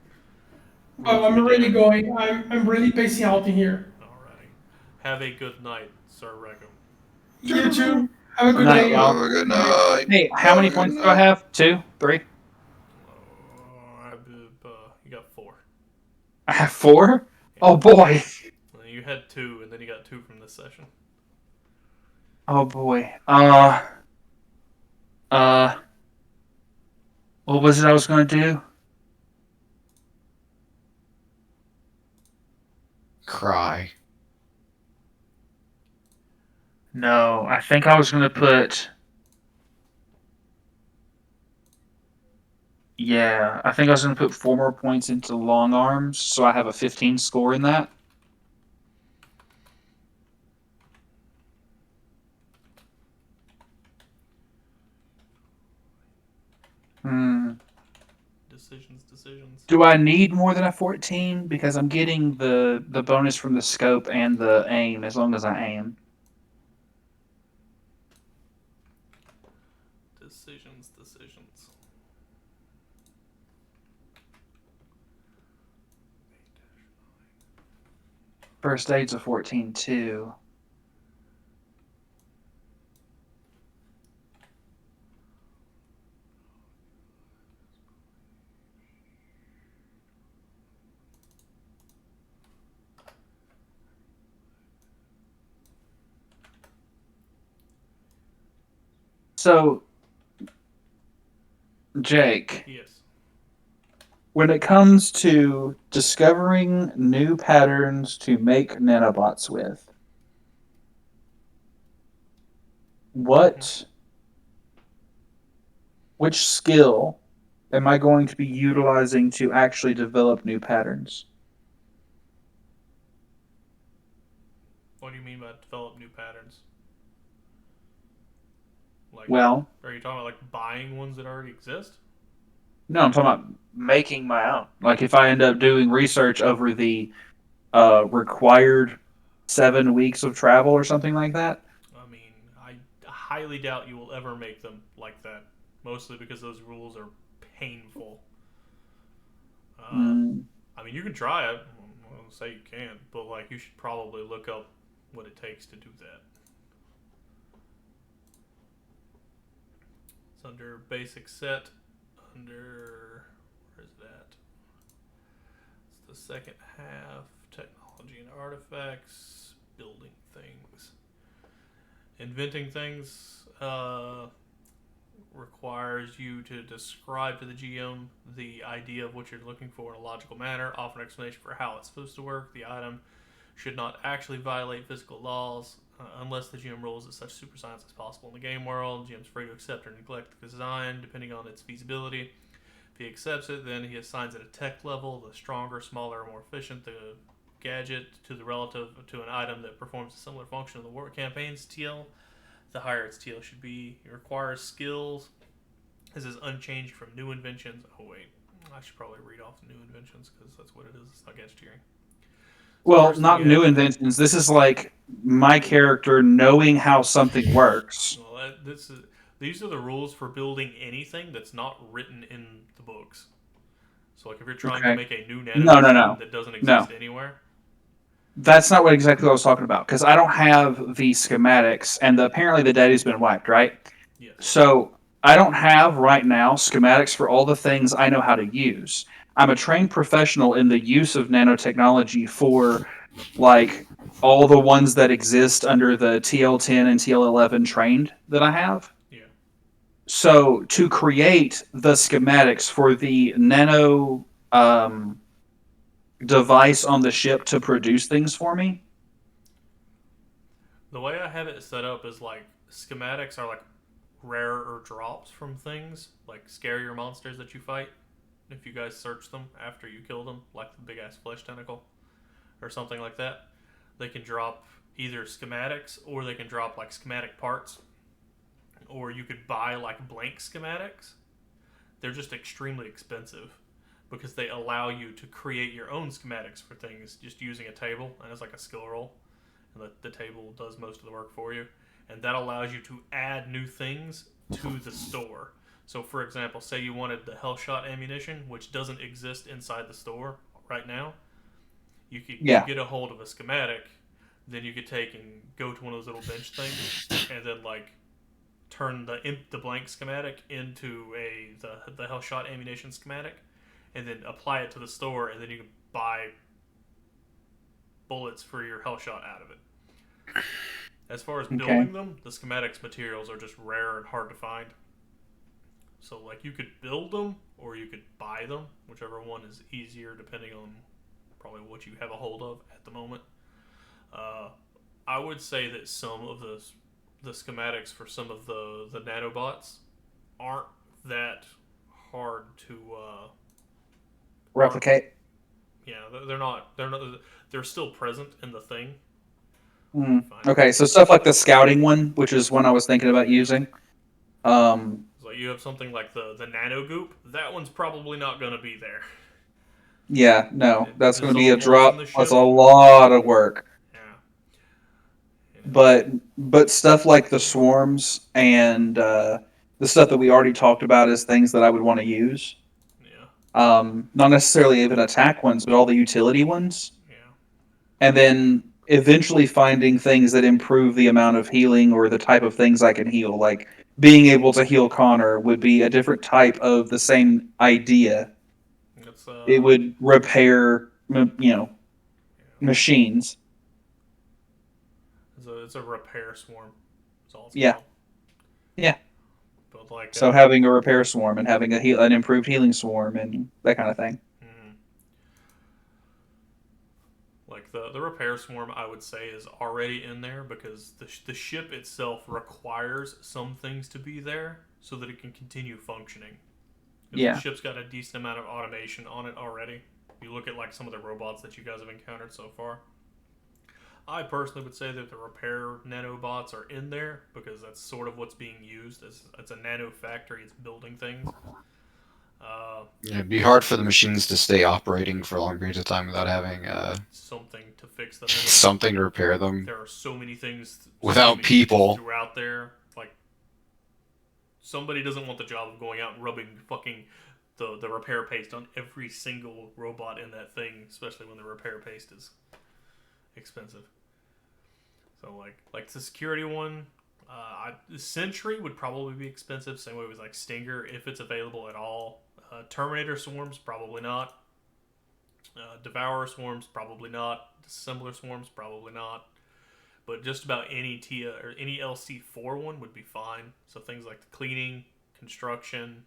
S1: well,
S3: Rules
S1: I'm
S3: be
S1: really
S3: damned.
S1: going. I'm really pacing out in here.
S3: Alrighty. Have a good night, Sir Reckham.
S1: You too. Have a good
S4: Night,
S1: day.
S4: y'all.
S2: Have a good night.
S4: Hey, how many points do I have? 2, 3.
S3: You got 4.
S4: I have 4. Oh boy.
S3: You had 2, and then you got 2 from this session.
S4: Oh boy. What was it I was going to do?
S2: Cry.
S4: No, I think I was going to put. Yeah, I think I was going to put 4 more points into long arms, so I have a 15 score in that.
S3: Decisions.
S4: Do I need more than a 14? Because I'm getting the bonus from the scope and the aim as long as I aim.
S3: Decisions.
S4: First aid's a 14 too. So, Jake,
S3: Yes.
S4: when it comes to discovering new patterns to make nanobots with, which skill am I going to be utilizing to actually develop new patterns?
S3: What do you mean by develop new patterns? Like,
S4: Well,
S3: are you talking about like buying ones that already exist?
S4: no, I'm talking about making my own. Like if I end up doing research over the required 7 weeks of travel or something like that.
S3: I mean, I highly doubt you will ever make them like that. Mostly because those rules are painful. I mean, you can try it. I don't say you can't, but like you should probably look up what it takes to do that. It's under basic set. Where's that? It's the second half. Technology and artifacts. Building things. Inventing things requires you to describe to the GM the idea of what you're looking for in a logical manner, offer an explanation for how it's supposed to work. The item should not actually violate physical laws unless the GM rules that such super science is possible in the game world. GM's free to accept or neglect the design depending on its feasibility. If he accepts it, then he assigns it a tech level. The stronger, smaller, or more efficient the gadget to the relative to an item that performs a similar function in the war campaign's TL, the higher its TL should be. It requires skills. This is unchanged from new inventions. Oh wait, I should probably read off new inventions because that's what it is. It's not gadgeteering.
S4: Well,
S3: first thing
S4: not
S3: you
S4: new
S3: have-
S4: inventions. This is like my character knowing how something works.
S3: Well, these are the rules for building anything that's not written in the books. So, like, if you're trying to
S4: Okay.
S3: make a new nano
S4: No, no,
S3: machine
S4: no.
S3: that doesn't
S4: No.
S3: exist anywhere,
S4: That's not what exactly I was talking about because I don't have the schematics, and apparently the data's been wiped, right?
S3: yes.
S4: So I don't have right now schematics for all the things I know how to use. I'm a trained professional in the use of nanotechnology for like all the ones that exist under the TL10 and TL11 trained that I have.
S3: Yeah.
S4: So to create the schematics for the nano device on the ship to produce things for me.
S3: The way I have it set up is like schematics are like rarer drops from things, like scarier monsters that you fight. If you guys search them after you kill them, like the big ass flesh tentacle or something like that, they can drop either schematics or they can drop like schematic parts, or you could buy like blank schematics. They're just extremely expensive because they allow you to create your own schematics for things just using a table, and it's like a skill roll, and the table does most of the work for you, and that allows you to add new things to the store. So, for example, say you wanted the Hellshot ammunition, which doesn't exist inside the store right now. You could get a hold of a schematic, then you could take and go to one of those little bench things, and then like turn the blank schematic into the Hellshot ammunition schematic, and then apply it to the store, and then you can buy bullets for your Hellshot out of it. As far as building them, the schematics materials are just rare and hard to find. So, like, you could build them or you could buy them, whichever one is easier depending on probably what you have a hold of at the moment. I would say that some of the schematics for some of the nanobots aren't that hard to
S4: replicate.
S3: Yeah, they're not. They're still present in the thing.
S4: Okay, so stuff like the scouting one, which is one I was thinking about using.
S3: So you have something like the nano goop. That one's probably not going to be there.
S4: Yeah, no, that's going to be a
S3: Dissolve
S4: drop
S3: in the
S4: plus
S3: ship.
S4: a lot of work.
S3: Yeah.
S4: But stuff like the swarms and the stuff that we already talked about is things that I would want to use.
S3: Yeah.
S4: Not necessarily even attack ones, but all the utility ones.
S3: Yeah.
S4: And then eventually finding things that improve the amount of healing or the type of things I can heal. Like being able to heal Connor would be a different type of the same idea. It would repair, machines.
S3: It's a repair swarm. That's all it's
S4: called. Yeah.
S3: But like
S4: so having a repair swarm and having an improved healing swarm and that kind of thing.
S3: Mm-hmm. Like the repair swarm, I would say, is already in there because the ship itself requires some things to be there so that it can continue functioning.
S4: Yeah.
S3: The ship's got a decent amount of automation on it already. You look at like some of the robots that you guys have encountered so far. I personally would say that the repair nanobots are in there because that's sort of what's being used. It's a nano factory. It's building things.
S2: It'd be hard for the machines to stay operating for long periods of time without having
S3: something to fix them.
S2: Something to repair them.
S3: There are so many things
S2: without people
S3: throughout there. Like somebody doesn't want the job of going out and rubbing fucking the repair paste on every single robot in that thing, especially when the repair paste is expensive. So like the security one, the Sentry would probably be expensive. Same way with like Stinger, if it's available at all. Terminator swarms, probably not. Devourer swarms, probably not. Dissembler swarms, probably not. But just about any TIA or any LC4 one would be fine. So things like the cleaning, construction,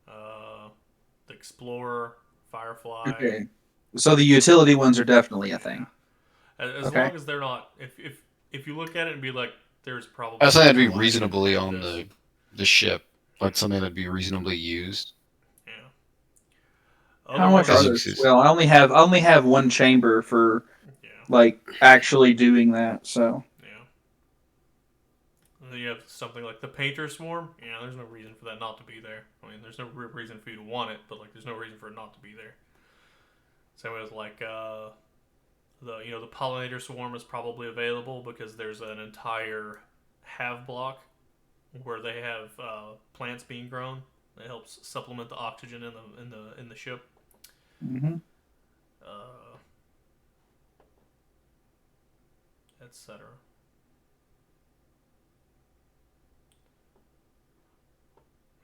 S3: the Explorer, Firefly.
S4: Okay. So the utility ones are definitely a thing.
S3: As long as they're not, if you look at it and be like, there's probably.
S2: I think that'd be reasonably on the ship, like something that'd be reasonably used.
S3: Yeah.
S4: How much are those? Well, I only have one chamber for like actually doing that. So.
S3: Yeah. then you have something like the Painter Swarm. Yeah, there's no reason for that not to be there. I mean, there's no real reason for you to want it, but like, there's no reason for it not to be there. Same with like the Pollinator Swarm is probably available because there's an entire have block where they have plants being grown. That helps supplement the oxygen in the ship.
S4: Mm-hmm.
S3: Etc.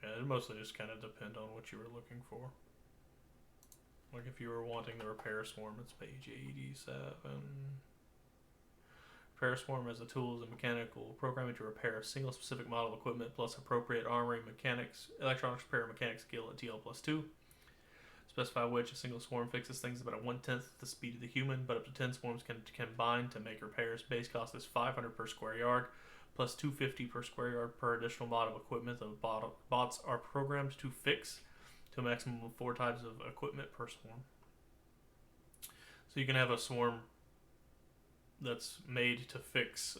S3: Yeah, it mostly just kind of depend on what you were looking for. Like if you were wanting the Repair Swarm, it's page 87. Repair Swarm as a tool is a mechanical programming to repair a single specific model of equipment plus appropriate armory, mechanics, electronics repair, mechanics skill at TL +2. Specify which a single swarm fixes things about 1/10 the speed of the human, but up to 10 swarms can combine to make repairs. Base cost is 500 per square yard, plus 250 per square yard per additional mod of equipment the bots are programmed to fix, to a maximum of 4 types of equipment per swarm. So you can have a swarm that's made to fix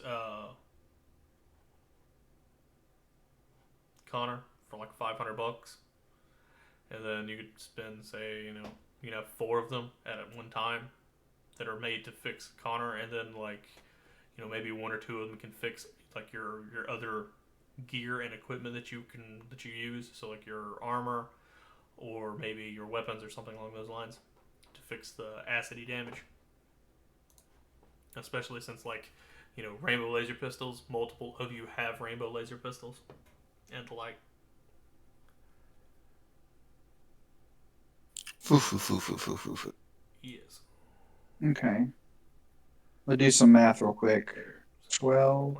S3: Connor for like $500. And then you could spend, say, you can have 4 of them at one time that are made to fix Connor, and then like, maybe 1 or 2 of them can fix like your other gear and equipment that you use. So like your armor, or maybe your weapons or something along those lines, to fix the acidy damage. Especially since like, rainbow laser pistols. Multiple of you have rainbow laser pistols, and like. Yes.
S4: Okay. We'll do some math real quick. 12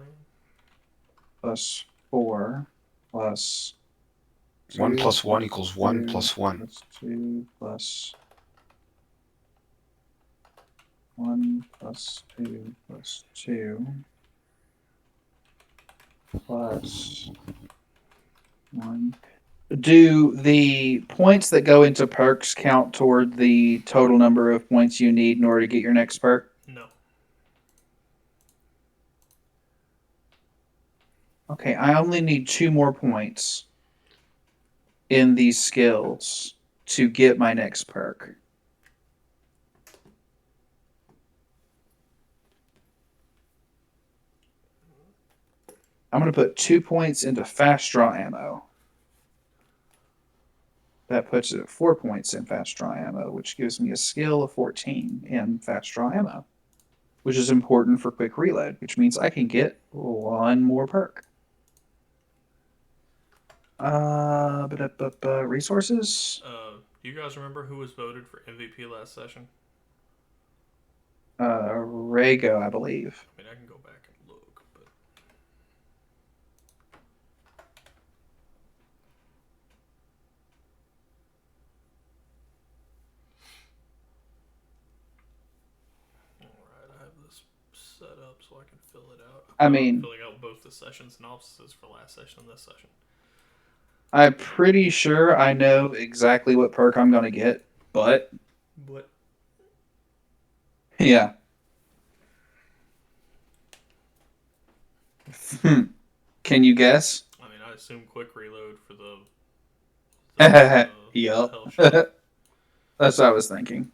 S4: plus 4 plus
S2: 1
S4: 2
S2: plus 1 equals 1
S4: 2
S2: plus 1.
S4: plus 2 plus 1 plus 2 plus 2 plus 1. Do the points that go into perks count toward the total number of points you need in order to get your next perk?
S3: No.
S4: Okay, I only need 2 more points in these skills to get my next perk. I'm going to put 2 points into fast draw ammo. That puts it at 4 points in fast draw ammo, which gives me a skill of 14 in fast draw ammo, which is important for quick reload, which means I can get 1 more perk. Resources?
S3: Do you guys remember who was voted for MVP last session?
S4: Rago, I believe.
S3: I mean, I can go back and look, but. Alright, I have this set up so I can fill it out.
S4: I mean,
S3: filling out both the session synopsises for last session and this session.
S4: I'm pretty sure I know exactly what perk I'm going to get, but
S3: What?
S4: yeah. Can you guess?
S3: I mean, I assume quick reload for the
S4: Yup.
S3: hell shot.
S4: That's what I was thinking.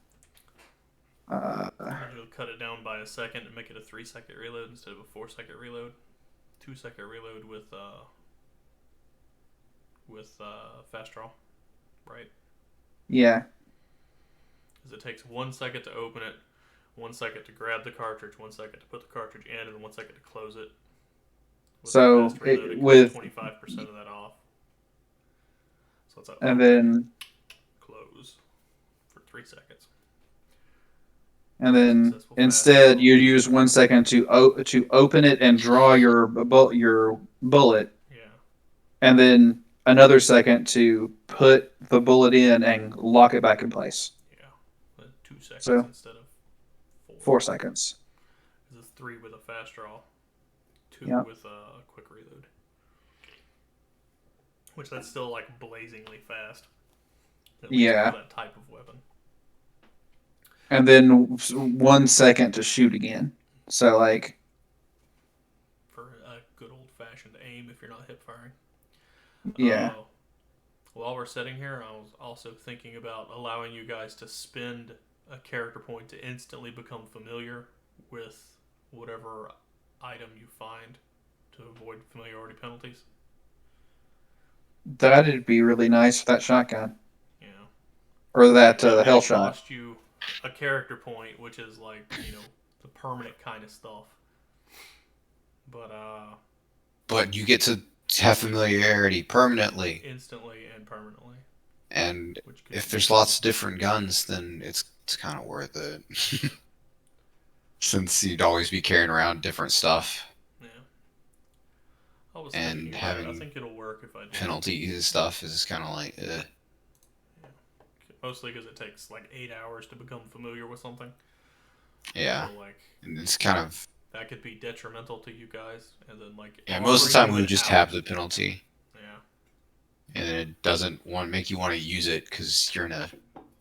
S3: You'll cut it down by a second and make it a 3-second reload instead of a 4-second reload. 2-second reload with fast draw, right?
S4: Yeah.
S3: Because it takes 1 second to open it, 1 second to grab the cartridge, 1 second to put the cartridge in, and 1 second to close it.
S4: So with
S3: 25% of that off. So it's a
S4: and then
S3: close for 3 seconds.
S4: And then instead, you use 1 second to open it and draw your bullet.
S3: Yeah.
S4: And then another second to put the bullet in and lock it back in place.
S3: Yeah. 2 seconds
S4: So,
S3: instead of
S4: 4 seconds.
S3: This is 3 with a fast draw, 2
S4: Yep.
S3: with a quick reload. Which that's still like blazingly fast. At least
S4: Yeah.
S3: for that type of weapon.
S4: And then 1 second to shoot again. So like.
S3: For a good old fashioned aim. if you're not hip firing.
S4: Yeah.
S3: While we're sitting here, I was also thinking about allowing you guys to spend a character point to instantly become familiar with whatever item you find to avoid familiarity penalties.
S4: That'd be really nice for that shotgun.
S3: You know,
S4: Or that
S3: it
S4: hell
S3: may
S4: shot.
S3: cost you a character point, which is like the permanent kind of stuff.
S2: But you get to have familiarity permanently.
S3: Instantly and permanently.
S2: And
S3: Which could
S2: if there's lots of different guns, then it's kind of worth it. Since you'd always be carrying around different stuff.
S3: Yeah. I was
S2: And
S3: thinking about it. I
S2: having
S3: think it'll work if I do.
S2: penalties and stuff is kind of like,
S3: Yeah. Mostly because it takes like 8 hours to become familiar with something.
S2: yeah.
S3: So, like,
S2: And it's kind of,
S3: that could be detrimental to you guys, and then like
S2: yeah, most of the time we
S3: would
S2: would just have the penalty.
S3: Yeah.
S2: And then it doesn't make you want to use it because you're in a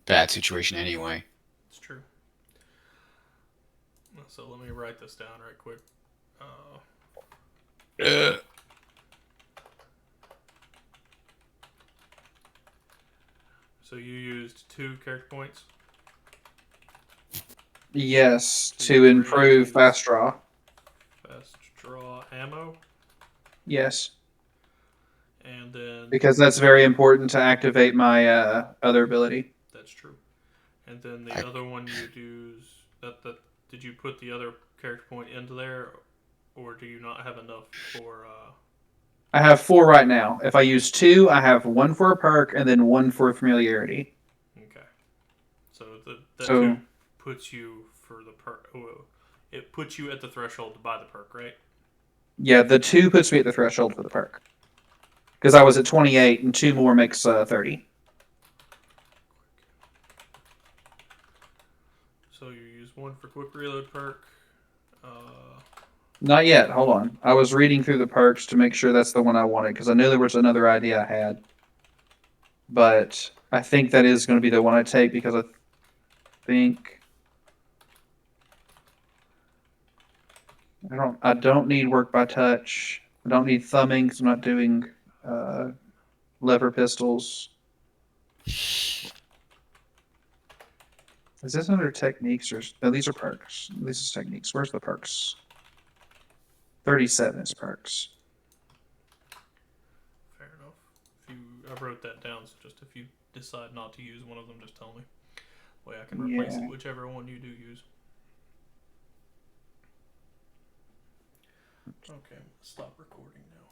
S2: bad situation anyway.
S3: It's true. So let me write this down right quick. So you used 2 character points?
S4: Yes, to improve fast draw.
S3: Fast draw ammo?
S4: Yes.
S3: And then...
S4: Because that's very important to activate my other ability.
S3: That's true. And then the other one you'd use... Did you put the other character point into there? Or do you not have enough for...
S4: I have 4 right now. If I use 2, I have 1 for a perk and then 1 for familiarity.
S3: Okay. So that
S4: So-
S3: 2 puts you for the perk. Oh, it puts you at the threshold to buy the perk, right?
S4: Yeah, the 2 puts me at the threshold for the perk. Because I was at 28 and 2 more makes 30.
S3: So you use 1 for quick reload perk.
S4: Not yet. Hold on. I was reading through the perks to make sure that's the one I wanted because I knew there was another idea I had. But I think that is going to be the one I take because I think I don't need work by touch. I don't need thumbing because I'm not doing lever pistols. Is this under techniques or no? These are perks. This is techniques. Where's the perks? 37 is perks.
S3: Fair enough. I wrote that down, so just if you decide not to use one of them, just tell me. Way I can replace it, whichever one you do use. Okay, stop recording now.